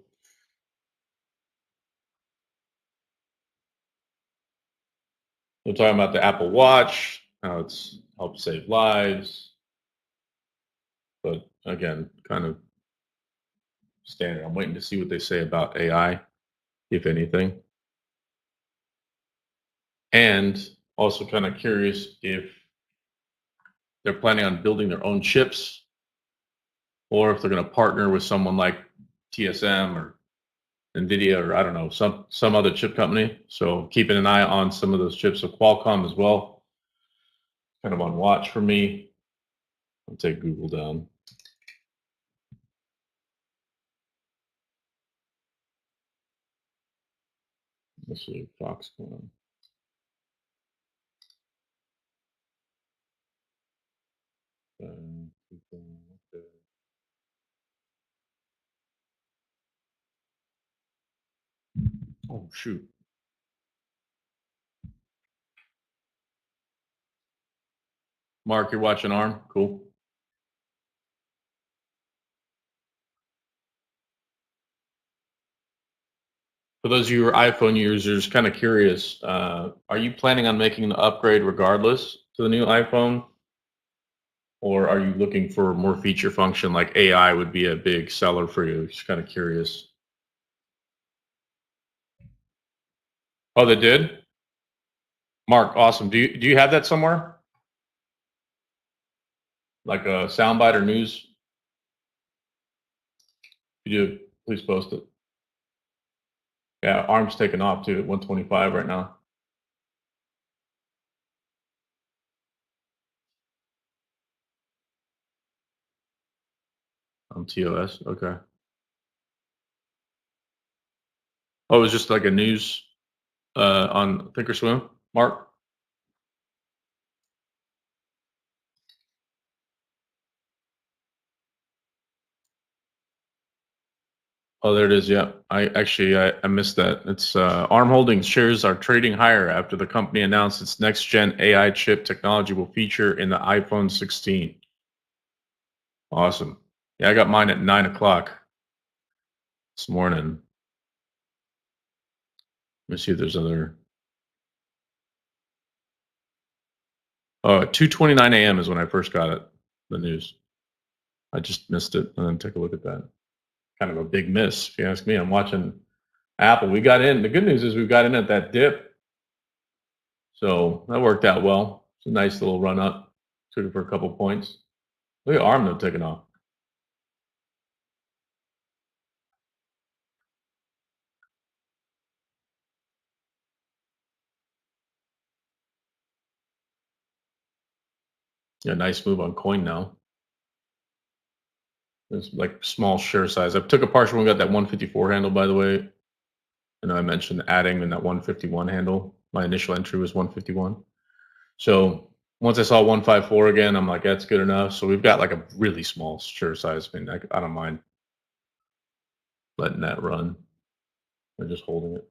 We're talking about the Apple Watch, how it's helped save lives. But again, kind of standard. I'm waiting to see what they say about AI, if anything. And also kind of curious if they're planning on building their own chips, or if they're going to partner with someone like TSM or NVIDIA, or I don't know, some other chip company. So keeping an eye on some of those chips. So Qualcomm as well, kind of on watch for me. I'll take Google down. Let's see, Foxconn. Oh shoot. Mark, you're watching ARM. Cool. For those of you who are iPhone users, kind of curious, are you planning on making the upgrade regardless to the new iPhone? Or are you looking for more feature function like AI would be a big seller for you? Just kind of curious. Oh, they did? Mark, awesome. Do you have that somewhere? Like a soundbite or news? If you do, please post it. Yeah, ARM's taking off too at 125 right now. On TOS, okay. Oh, it was just like a news on Thinkorswim, Mark? Oh, there it is. Yeah, I missed that. It's ARM Holdings shares are trading higher after the company announced its next gen AI chip technology will feature in the iPhone 16. Awesome. Yeah, I got mine at 9 o'clock this morning. Let me see if there's other. Oh, at 2:29 a.m. is when I first got it. The news. I just missed it, and then take a look at that. Kind of a big miss, if you ask me. I'm watching Apple. We got in. The good news is we got in at that dip, so that worked out well. It's a nice little run up. Took it for a couple points. Look at ARM though taking off. Yeah, nice move on coin now. It's like small share size. I took a partial and got that 154 handle, by the way. I know I mentioned adding in that 151 handle. My initial entry was 151. So once I saw 154 again, I'm like, that's good enough. So we've got like a really small share size. I mean, I don't mind letting that run or just holding it.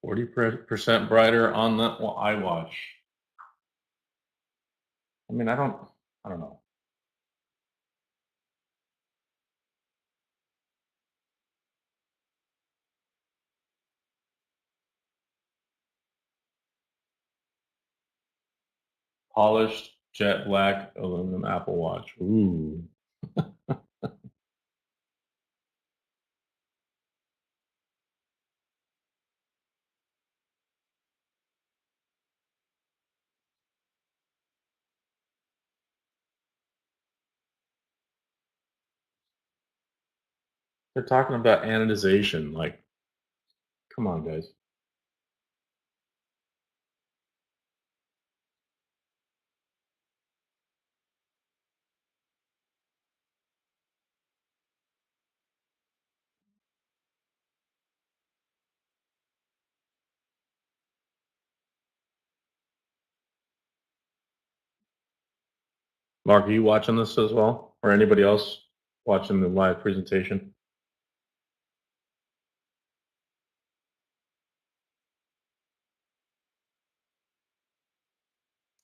%40 brighter on the iWatch. I mean, I don't know. Polished jet black aluminum Apple Watch. Ooh. They're talking about anodization. Like, come on, guys. Mark, are you watching this as well? Or anybody else watching the live presentation?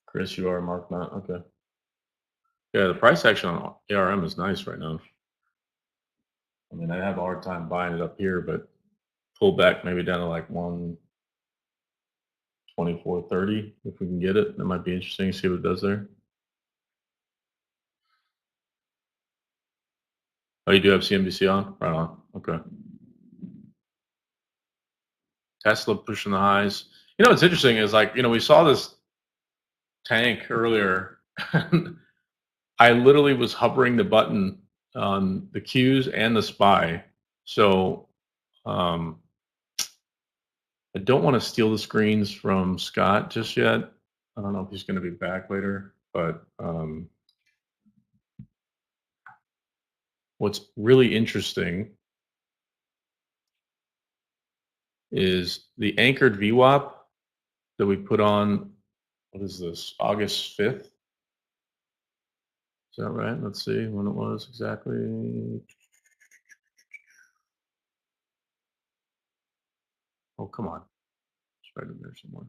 Chris, you are. Mark, not. Okay. Yeah, the price action on ARM is nice right now. I mean, I have a hard time buying it up here, but pull back maybe down to like 124.30 if we can get it. That might be interesting to see what it does there. Oh, you do have CNBC on? Right on. Okay. Tesla pushing the highs. You know what's interesting is, like, we saw this tank earlier. I literally was hovering the button on the Qs and the SPY. So I don't want to steal the screens from Scott just yet. I don't know if he's going to be back later, but what's really interesting is the anchored VWAP that we put on, what is this, August 5th? Is that right? Let's see when it was exactly. Oh, come on. It's right in there somewhere.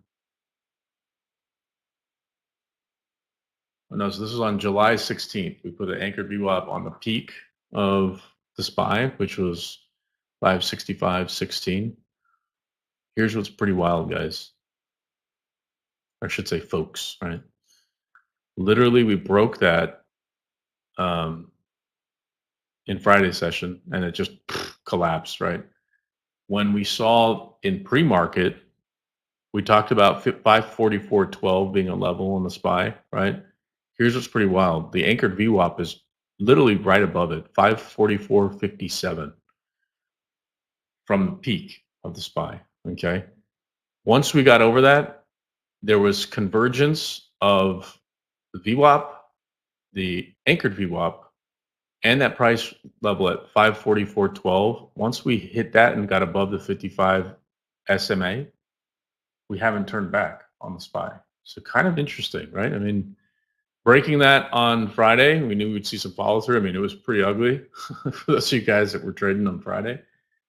Oh, no, so this is on July 16th. We put an anchored VWAP on the peak of the SPY, which was 565.16. Here's what's pretty wild, guys. Or I should say folks, right? Literally, we broke that in Friday's session, and it just collapsed, right? When we saw in pre-market, we talked about 544.12 being a level on the SPY, right? Here's what's pretty wild. The anchored VWAP is literally right above it, 544.57 from the peak of the SPY, okay? Once we got over that, there was convergence of the VWAP, the anchored VWAP, and that price level at 544.12. Once we hit that and got above the 55 SMA, we haven't turned back on the SPY. So kind of interesting, right? I mean, breaking that on Friday, we knew we'd see some follow through. I mean, it was pretty ugly for those of you guys that were trading on Friday.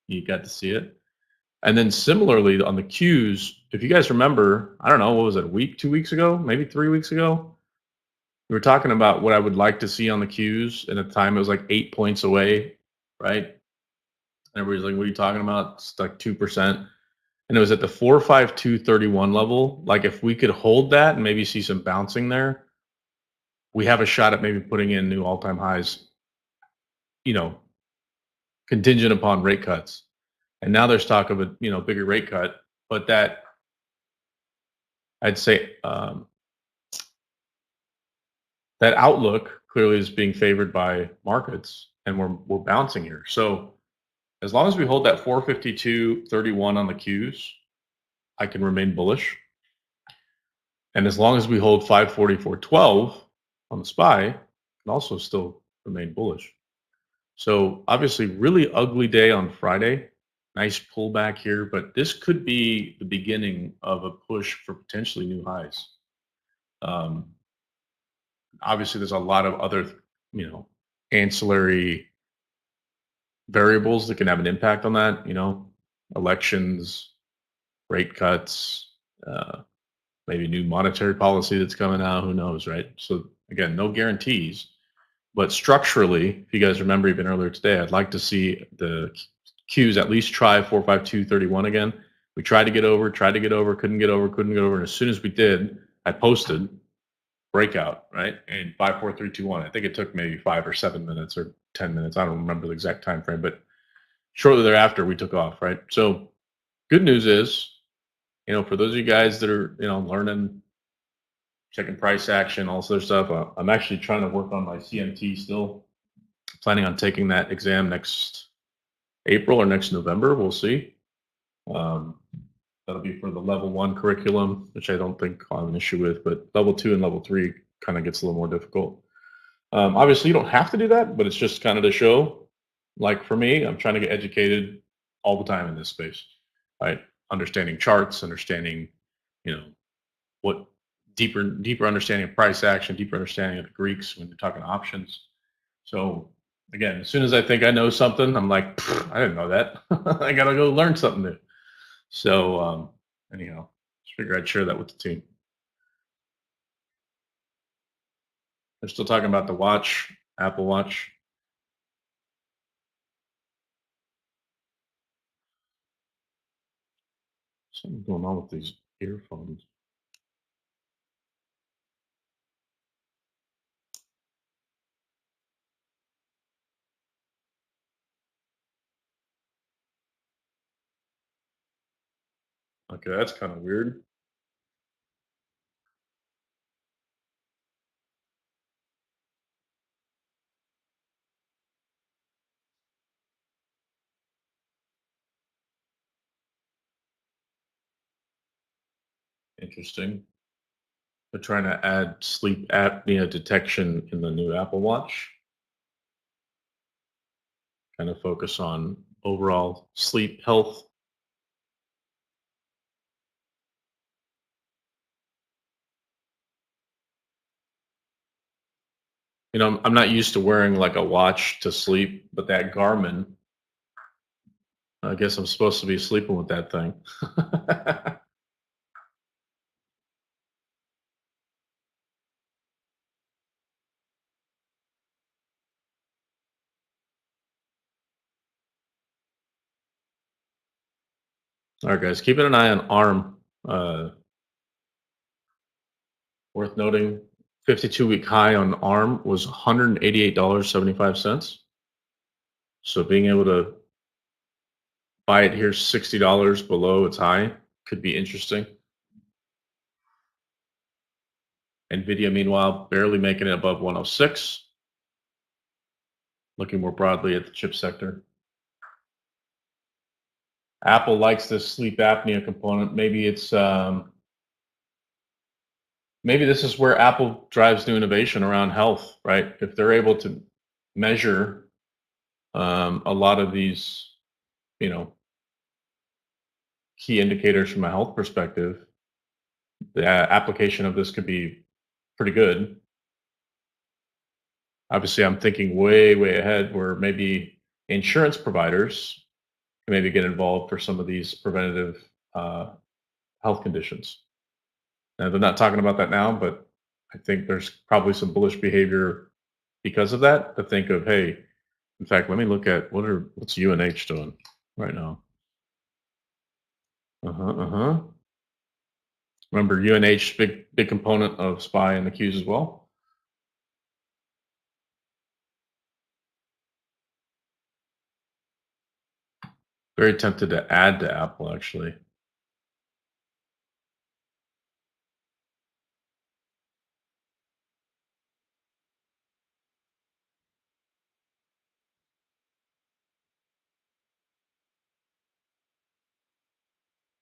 You got to see it. And then similarly on the Qs, if you guys remember, I don't know, what was it, a week, 2 weeks ago, maybe 3 weeks ago? We were talking about what I would like to see on the Qs, and at the time it was like 8 points away, right? And everybody's like, what are you talking about? It's like 2%. And it was at the 452.31 level. Like, if we could hold that and maybe see some bouncing there, we have a shot at maybe putting in new all-time highs, contingent upon rate cuts. And now there's talk of a bigger rate cut, but that, I'd say, that outlook clearly is being favored by markets, and we're bouncing here. So as long as we hold that 452.31 on the Qs, I can remain bullish. And as long as we hold 544.12 on the SPY, I can also still remain bullish. So obviously, really ugly day on Friday. Nice pullback here, but this could be the beginning of a push for potentially new highs. Obviously, there's a lot of other, ancillary variables that can have an impact on that. Elections, rate cuts, maybe new monetary policy that's coming out. Who knows, right? So again, no guarantees. But structurally, if you guys remember even earlier today, I'd like to see the Qs at least try 452.31 again. We tried to get over, couldn't get over. And as soon as we did, I posted, breakout, right? And 5, 4, 3, 2, 1. I think it took maybe 5 or 7 minutes or 10 minutes. I don't remember the exact time frame, but shortly thereafter we took off, right? So good news is, for those of you guys that are, learning, checking price action, all this other stuff, I'm actually trying to work on my CMT still. Planning on taking that exam next April or next November. We'll see. That'll be for the level 1 curriculum, which I don't think I'll have an issue with, but level 2 and level 3 kind of gets a little more difficult. Obviously, you don't have to do that, but it's just kind of to show, like for me, I'm trying to get educated all the time in this space, right? Understanding charts, understanding, what deeper understanding of price action, deeper understanding of the Greeks when you're talking options. So again, as soon as I think I know something, I'm like, I didn't know that. I got to go learn something new. So anyhow, just figure I'd share that with the team. They're still talking about the watch, Apple Watch. Something's going on with these earphones. Okay, that's kind of weird. Interesting. They're trying to add sleep apnea detection in the new Apple Watch. Kind of focus on overall sleep health. I'm not used to wearing like a watch to sleep, but that Garmin, I guess I'm supposed to be sleeping with that thing. All right, guys, keeping an eye on ARM. Worth noting, 52-week high on ARM was $188.75. So being able to buy it here $60 below its high could be interesting. NVIDIA, meanwhile, barely making it above 106. Looking more broadly at the chip sector. Apple likes this sleep apnea component. Maybe it's maybe this is where Apple drives new innovation around health, right? If they're able to measure a lot of these, key indicators from a health perspective, the application of this could be pretty good. Obviously, I'm thinking way, way ahead where maybe insurance providers can maybe get involved for some of these preventative health conditions. Now, they're not talking about that now, but I think there's probably some bullish behavior because of that to think of, hey, in fact, let me look at what's UNH doing right now. Remember, UNH big component of SPY and the Qs as well. Very tempted to add to Apple, actually.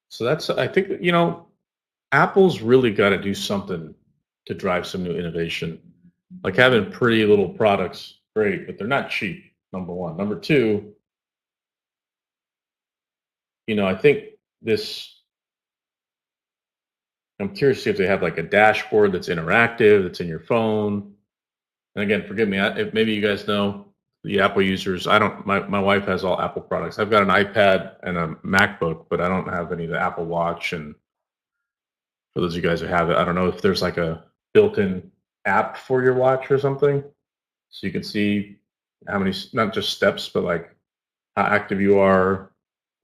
So I think, Apple's really got to do something to drive some new innovation. Like having pretty little products, great, but they're not cheap, number one. Number two, I think I'm curious to see if they have like a dashboard that's interactive, that's in your phone. And again, forgive me, if maybe you guys know the Apple users. I don't, my wife has all Apple products. I've got an iPad and a MacBook, but I don't have any of the Apple Watch. And for those of you guys who have it, I don't know if there's like a built-in app for your watch or something. So you can see how many, not just steps, but like how active you are,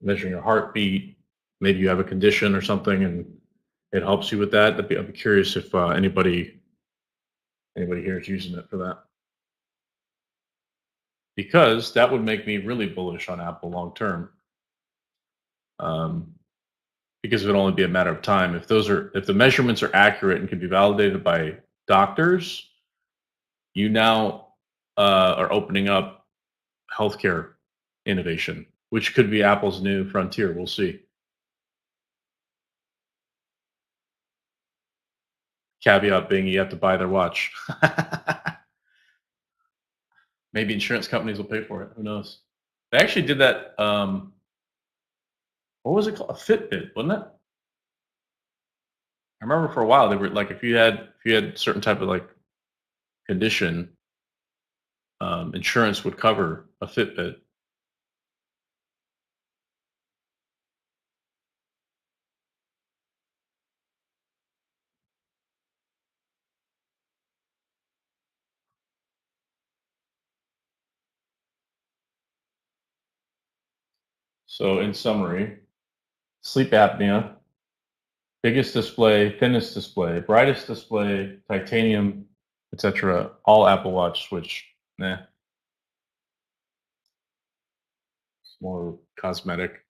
measuring your heartbeat. Maybe you have a condition or something and it helps you with that. I'd be curious if anybody anybody here is using it for that. Because that would make me really bullish on Apple long term. Because it would only be a matter of time. If the measurements are accurate and can be validated by doctors, you now are opening up healthcare innovation, which could be Apple's new frontier. We'll see. Caveat being you have to buy their watch. Maybe insurance companies will pay for it. Who knows? They actually did that. What was it called? A Fitbit, wasn't it? I remember for a while they were like, if you had certain type of like condition, insurance would cover a Fitbit. So in summary, sleep apnea, biggest display, thinnest display, brightest display, titanium, etc. All Apple Watch switch. Nah, it's more cosmetic.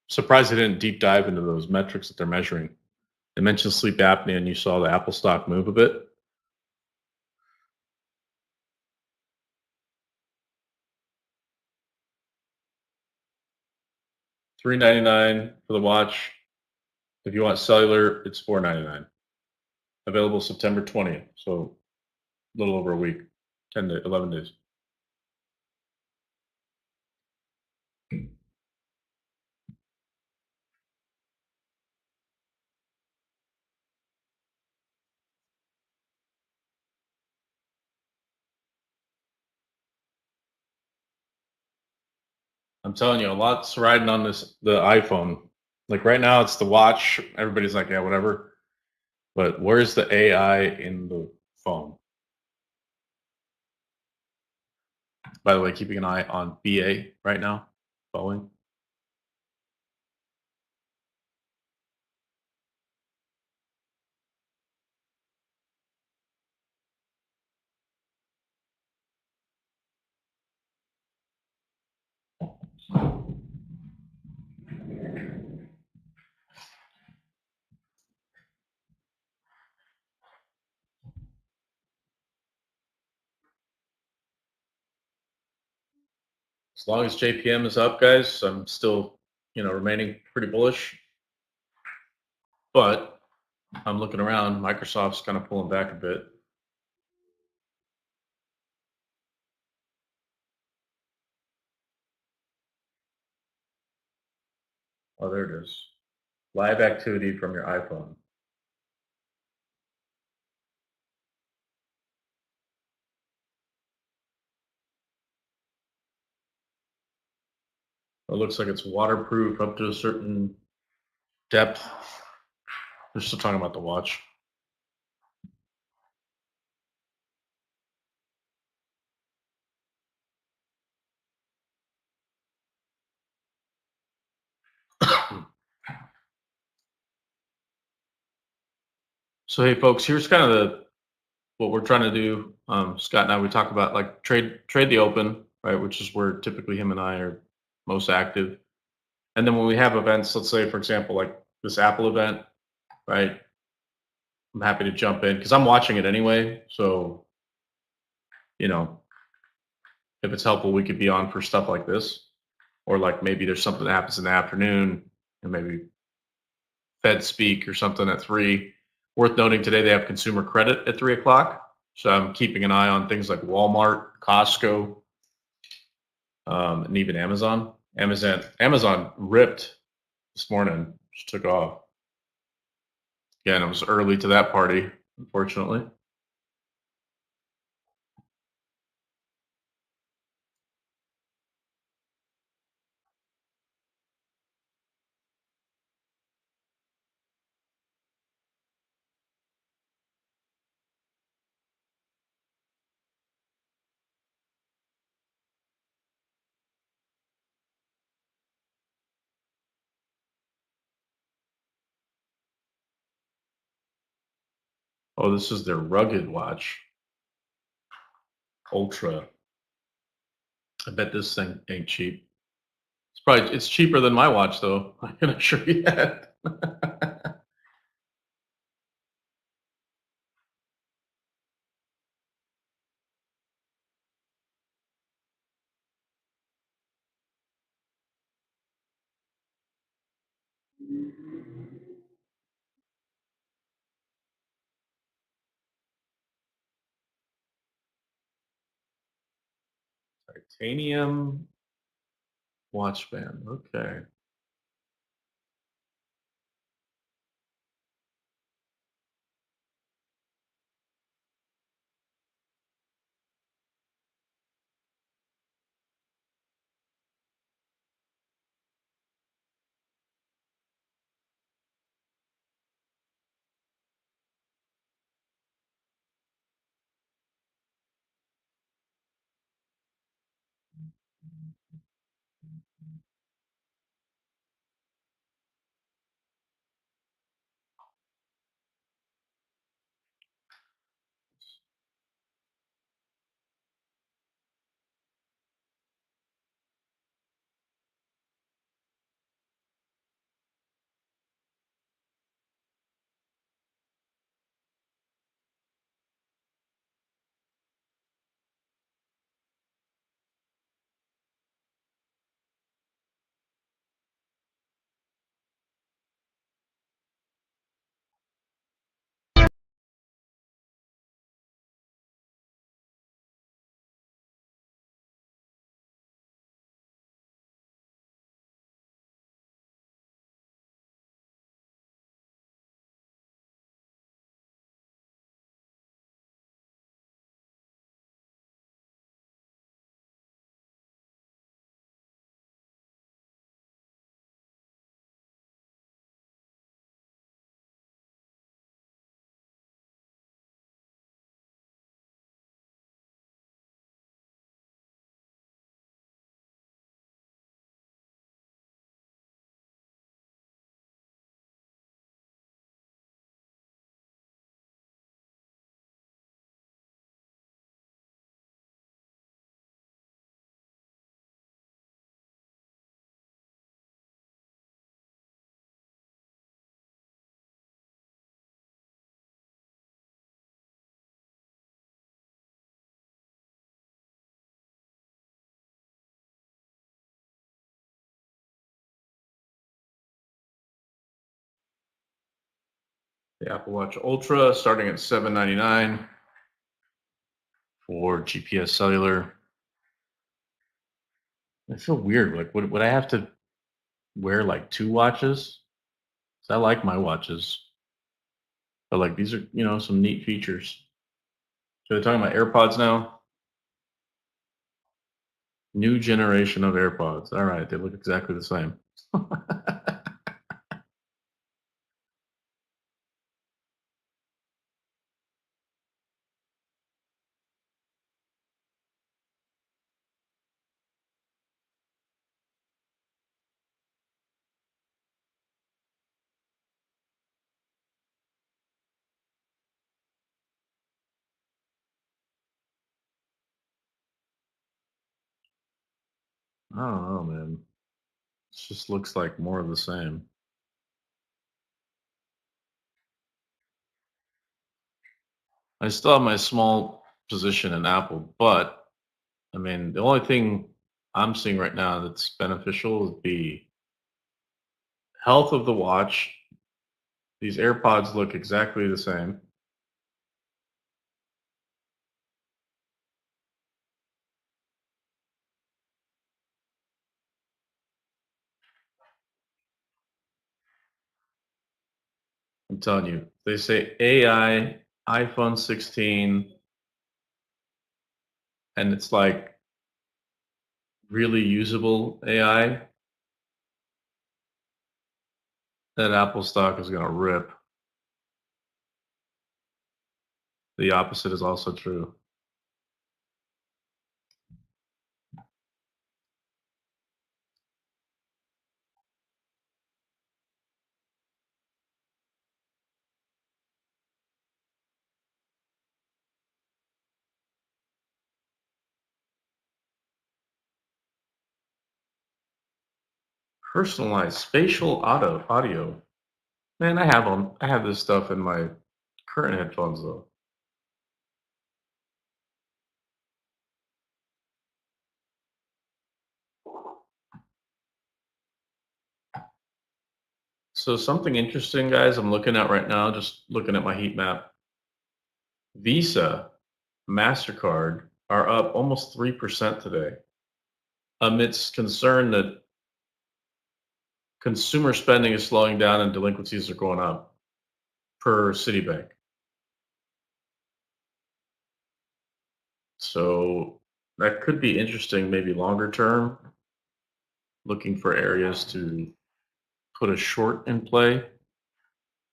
Surprised they didn't deep dive into those metrics that they're measuring. They mentioned sleep apnea, and you saw the Apple stock move a bit. $399 for the watch. If you want cellular, it's $499. Available September 20th, so a little over a week, 10 to 11 days. I'm telling you, a lot's riding on the iPhone. Like right now, it's the watch. Everybody's like, yeah, whatever. But where's the AI in the phone? By the way, keeping an eye on BA right now, Boeing. As long as JPM is up, guys, I'm still, remaining pretty bullish. But I'm looking around. Microsoft's kind of pulling back a bit. Oh, there it is. Live activity from your iPhone. It looks like it's waterproof up to a certain depth. They're still talking about the watch. So hey, folks, here's kind of what we're trying to do. Scott and I, we talk about like trade the open, right, which is where typically him and I are most active. And then when we have events, let's say for example, like this Apple event, right? I'm happy to jump in because I'm watching it anyway. So, if it's helpful, we could be on for stuff like this, or like maybe there's something that happens in the afternoon, and maybe Fed speak or something at 3. Worth noting today they have consumer credit at 3 o'clock. So I'm keeping an eye on things like Walmart, Costco, and even Amazon. Amazon ripped this morning, just took off. Again, it was early to that party, unfortunately. Oh, this is their rugged watch. Ultra. I bet this thing ain't cheap. It's cheaper than my watch though. I can assure you that. Titanium watch band. Okay. The Apple Watch Ultra starting at $799 for GPS cellular. I feel weird. Like, would I have to wear like two watches? 'Cause I like my watches, but like these are some neat features. So they're talking about AirPods now. New generation of AirPods. All right, they look exactly the same. I don't know, man. It just looks like more of the same. I still have my small position in Apple, but I mean, the only thing I'm seeing right now that's beneficial is the health of the watch. These AirPods look exactly the same. I'm telling you, they say AI, iPhone 16, and it's like really usable AI. That Apple stock is going to rip. The opposite is also true. Personalized spatial audio. Man, I have them. I have this stuff in my current headphones though. So something interesting, guys, I'm looking at right now, just looking at my heat map. Visa, MasterCard are up almost 3% today amidst concern that consumer spending is slowing down and delinquencies are going up per Citibank. So that could be interesting, maybe longer term, looking for areas to put a short in play,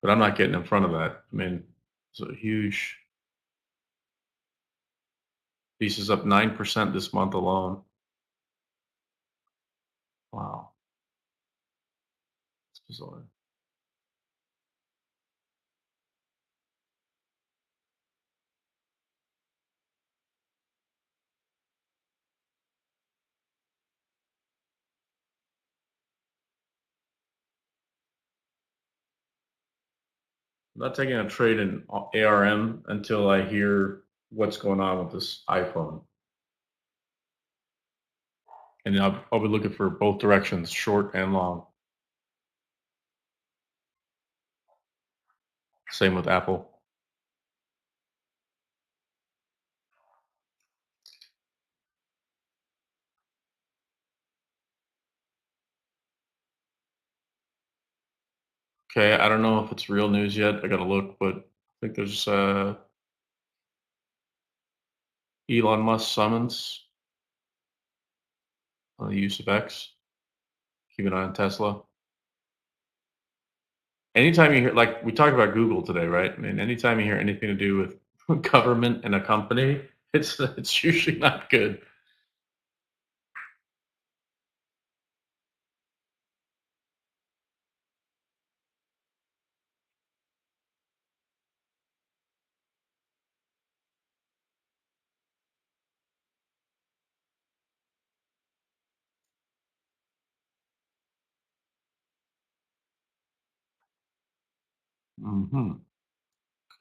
but I'm not getting in front of that. I mean, it's a huge piece is up 9% this month alone. Wow. It's bizarre. I'm not taking a trade in ARM until I hear what's going on with this iPhone. And I'll be looking for both directions, short and long. Same with Apple. Okay, I don't know if it's real news yet. I gotta look, but I think there's Elon Musk summons on the use of X. Keep an eye on Tesla. Anytime you hear, like we talked about Google today, right? I mean, anytime you hear anything to do with government and a company, it's usually not good.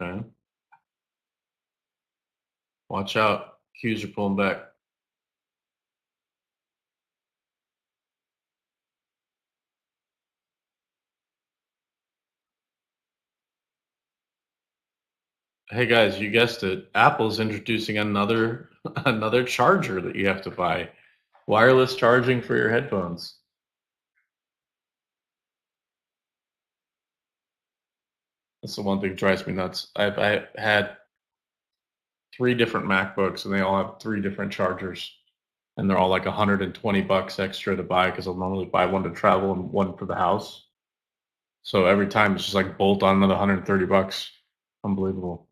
Okay, watch out. Qs are pulling back. Hey guys, you guessed it. Apple's introducing another another charger that you have to buy. Wireless charging for your headphones. That's the one thing that drives me nuts. I had 3 different MacBooks and they all have 3 different chargers. And they're all like $120 extra to buy because I'll normally buy one to travel and one for the house. So every time it's just like bolt on another $130. Unbelievable.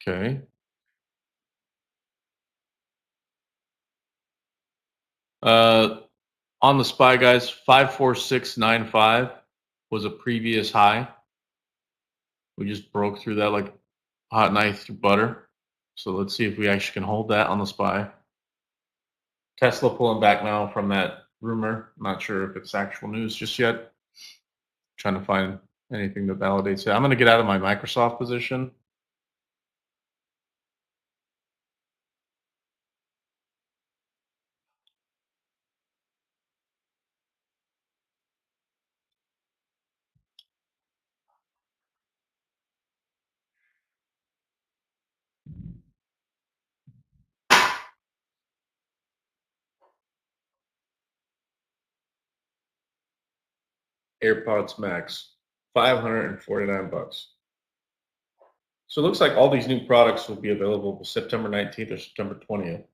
Okay. Uh, on the SPY guys, 54695 was a previous high. We just broke through that like hot knife through butter. So let's see if we actually can hold that on the SPY. Tesla pulling back now from that rumor. Not sure if it's actual news just yet. Trying to find anything that validates it. I'm going to get out of my Microsoft position. AirPods Max, $549. So it looks like all these new products will be available September 19th or September 20th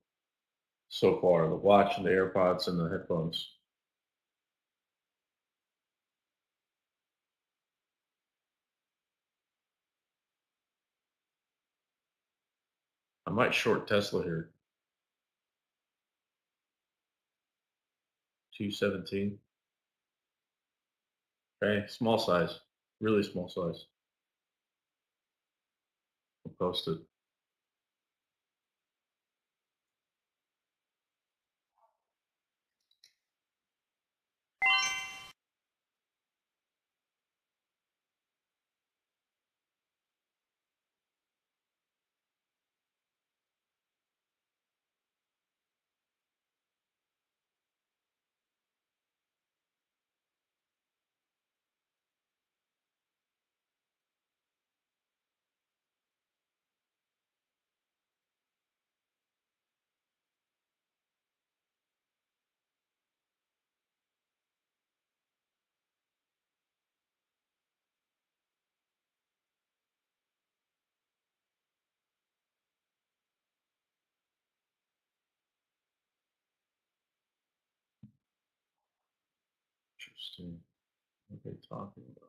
so far, the watch and the AirPods and the headphones. I might short Tesla here. 217. Okay, small size. Really small size. I'll post it. Interesting. What are they talking about?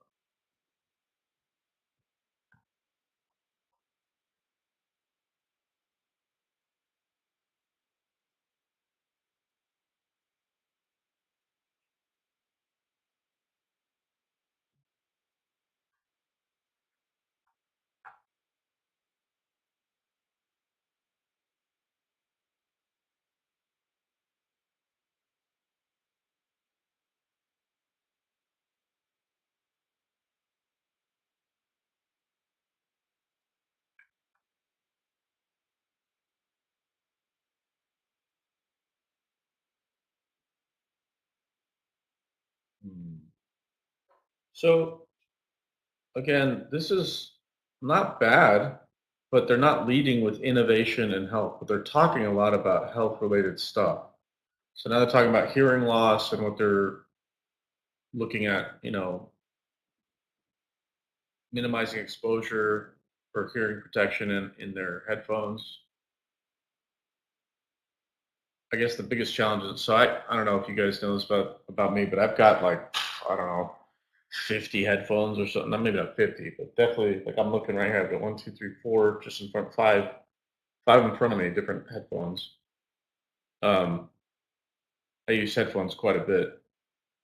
So again, this is not bad, but they're not leading with innovation and health. But they're talking a lot about health-related stuff. So now they're talking about hearing loss and what they're looking at, minimizing exposure for hearing protection in their headphones. I guess the biggest challenge is, so I don't know if you guys know this about me, but I've got like, I don't know, 50 headphones or something. Not maybe not 50, but definitely like I'm looking right here. I've got one, two, three, four just in front, five in front of me, different headphones. Um, I use headphones quite a bit,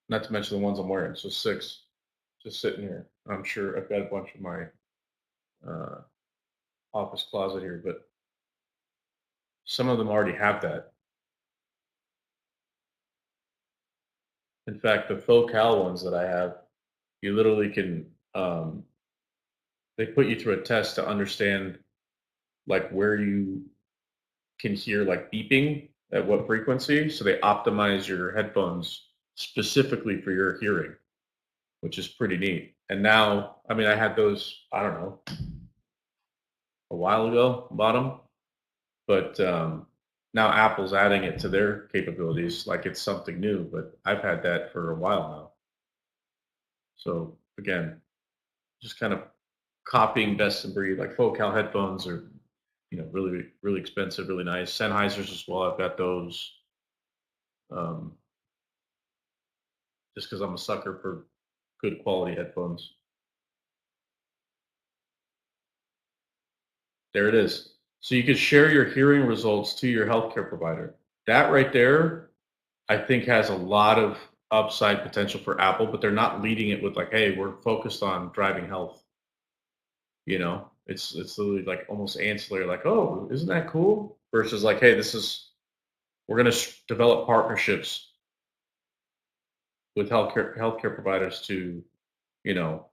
not to mention the ones I'm wearing. So six just sitting here. I'm sure I've got a bunch of my uh, office closet here, but some of them already have that. In fact, the Focal ones that I have, you literally can, they put you through a test to understand like where you can hear like beeping at what frequency. So they optimize your headphones specifically for your hearing, which is pretty neat. And now, I mean, I had those, I don't know, a while ago, bought them, but now Apple's adding it to their capabilities like it's something new, but I've had that for a while now. So again, just kind of copying best in breed. Like Focal headphones are, really really expensive, really nice. Sennheisers as well. I've got those. Um, just because I'm a sucker for good quality headphones. There it is. So you could share your hearing results to your healthcare provider. That right there, I think has a lot of upside potential for Apple, but they're not leading it with like, hey, we're focused on driving health. It's literally like almost ancillary, like, oh, isn't that cool? Versus like, hey, we're going to develop partnerships with healthcare providers to, you know,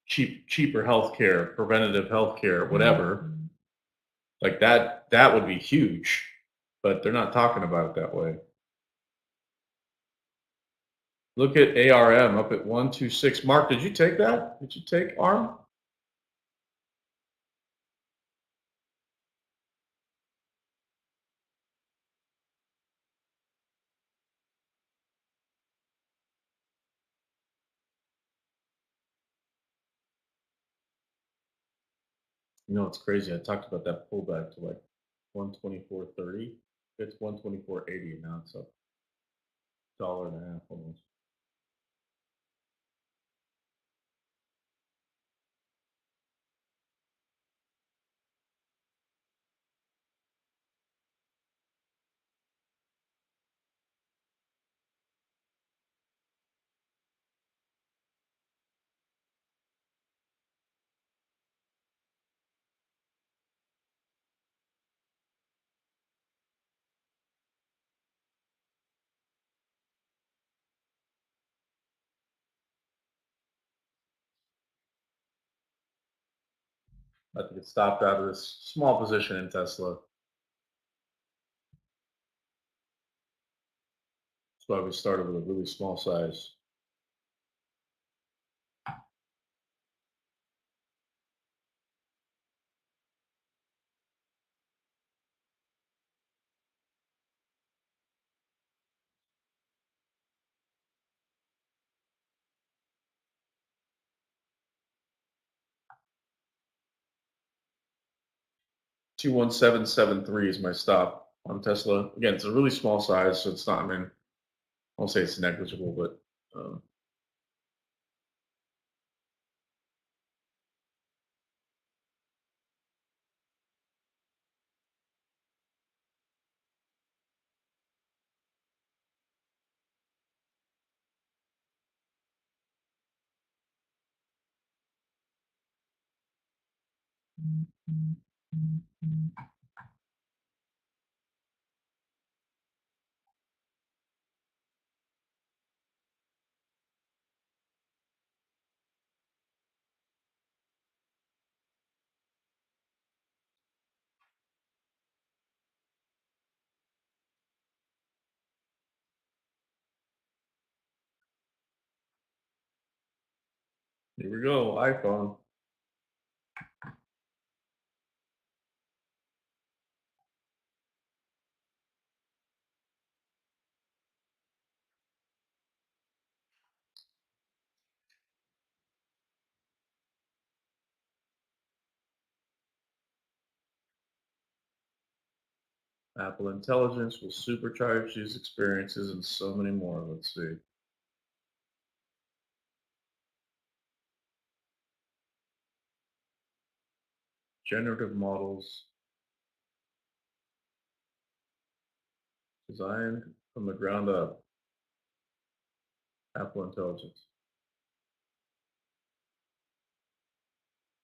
cheaper healthcare, preventative healthcare, whatever. Like that would be huge, but they're not talking about it that way. Look at ARM up at 126. Mark, did you take that? Did you take ARM? It's crazy. I talked about that pullback to like 124.30. It's 124.80 and now it's up dollar and a half almost. I think it stopped out of this small position in Tesla. That's why we started with a really small size. $21773 is my stop on Tesla. Again, it's a really small size, so it's not, I mean, I won't say it's negligible, but here we go, iPhone. Apple Intelligence will supercharge these experiences and so many more. Let's see. Generative models designed from the ground up. Apple Intelligence.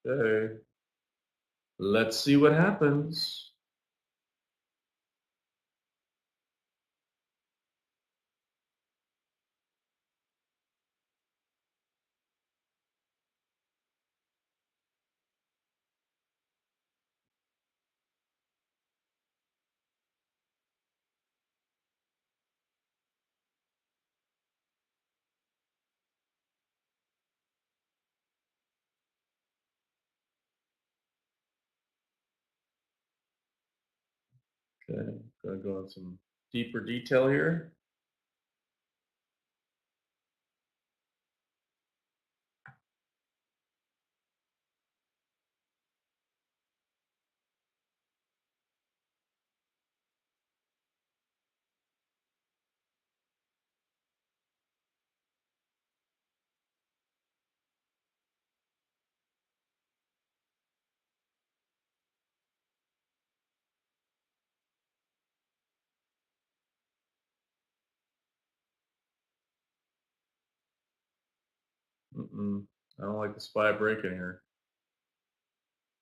Okay. Let's see what happens. Okay, gonna go into some deeper detail here. I don't like the SPY break in here.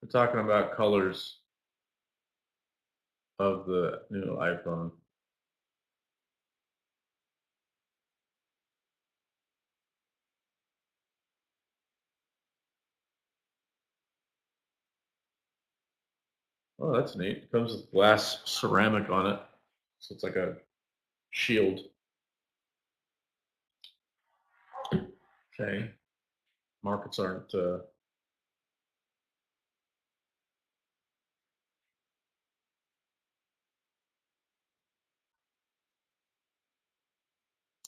We're talking about colors of the new iPhone. Oh, that's neat. It comes with glass ceramic on it. So it's like a shield. Okay. Markets aren't I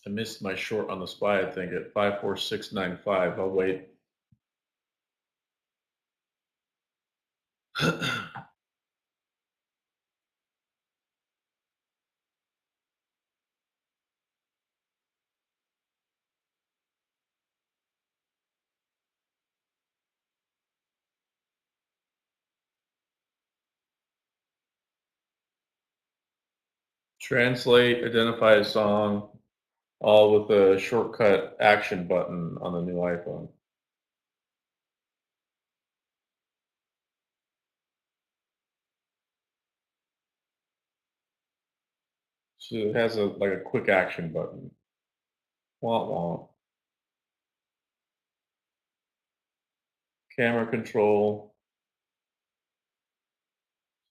missed my short on the SPY, I think, at 54695. I'll wait. Translate, identify a song, all with a shortcut action button on the new iPhone. So it has like a quick action button. Wah wah. Camera control.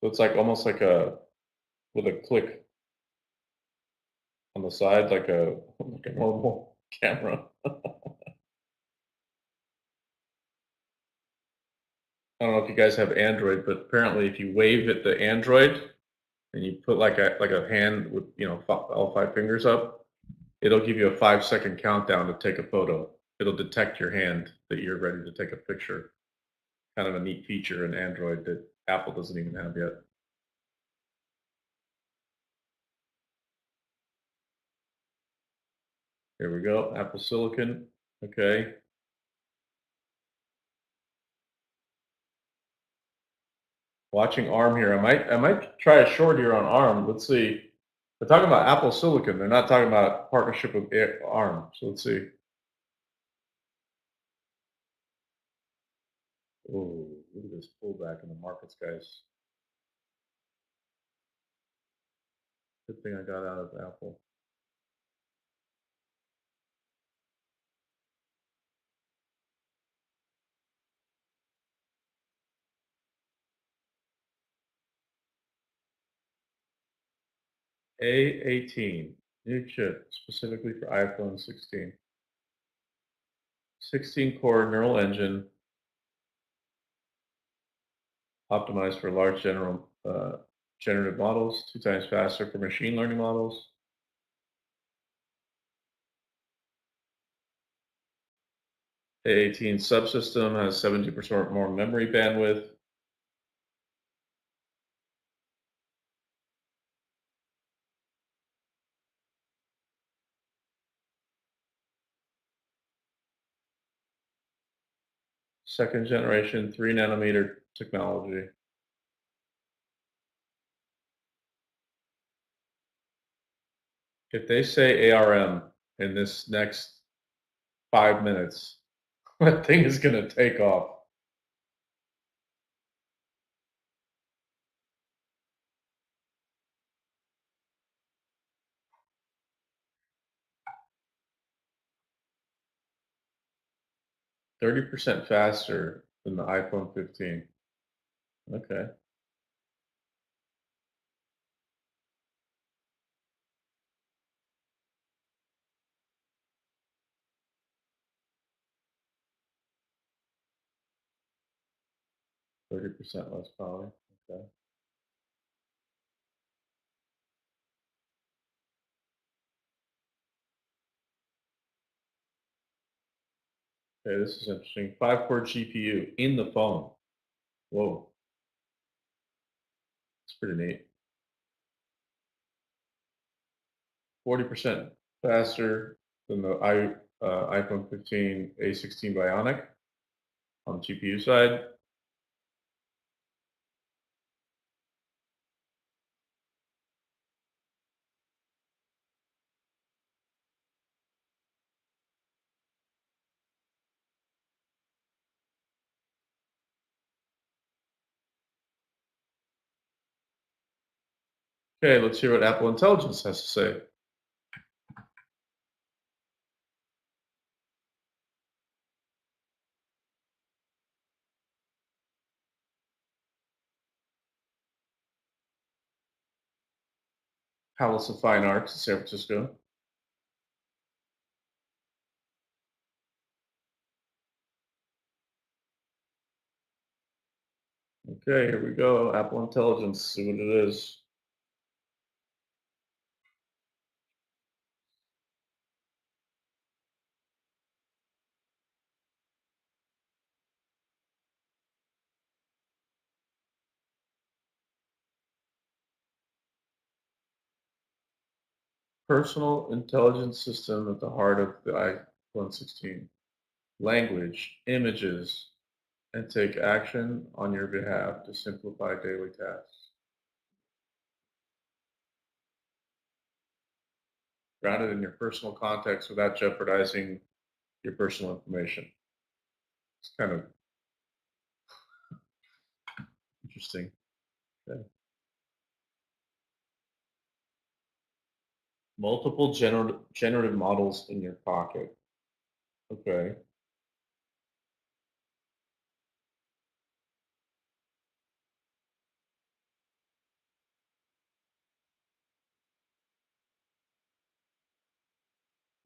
So it's like almost like with a click on the side, like a normal camera. I don't know if you guys have Android, but apparently if you wave at the Android and you put like a hand with all 5 fingers up, it'll give you a 5-second countdown to take a photo. It'll detect your hand that you're ready to take a picture. Kind of a neat feature in Android that Apple doesn't even have yet. Here we go, Apple Silicon. Okay. Watching ARM here. I might try a short here on ARM. Let's see. They're talking about Apple Silicon. They're not talking about partnership with ARM. So let's see. Oh, look at this pullback in the markets, guys. Good thing I got out of Apple. A18, new chip specifically for iPhone 16. 16-core neural engine optimized for large generative models, 2 times faster for machine learning models. A18 subsystem has 70% more memory bandwidth. Second generation 3 nanometer technology. If they say ARM in this next 5 minutes, that thing is going to take off. %30 faster than the iPhone 15. Okay. %30 less power. Okay. Okay, this is interesting. 5-core GPU in the phone. Whoa. It's pretty neat. 40% faster than the iPhone 15 A16 Bionic on the GPU side. Okay, let's hear what Apple Intelligence has to say. Palace of Fine Arts in San Francisco. Okay, here we go. Apple Intelligence, see what it is. Personal intelligence system at the heart of the iPhone 16. Language, images, and take action on your behalf to simplify daily tasks. Grounded in your personal context without jeopardizing your personal information. It's kind of interesting. Okay. Multiple generative models in your pocket. Okay.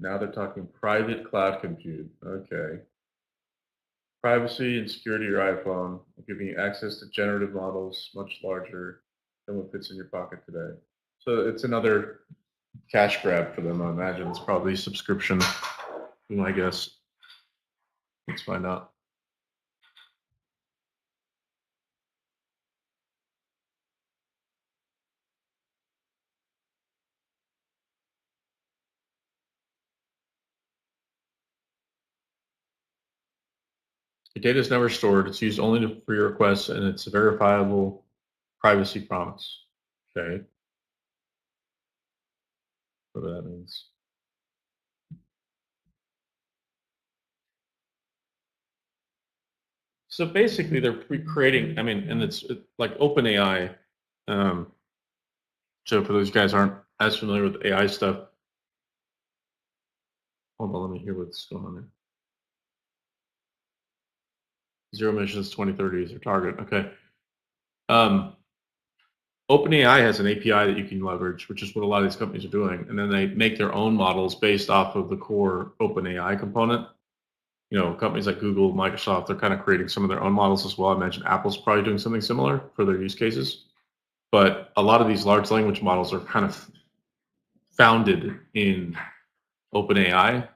Now they're talking private cloud compute. Okay. Privacy and security of your iPhone, giving you access to generative models much larger than what fits in your pocket today. So it's another cash grab for them, I imagine. It's probably subscription, I guess. Let's find out. Your data is never stored. It's used only for your requests, and it's a verifiable privacy promise. Okay. Whatever that means. So basically, they're creating. I mean, and it's like OpenAI. So for those guys who aren't as familiar with AI stuff, hold on, let me hear what's going on there. Zero emissions 2030 is their target. Okay. OpenAI has an API that you can leverage, which is what a lot of these companies are doing, and then they make their own models based off of the core OpenAI component. Companies like Google, Microsoft, they're kind of creating some of their own models as well. I imagine Apple's probably doing something similar for their use cases. But a lot of these large language models are kind of founded in OpenAI,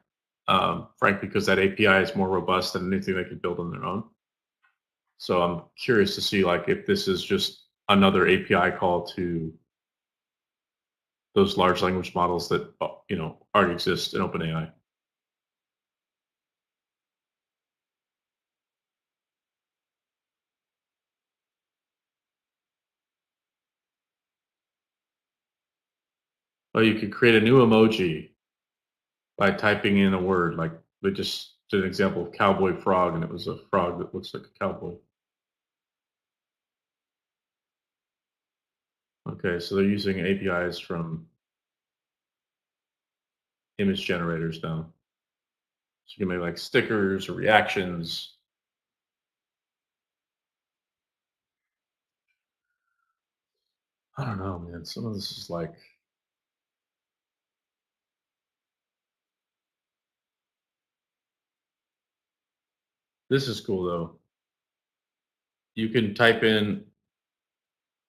frankly, because that API is more robust than anything they could build on their own. So I'm curious to see if this is just another API call to those large language models that already exist in OpenAI. Well, you could create a new emoji by typing in a word. Like they just did an example of cowboy frog, and it was a frog that looks like a cowboy. Okay, so they're using APIs from image generators now. So you can make stickers or reactions. I don't know, man. Some of this is this is cool though. You can type in,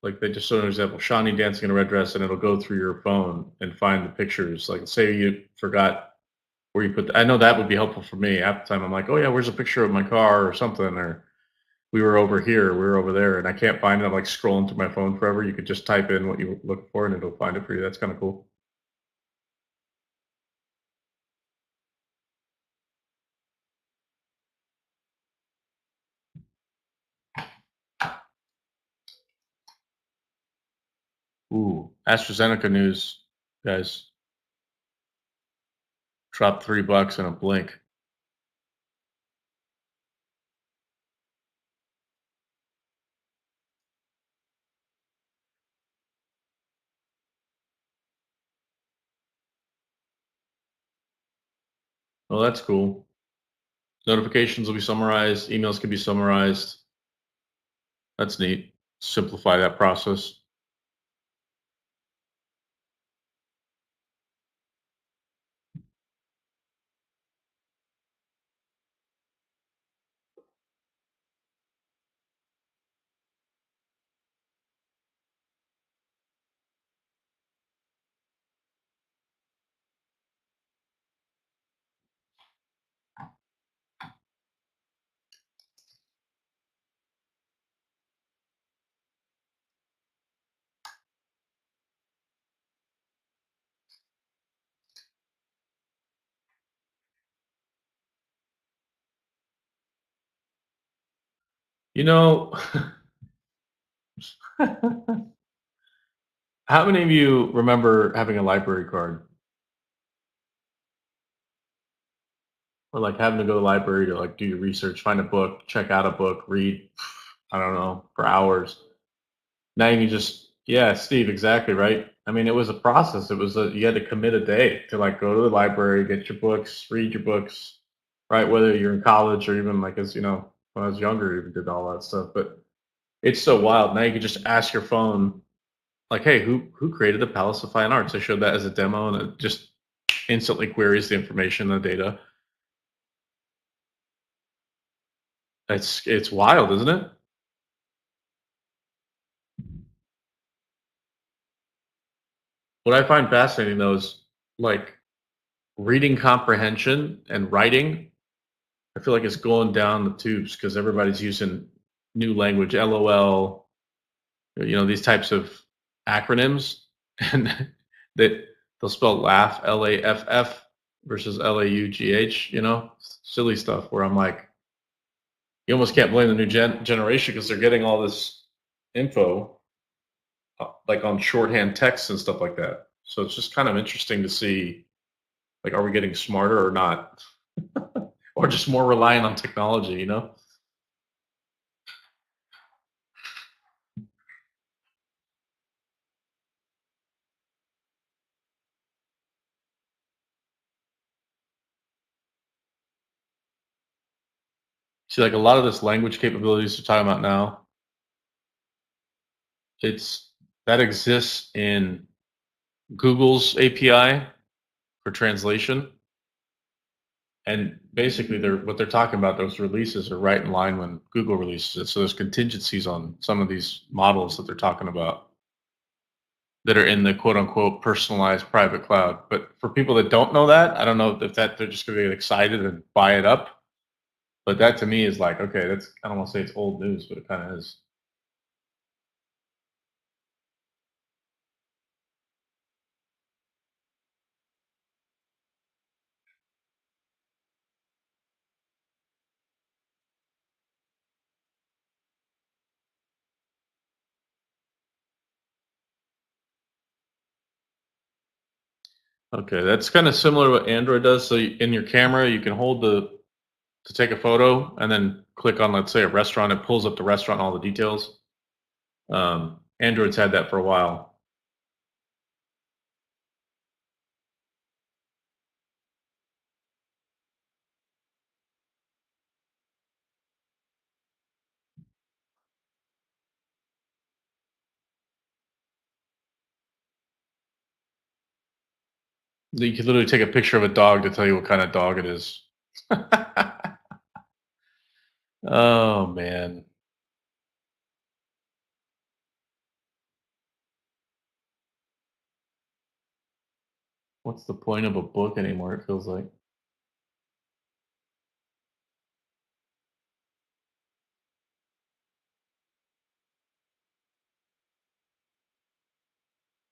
they just showed an example, Shawnee dancing in a red dress, and it'll go through your phone and find the pictures. Like, say you forgot where you put. I know that would be helpful for me. Half the time, I'm like, oh yeah, where's a picture of my car or something, or we were over here, we were over there, and I can't find it. I'm scrolling through my phone forever. You could just type in what you look for, and it'll find it for you. That's kind of cool. Ooh, AstraZeneca news, guys. Dropped $3 in a blink. Well, that's cool. Notifications will be summarized. Emails can be summarized. That's neat. Simplify that process. You know, how many of you remember having a library card? Or having to go to the library to do your research, find a book, check out a book, read, I don't know, for hours. Now you can just, yeah, Steve, exactly, right? I mean, it was a process. You had to commit a day to go to the library, get your books, read your books, right? Whether you're in college or even as when I was younger, even did all that stuff. But it's so wild. Now you can just ask your phone, hey, who created the Palace of Fine Arts? I showed that as a demo, and it just instantly queries the information, the data. It's wild, isn't it? What I find fascinating though is like reading comprehension and writing. I feel like it's going down the tubes because everybody's using new language, LOL, these types of acronyms, and that they'll spell laugh, LAFF versus LAUGH, silly stuff where I'm like, you almost can't blame the new generation because they're getting all this info like on shorthand text and stuff like that. So it's just kind of interesting to see, like, are we getting smarter or not? Or just more reliant on technology? See, like a lot of this language capabilities you're talking about now, it's that exists in Google's API for translation. And basically what they're talking about, those releases are right in line when Google releases it. So there's contingencies on some of these models that they're talking about that are in the quote unquote personalized private cloud. But for people that don't know that, I don't know if that they're just gonna get excited and buy it up. But that to me is like, okay, that's, I don't want to say it's old news, but it kind of is. Okay, that's kind of similar to what Android does. So in your camera, you can hold to take a photo and then click on, let's say, a restaurant. It pulls up the restaurant and all the details. Android's had that for a while. You can literally take a picture of a dog to tell you what kind of dog it is. Oh man, what's the point of a book anymore? It feels like.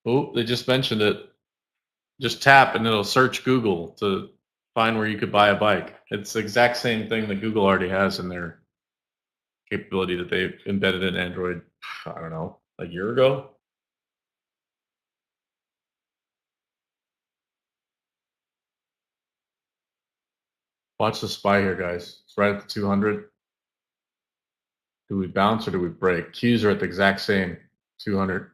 Oh, they just mentioned it. Just tap and it'll search Google to find where you could buy a bike. It's the exact same thing that Google already has in their capability that they've embedded in Android. I don't know, a year ago. Watch the SPY here, guys. It's right at the 200. Do we bounce or do we break? Qs are at the exact same 200.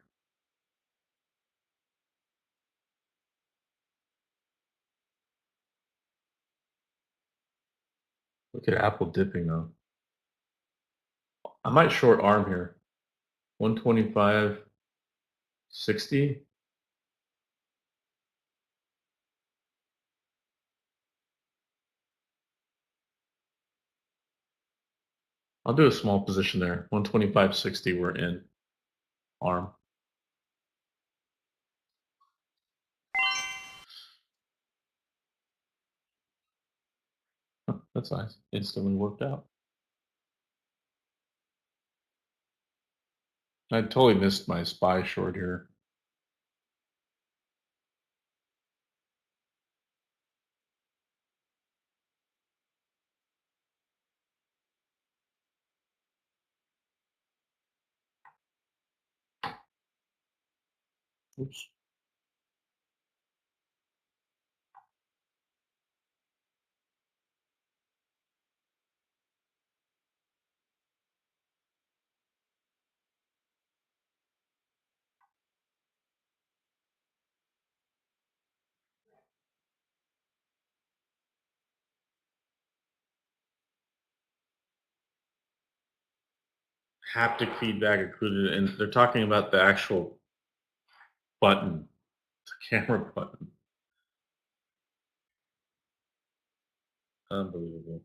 Look at Apple dipping though. I might short arm here. 125.60. I'll do a small position there. 125.60, we're in arm. Huh, that's nice. Instantly worked out. I totally missed my SPY short here. Oops. Haptic feedback included, and they're talking about the actual button, the camera button. Unbelievable.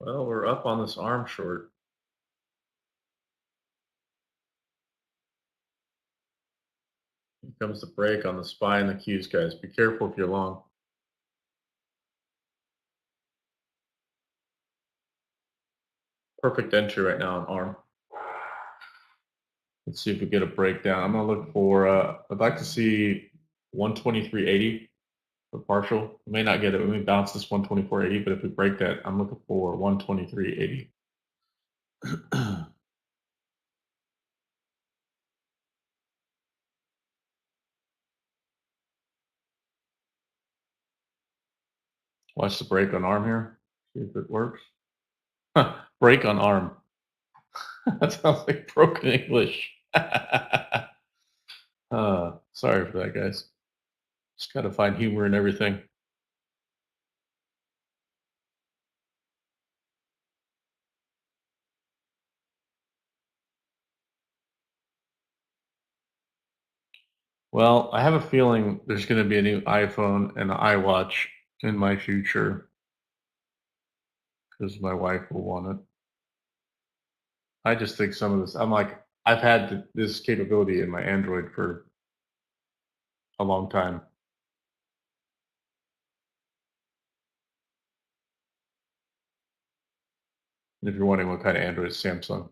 Well, we're up on this arm short. Here comes the break on the SPY and the Qs, guys. Be careful if you're long. Perfect entry right now on arm. Let's see if we get a breakdown. I'm going to look for, I'd like to see 123.80 for partial. We may not get it. We may bounce this 124.80, but if we break that, I'm looking for 123.80. Watch the break on arm here. See if it works. Break on arm. That sounds like broken English. Sorry for that, guys. Just got to find humor in everything. Well, I have a feeling there's going to be a new iPhone and an iWatch in my future because my wife will want it. I just think some of this, I'm like, I've had this capability in my Android for a long time. If you're wondering what kind of Android, it's Samsung.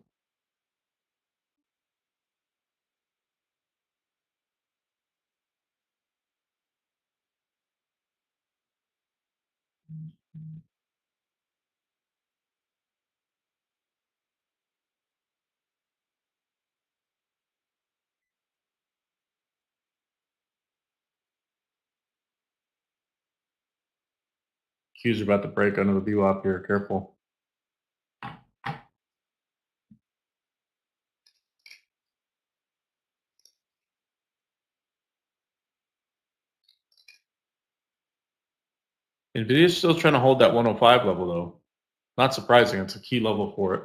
Q's are about to break under the VWAP here. Careful. NVIDIA's still trying to hold that 105 level, though. Not surprising. It's a key level for it.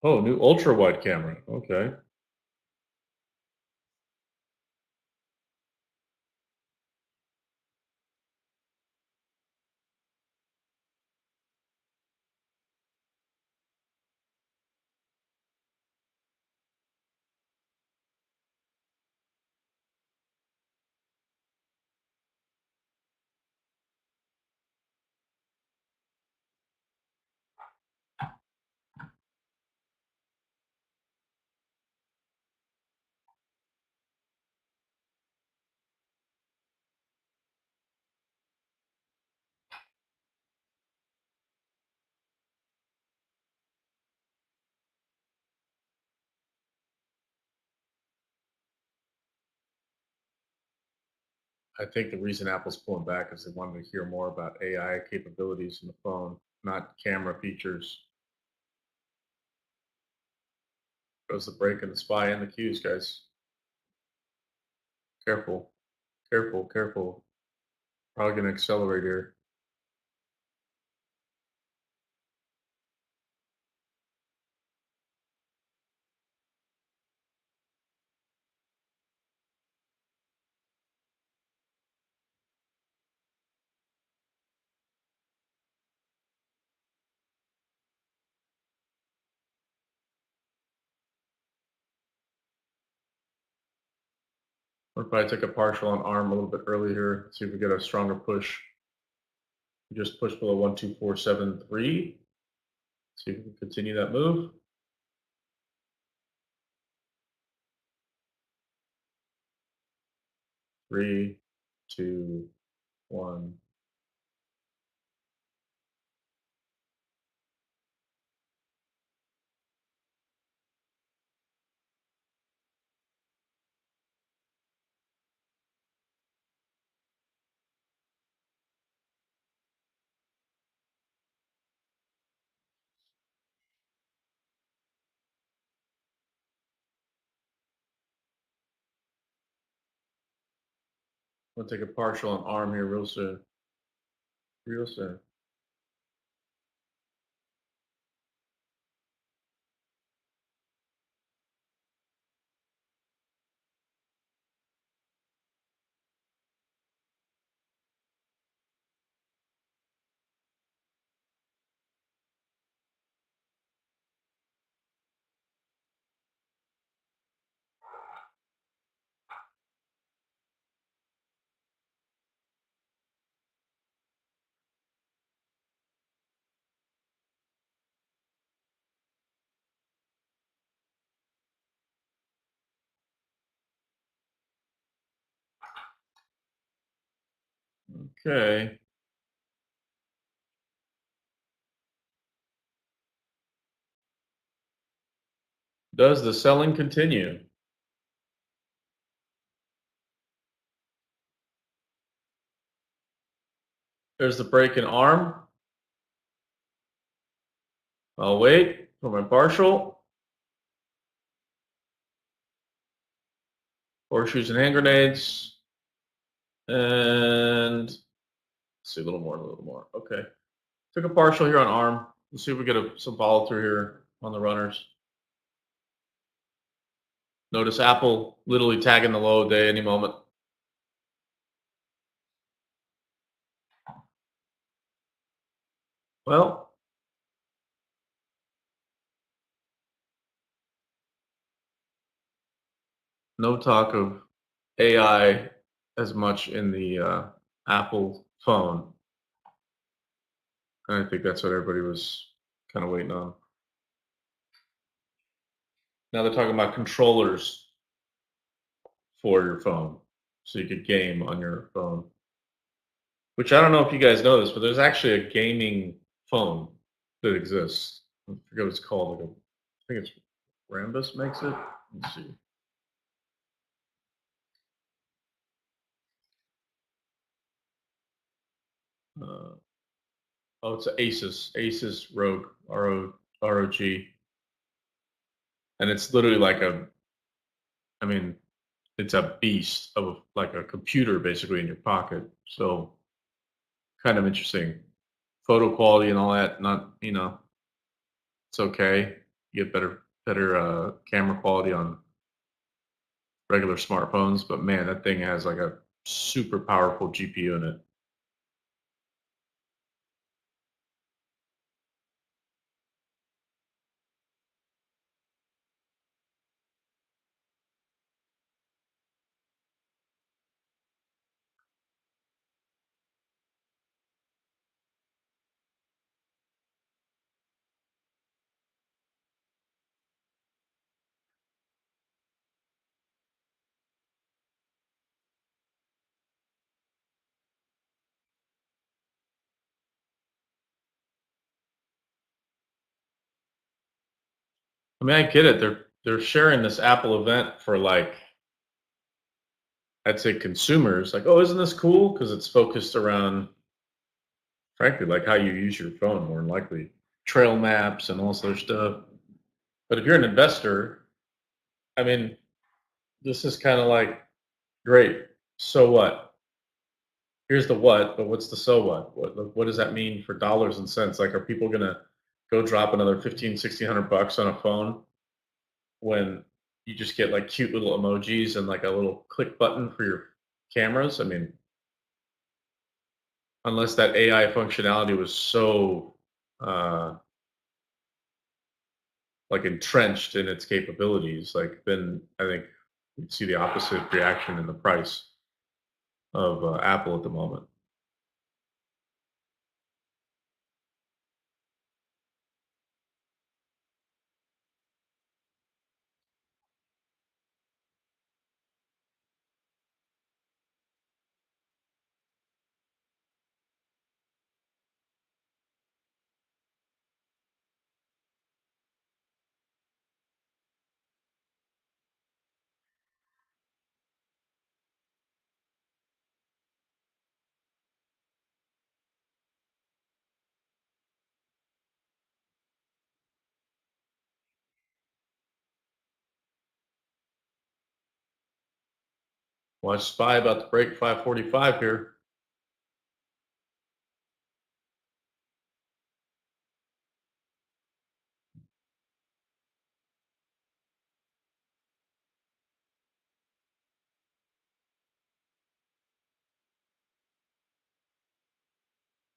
Oh, new ultra wide camera. Okay. I think the reason Apple's pulling back is they wanted to hear more about AI capabilities in the phone, not camera features. Goes the break in the SPY and the Qs, guys. Careful, careful, careful. Probably going to accelerate here. We'll probably take a partial on arm a little bit early here. See if we get a stronger push. We just push below 12473. See if we can continue that move. Three, two, one. We'll take a partial on ARM here real soon. Real soon. Okay. Does the selling continue? There's the break in ARM. I'll wait for my partial. Horseshoes and hand grenades. And let's see, a little more. Okay. Took a partial here on ARM. Let's see if we get some follow through here on the runners. Notice Apple literally tagging the low day any moment. Well, no talk of AI as much in the Apple phone. And I think that's what everybody was kind of waiting on. Now they're talking about controllers for your phone, so you could game on your phone. Which I don't know if you guys know this, but there's actually a gaming phone that exists. I forget what it's called. Like I think it's Rambus makes it. Let's see. Uh, oh, it's Asus Rogue ROG, and it's literally like I mean, it's a beast of like a computer basically in your pocket. So kind of interesting. Photo quality and all that, not it's okay. You get better camera quality on regular smartphones, but man, that thing has like a super powerful GPU in it. I mean, I get it. They're sharing this Apple event for like I'd say consumers. Like, oh, isn't this cool? Because it's focused around, frankly, like how you use your phone more than likely, trail maps and all this other stuff. But if you're an investor, I mean, this is kind of like great. So what? Here's the what, but what's the so what? What does that mean for dollars and cents? Like, are people gonna go drop another 1,500, 1,600 bucks on a phone when you just get like cute little emojis and like a little click button for your cameras? I mean, unless that AI functionality was so uh, like entrenched in its capabilities, like then I think you'd see the opposite reaction in the price of Apple at the moment. Watch SPY about to break 545 here.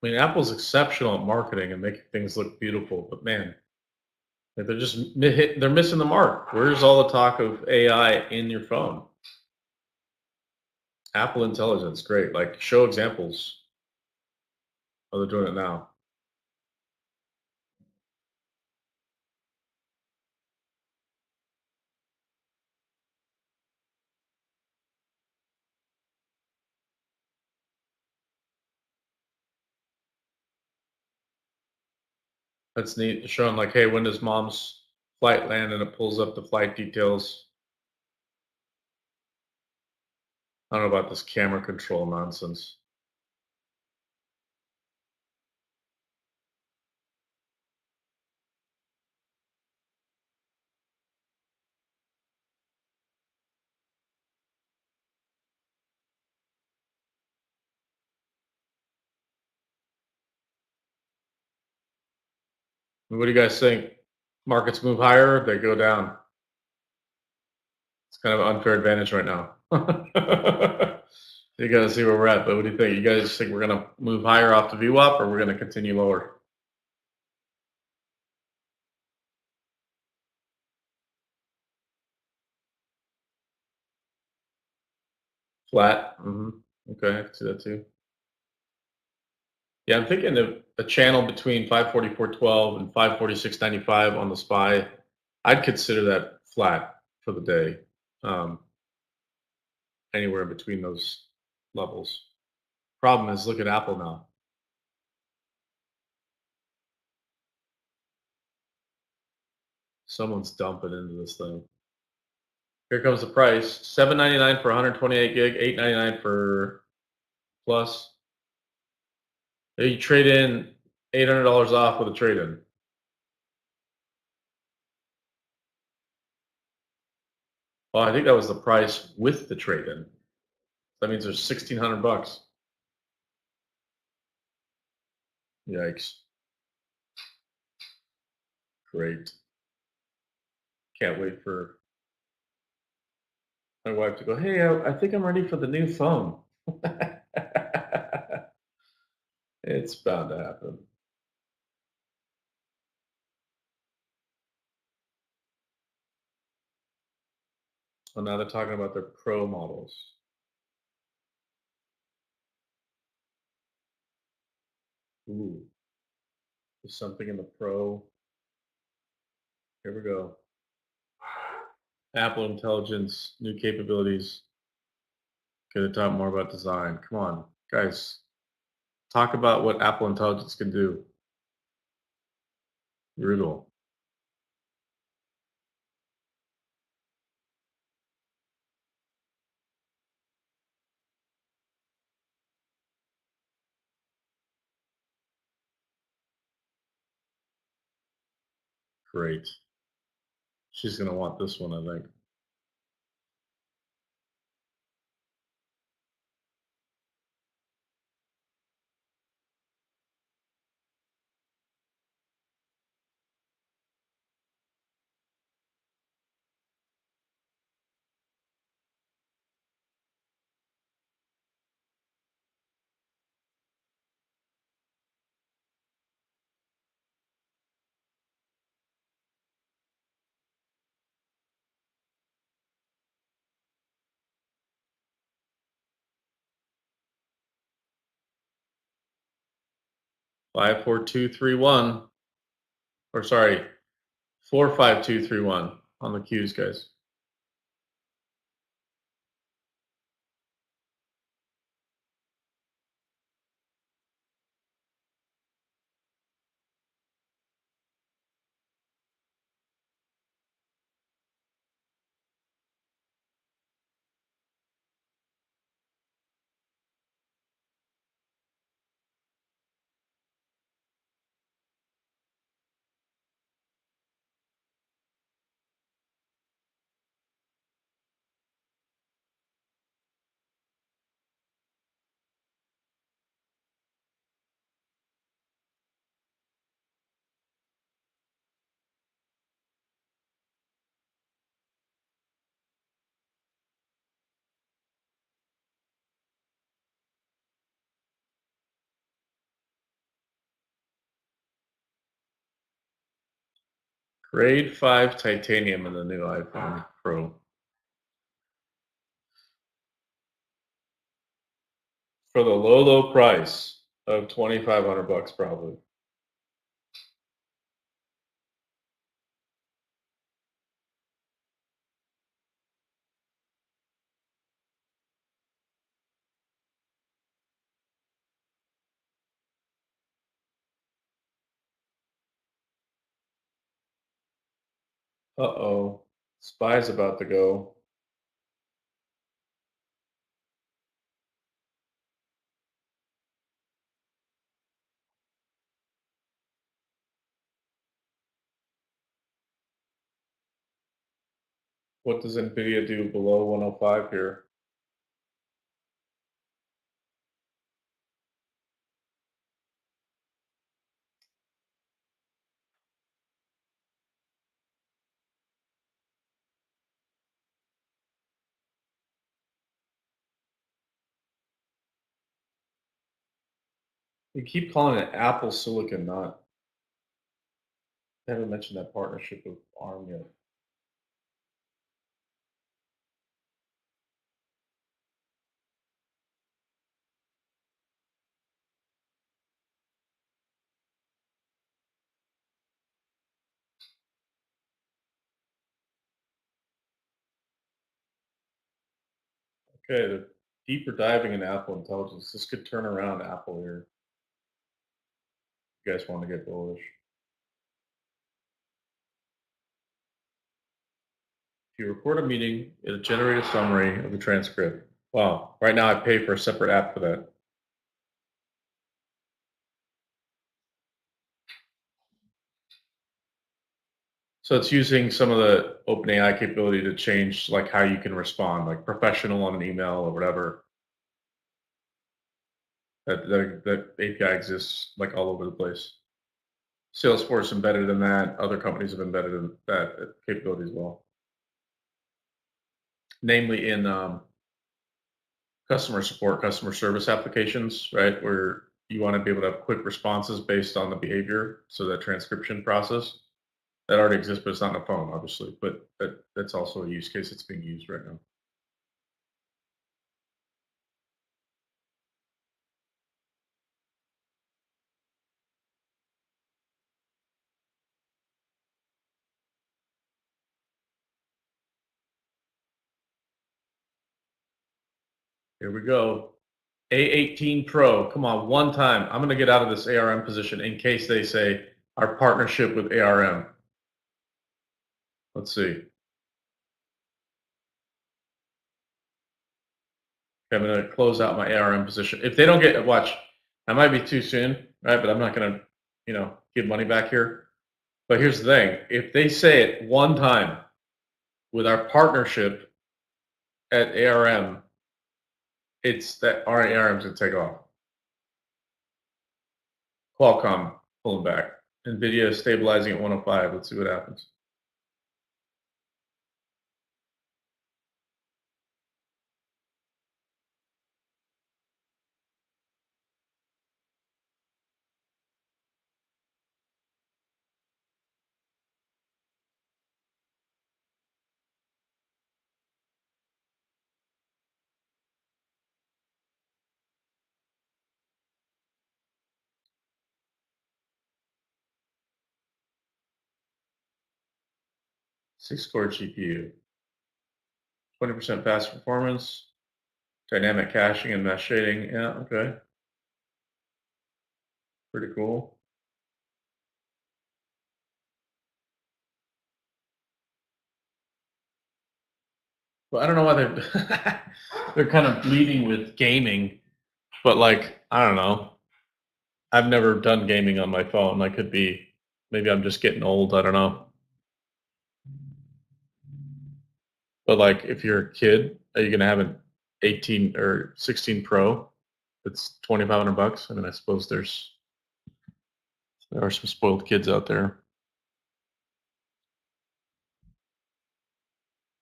I mean, Apple's exceptional at marketing and making things look beautiful, but man, they're just they're missing the mark. Where's all the talk of AI in your phone? Apple Intelligence, great. Like, show examples. Oh, they're doing it now. That's neat. Showing like, hey, when does mom's flight land? And it pulls up the flight details. I don't know about this camera control nonsense. What do you guys think? Markets move higher, they go down. It's kind of an unfair advantage right now. You got to see where we're at. But what do you think? You guys think we're going to move higher off the VWAP, or we're going to continue lower? Flat. Okay, I can see that too. Yeah, I'm thinking of a channel between 544.12 and 546.95 on the SPY. I'd consider that flat for the day. Anywhere in between those levels. Problem is, look at Apple now. Someone's dumping into this thing. Here comes the price: $7.99 for 128 gig, $8.99 for plus. You trade in $800 off with a trade-in. Well, I think that was the price with the trade-in. That means there's $1,600. Yikes! Great. Can't wait for my wife to go, hey, I think I'm ready for the new phone. It's bound to happen. Well, now they're talking about their Pro models. Ooh, there's something in the Pro. Here we go. Apple Intelligence, new capabilities. Gonna talk more about design. Come on, guys. Talk about what Apple Intelligence can do. Brutal. Great. She's gonna want this one, I think. Five, 4, 2, 3, 1. Or sorry, 4, 5, 2, 3, 1 on the cues, guys. Grade 5 titanium in the new iPhone Pro. For the low, low price of $2,500 probably. Uh-oh. Spy's about to go. What does NVIDIA do below 105 here? You keep calling it Apple Silicon, not. I haven't mentioned that partnership with ARM yet. Okay, the deeper diving into Apple Intelligence. This could turn around Apple here. You guys want to get bullish. If you record a meeting, it'll generate a summary of the transcript. Wow. Right now I pay for a separate app for that. So it's using some of the OpenAI capability to change like how you can respond, like professional on an email or whatever. That API exists like all over the place. Salesforce embedded in that. Other companies have embedded in that capability as well. Namely in customer support, customer service applications, right? Where you want to be able to have quick responses based on the behavior. So that transcription process that already exists, but it's not on a phone, obviously. But that's also a use case that's being used right now. Here we go. A18 Pro. Come on, one time. I'm going to get out of this ARM position in case they say our partnership with ARM. Let's see. I'm going to close out my ARM position. If they don't get, watch, I might be too soon, right? But I'm not going to, give money back here. But here's the thing. If they say it one time with our partnership at ARM, it's that our ARM's going to take off. Qualcomm pulling back. NVIDIA stabilizing at 105. Let's see what happens. Six-core GPU. 20% faster performance. Dynamic caching and mesh shading. Yeah, okay. Pretty cool. But I don't know why they're kind of leading with gaming, but like I don't know. I've never done gaming on my phone. I could be, maybe I'm just getting old. I don't know. But like, if you're a kid, are you gonna have an 18 or 16 Pro? It's $2,500. I mean, I suppose there are some spoiled kids out there.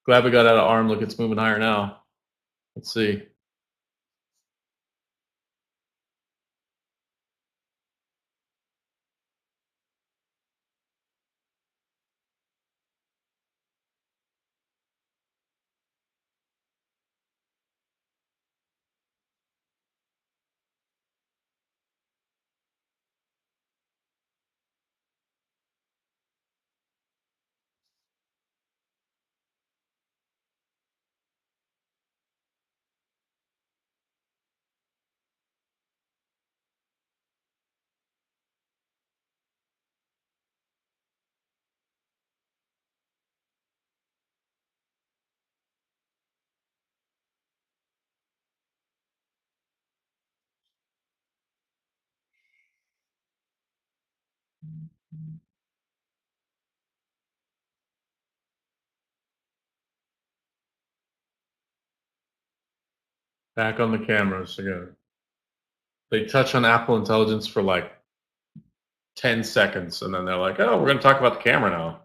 Glad we got out of ARM. Look, it's moving higher now. Let's see. Back on the cameras again. They touch on Apple Intelligence for like 10 seconds, and then they're like, oh, we're going to talk about the camera now.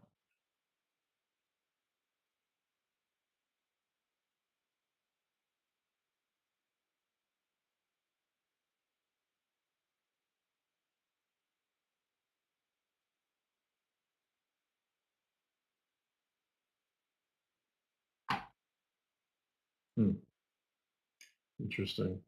Interesting.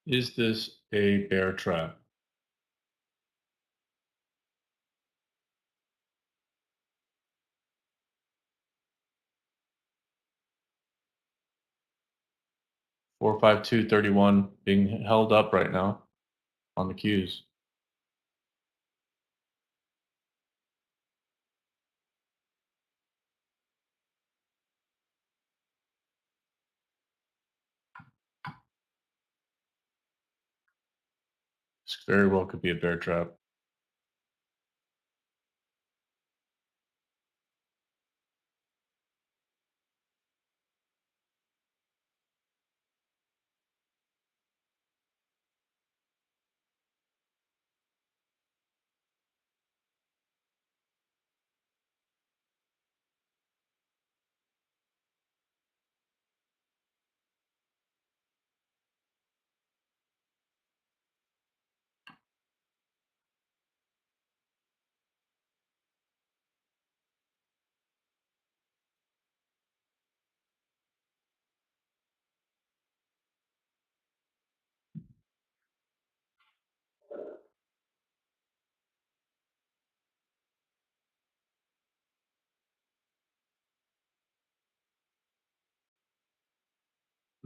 Is this a bear trap? Four, 5, 2, 31 being held up right now on the cues. This very well could be a bear trap.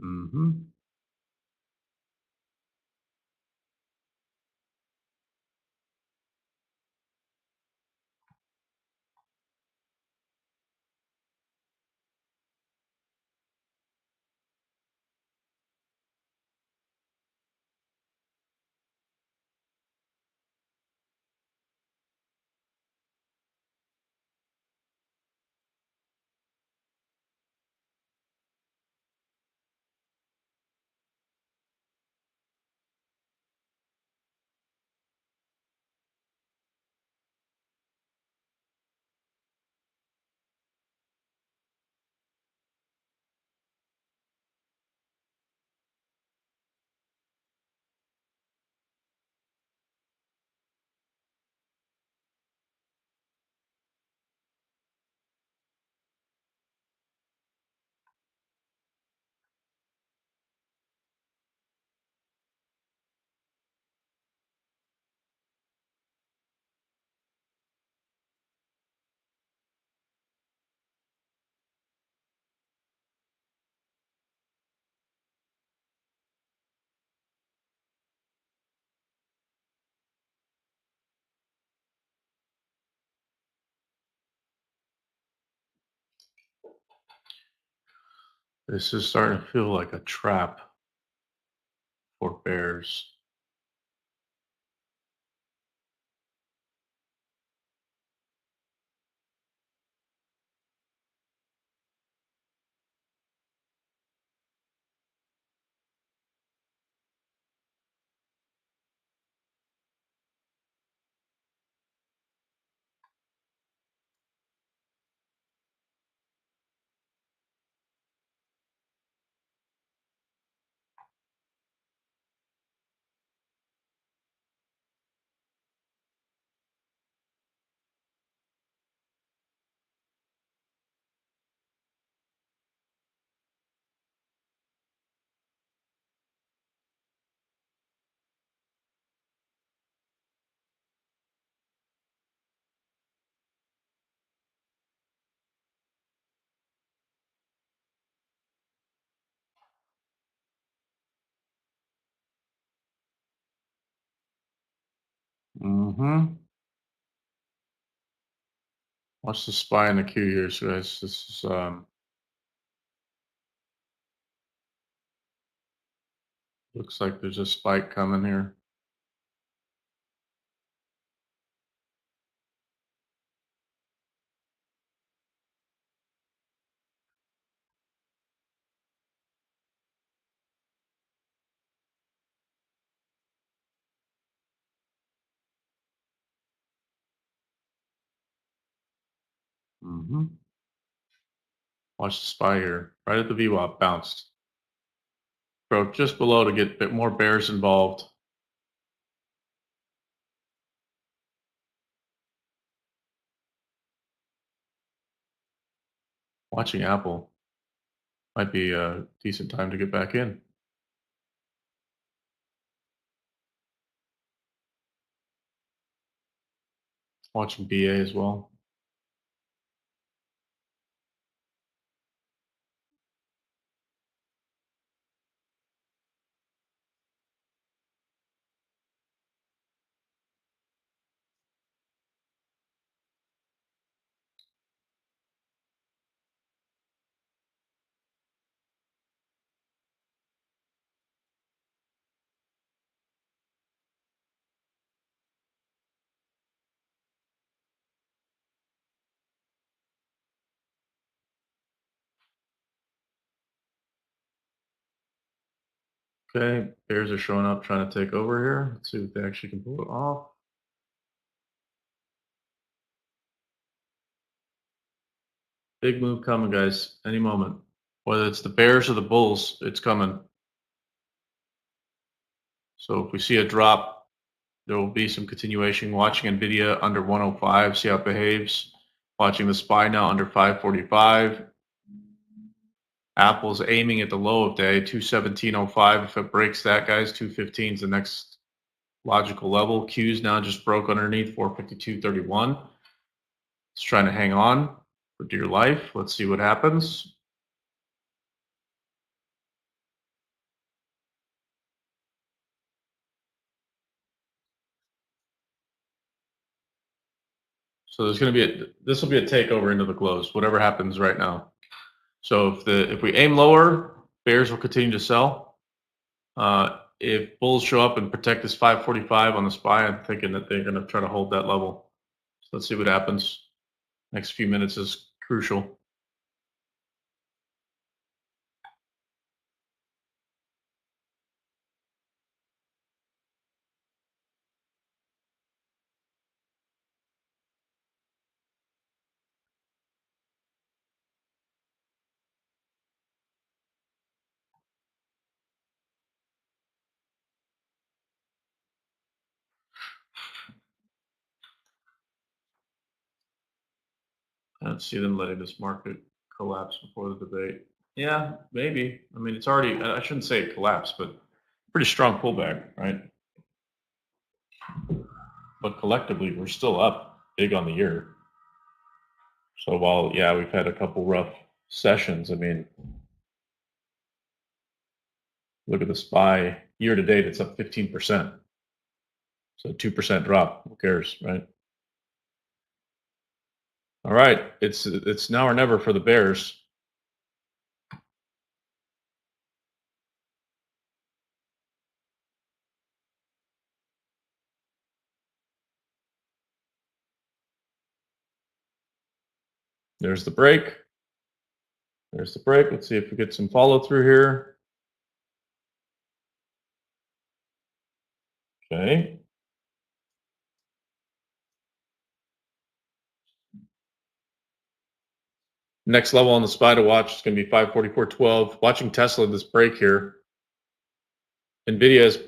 Mm-hmm. This is starting to feel like a trap for bears. Mm-hmm. Watch the SPY and the Q here, so guys. This is looks like there's a spike coming here. Mm-hmm. Watch the SPY here. Right at the VWAP, bounced. Broke just below to get a bit more bears involved. Watching Apple might be a decent time to get back in. Watching BA as well. Okay, bears are showing up trying to take over here. Let's see if they actually can pull it off. Big move coming, guys, any moment. Whether it's the bears or the bulls, it's coming. So if we see a drop, there will be some continuation. Watching NVIDIA under 105, see how it behaves. Watching the SPY now under 545. Apple's aiming at the low of day, 217.05. If it breaks that, guys, 215 is the next logical level. Q's now just broke underneath 452.31. It's trying to hang on for dear life. Let's see what happens. So there's going to be this will be a takeover into the close, whatever happens right now. So if we aim lower, bears will continue to sell. If bulls show up and protect this 545 on the SPY, I'm thinking that they're going to try to hold that level. So let's see what happens. Next few minutes is crucial. I don't see them letting this market collapse before the debate. Yeah, maybe. I mean, it's already, I shouldn't say it collapsed, but pretty strong pullback, right? But collectively, we're still up big on the year. So while, yeah, we've had a couple rough sessions, I mean, look at the SPY year to date, it's up 15%. So 2% drop, who cares, right? All right, it's now or never for the bears. There's the break. There's the break. Let's see if we get some follow through here. Okay. Next level on the SPY to watch is going to be 544.12. Watching Tesla this break here. NVIDIA is,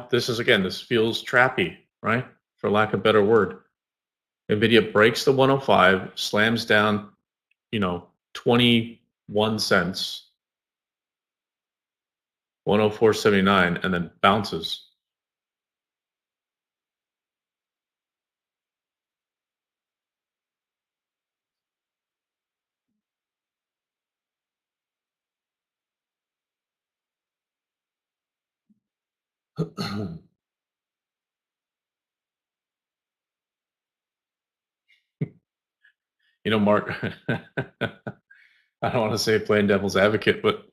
this is again, this feels trappy, right? For lack of a better word. NVIDIA breaks the 105, slams down, 21 cents, 104.79, and then bounces. Mark, I don't want to say playing devil's advocate, but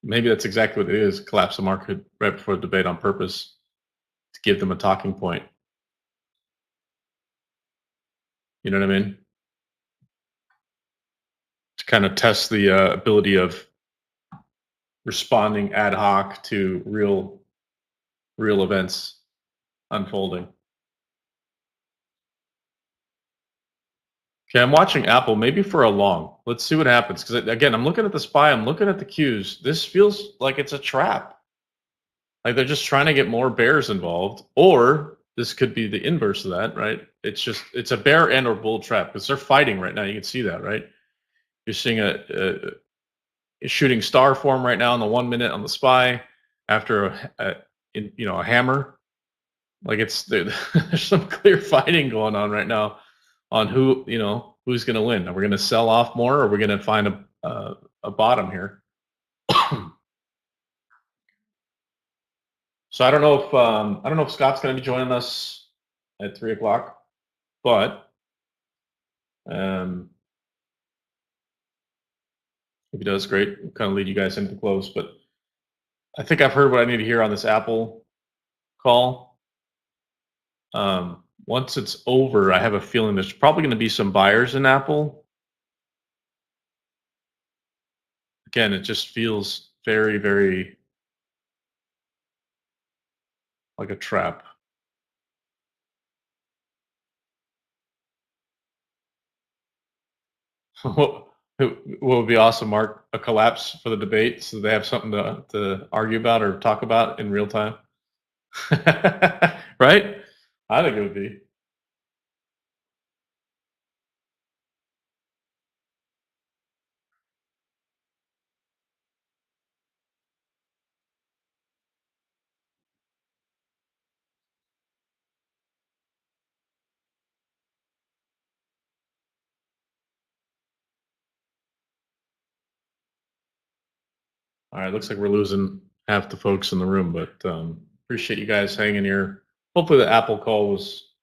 maybe that's exactly what it is. Collapse the market right before the debate on purpose to give them a talking point. You know what I mean? To kind of test the ability of responding ad hoc to real events unfolding. Okay, I'm watching Apple maybe for a long. Let's see what happens. Because again, I'm looking at the SPY, I'm looking at the Qs. This feels like it's a trap. Like they're just trying to get more bears involved, or this could be the inverse of that, right? It's a bear and or bull trap because they're fighting right now. You can see that, right? You're seeing a shooting star form right now in the 1 minute on the SPY after a hammer. Like there's some clear fighting going on right now on who's going to win. Are we going to sell off more, or are we going to find a bottom here? So I don't know if Scott's going to be joining us at 3:00, but if he does, great. We'll kind of lead you guys into the close. But I think I've heard what I need to hear on this Apple call. Once it's over, I have a feeling there's probably going to be some buyers in Apple. Again, it just feels very, very like a trap. What would be awesome, Mark? A collapse for the debate, so they have something to argue about or talk about in real time. Right? I think it would be. All right, looks like we're losing half the folks in the room, but appreciate you guys hanging here. Hopefully the Apple call was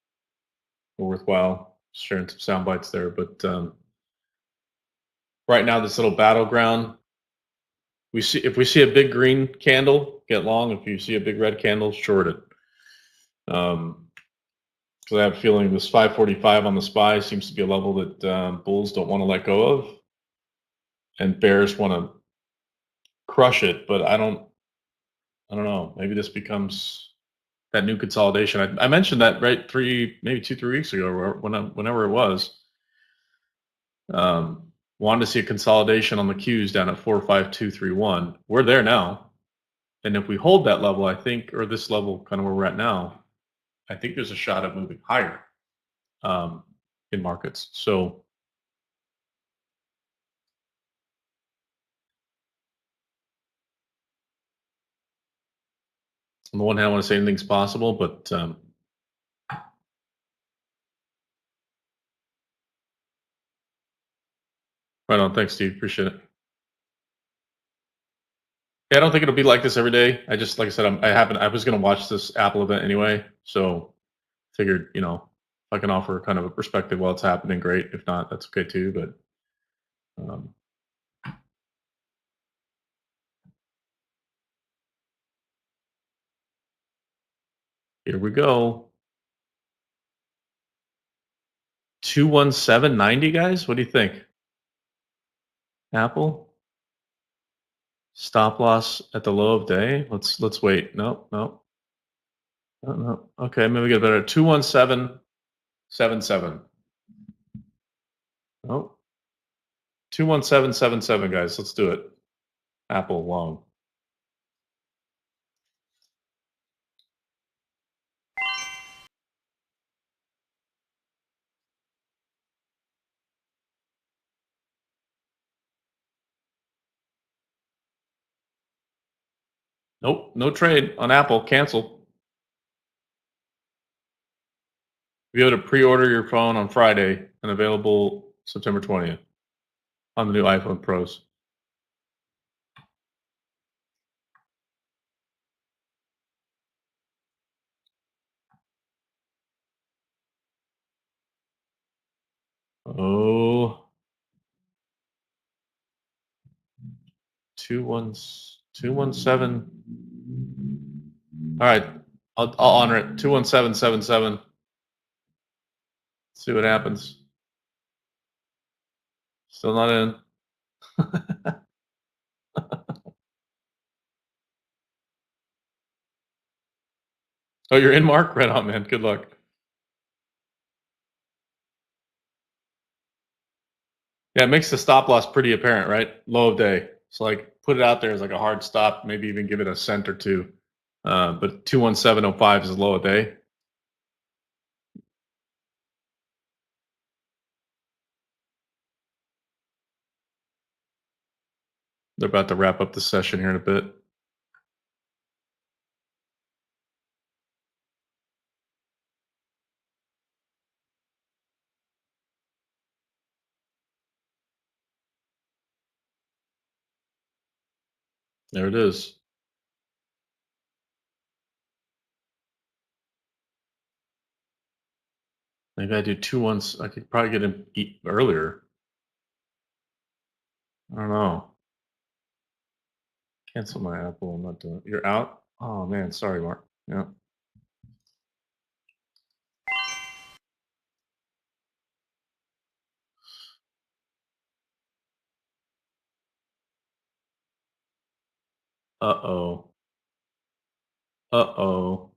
worthwhile, sharing some sound bites there. But right now, this little battleground, if we see a big green candle, get long. If you see a big red candle, short it. So I have a feeling this 545 on the SPY seems to be a level that bulls don't want to let go of, and bears want to crush it. But I don't know. Maybe this becomes that new consolidation. I mentioned that right 3 weeks ago, or whenever it was. Wanted to see a consolidation on the Qs down at 45231. We're there now, and if we hold that level, I think, or this level, kind of where we're at now, I think there's a shot at moving higher in markets. So on the one hand, I want to say anything's possible, but right on. Thanks, Steve. Appreciate it. Yeah, I don't think it'll be like this every day. I just, like I said, I was going to watch this Apple event anyway, so figured, if I can offer kind of a perspective while it's happening, great. If not, that's okay too. But here we go. 217.90, guys. What do you think? Apple stop loss at the low of day. Let's wait. No. Okay, maybe we get better. 217.77. Oh, 217.77, guys. Let's do it. Apple long. Nope, no trade on Apple. Cancel. Be able to pre-order your phone on Friday and available September 20th on the new iPhone Pros. Oh, 217. All right, I'll honor it. 21777. See what happens. Still not in. Oh, you're in, Mark? Right on, man. Good luck. Yeah, it makes the stop loss pretty apparent, right? Low of day. So like put it out there as like a hard stop, maybe even give it a cent or two. But 217.05 is low of day. They're about to wrap up the session here in a bit. There it is. Maybe I do 2 I could probably get him earlier. I don't know. Cancel my Apple. I'm not doing it. You're out? Oh man, sorry, Mark. Yeah. Uh-oh. Uh-oh.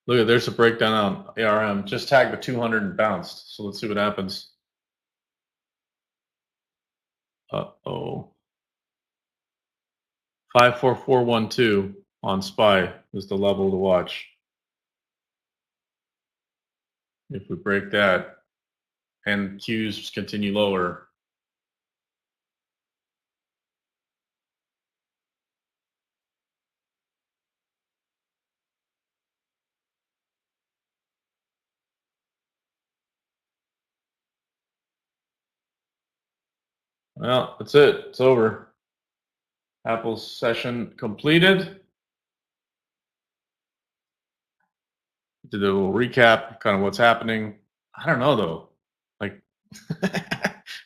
Look at there's a breakdown on ARM. Just tagged the 200 and bounced. So let's see what happens. Uh-oh. 54412 on SPY is the level to watch. If we break that and Qs continue lower, well, that's it. It's over. Apple's session completed. Did a little recap, kind of what's happening. I don't know though. Like,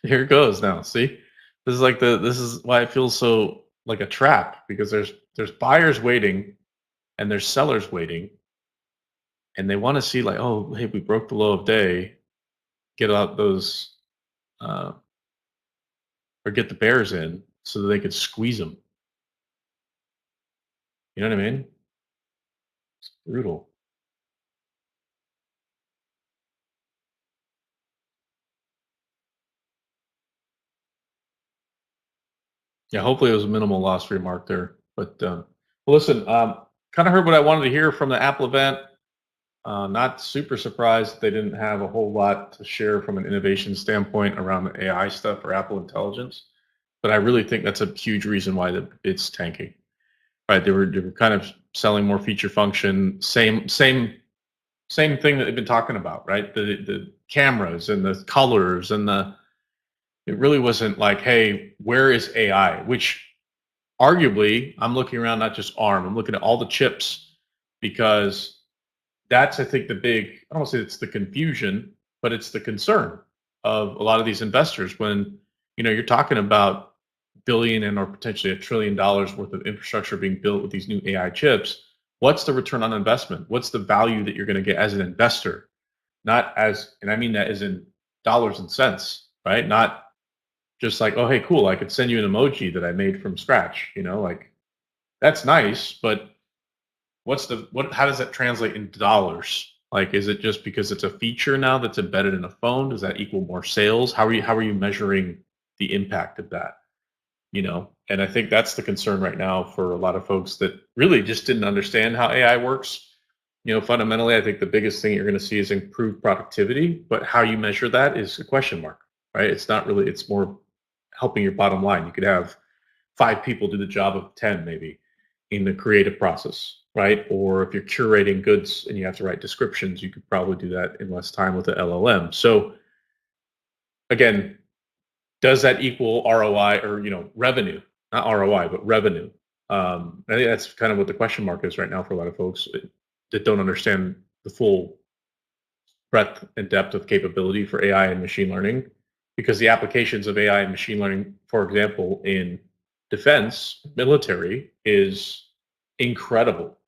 here it goes now. See, this is why it feels so like a trap, because there's buyers waiting and there's sellers waiting, and they want to see like, oh, hey, we broke the low of day, get out those, or get the bears in so that they could squeeze them. You know what I mean? It's brutal. Yeah, hopefully it was a minimal loss for your mark there. But well, listen, kind of heard what I wanted to hear from the Apple event. Not super surprised they didn't have a whole lot to share from an innovation standpoint around the AI stuff or Apple Intelligence. But I really think that's a huge reason why it's tanking. Right? They were kind of selling more feature function, same thing that they've been talking about, right? The cameras and the colors and it really wasn't like, hey, where is AI? Which arguably, I'm looking around not just ARM, I'm looking at all the chips, because that's, I think, the big, I don't want to say it's the confusion, but it's the concern of a lot of these investors when, you're talking about billion and or potentially $1 trillion worth of infrastructure being built with these new AI chips. What's the return on investment? What's the value that you're going to get as an investor? Not as, and I mean that as in dollars and cents, right? Not just like, oh, hey, cool, I could send you an emoji that I made from scratch, like that's nice, but how does that translate into dollars? Like, is it just because it's a feature now that's embedded in a phone? Does that equal more sales? How are you measuring the impact of that? And I think that's the concern right now for a lot of folks that really just didn't understand how AI works. Fundamentally, I think the biggest thing you're going to see is improved productivity, but how you measure that is a question mark, right? It's not really, it's more helping your bottom line. You could have 5 people do the job of 10 maybe in the creative process, right? Or if you're curating goods and you have to write descriptions, you could probably do that in less time with the LLM. So again, does that equal ROI or revenue? Not ROI, but revenue. I think that's kind of what the question mark is right now for a lot of folks that don't understand the full breadth and depth of capability for AI and machine learning, because the applications of AI and machine learning, for example, in defense, military is incredible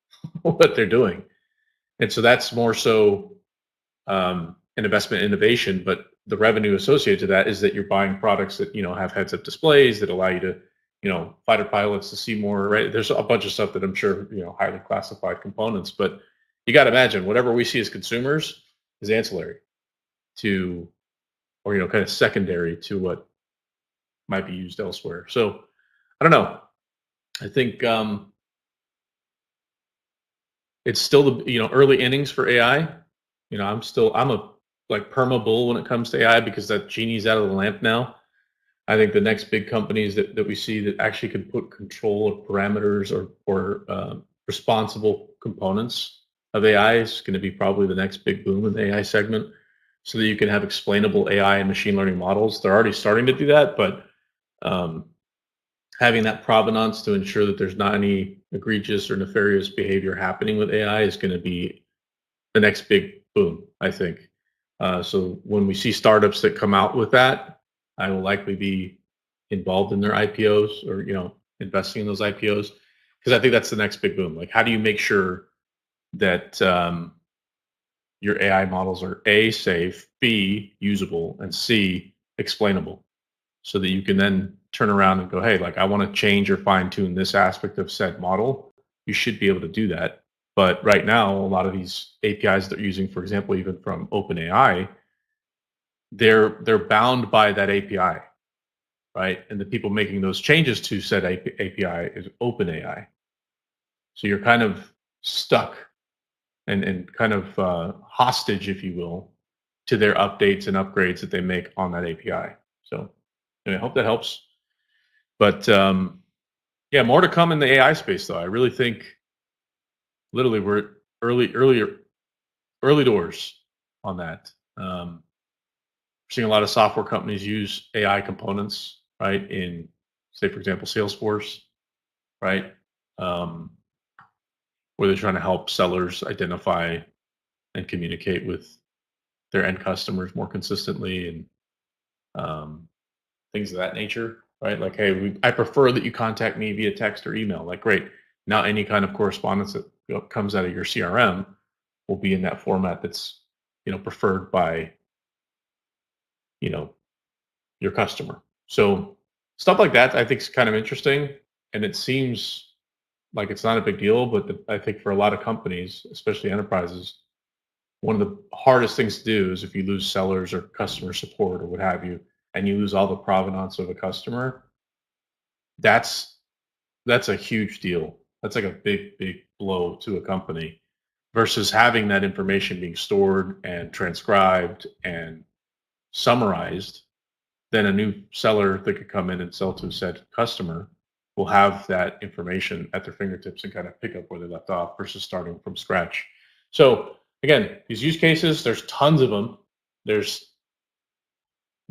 what they're doing. And so that's more so an investment in innovation, but the revenue associated to that is that you're buying products that, have heads-up displays that allow you to, fighter pilots to see more, right? There's a bunch of stuff that I'm sure, highly classified components, but you got to imagine whatever we see as consumers is ancillary to, or, kind of secondary to what might be used elsewhere. So I don't know. I think it's still the early innings for AI. I'm a like perma bull when it comes to AI because that genie's out of the lamp now. I think the next big companies that we see that actually can put control of parameters or responsible components of AI is going to be probably the next big boom in the AI segment, so that you can have explainable AI and machine learning models. They're already starting to do that, but having that provenance to ensure that there's not any egregious or nefarious behavior happening with AI is going to be the next big boom, I think. So when we see startups that come out with that, I will likely be involved in their IPOs or, investing in those IPOs, because I think that's the next big boom. Like, how do you make sure that your AI models are A, safe, B, usable, and C, explainable, so that you can then turn around and go, hey, like, I want to change or fine tune this aspect of said model. You should be able to do that. But right now, a lot of these APIs that they're using, for example, even from OpenAI, they're bound by that API, right? And the people making those changes to said API is OpenAI. So you're kind of stuck and kind of hostage, if you will, to their updates and upgrades that they make on that API. So I hope that helps. But yeah, more to come in the AI space, though. I really think, literally, we're early doors on that. We're seeing a lot of software companies use AI components, right? In, say, for example, Salesforce, right? Where they're trying to help sellers identify and communicate with their end customers more consistently, and things of that nature, right? Like, hey, I prefer that you contact me via text or email. Like, great. Now any kind of correspondence that comes out of your CRM will be in that format that's, preferred by, your customer. So stuff like that, I think, is kind of interesting, and it seems like it's not a big deal, but I think for a lot of companies, especially enterprises, one of the hardest things to do is if you lose sellers or customer support or what have you, and you lose all the provenance of a customer, that's a huge deal. That's like a big blow to a company, versus having that information being stored and transcribed and summarized. Then a new seller that could come in and sell to said customer will have that information at their fingertips and kind of pick up where they left off, versus starting from scratch. So again, these use cases, there's tons of them.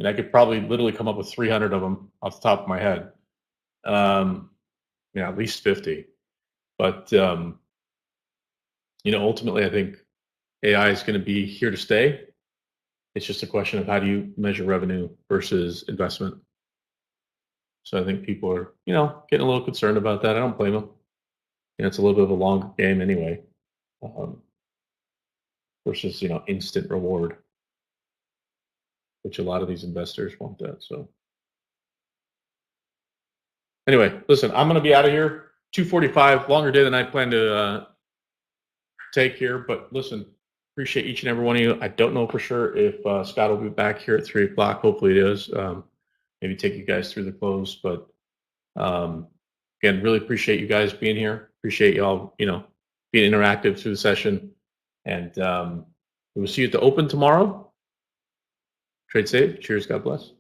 I could probably literally come up with 300 of them off the top of my head. At least 50. But ultimately, I think AI is going to be here to stay. It's just a question of how do you measure revenue versus investment. So I think people are, getting a little concerned about that. I don't blame them. It's a little bit of a long game anyway, versus instant reward, which a lot of these investors want that. So anyway, listen, I'm going to be out of here. 2:45, longer day than I planned to take here. But listen, appreciate each and every one of you. I don't know for sure if Scott will be back here at 3 o'clock. Hopefully it is. Maybe take you guys through the close. But again, really appreciate you guys being here. Appreciate y'all, being interactive through the session. And we will see you at the open tomorrow. Trade safe. Cheers. God bless.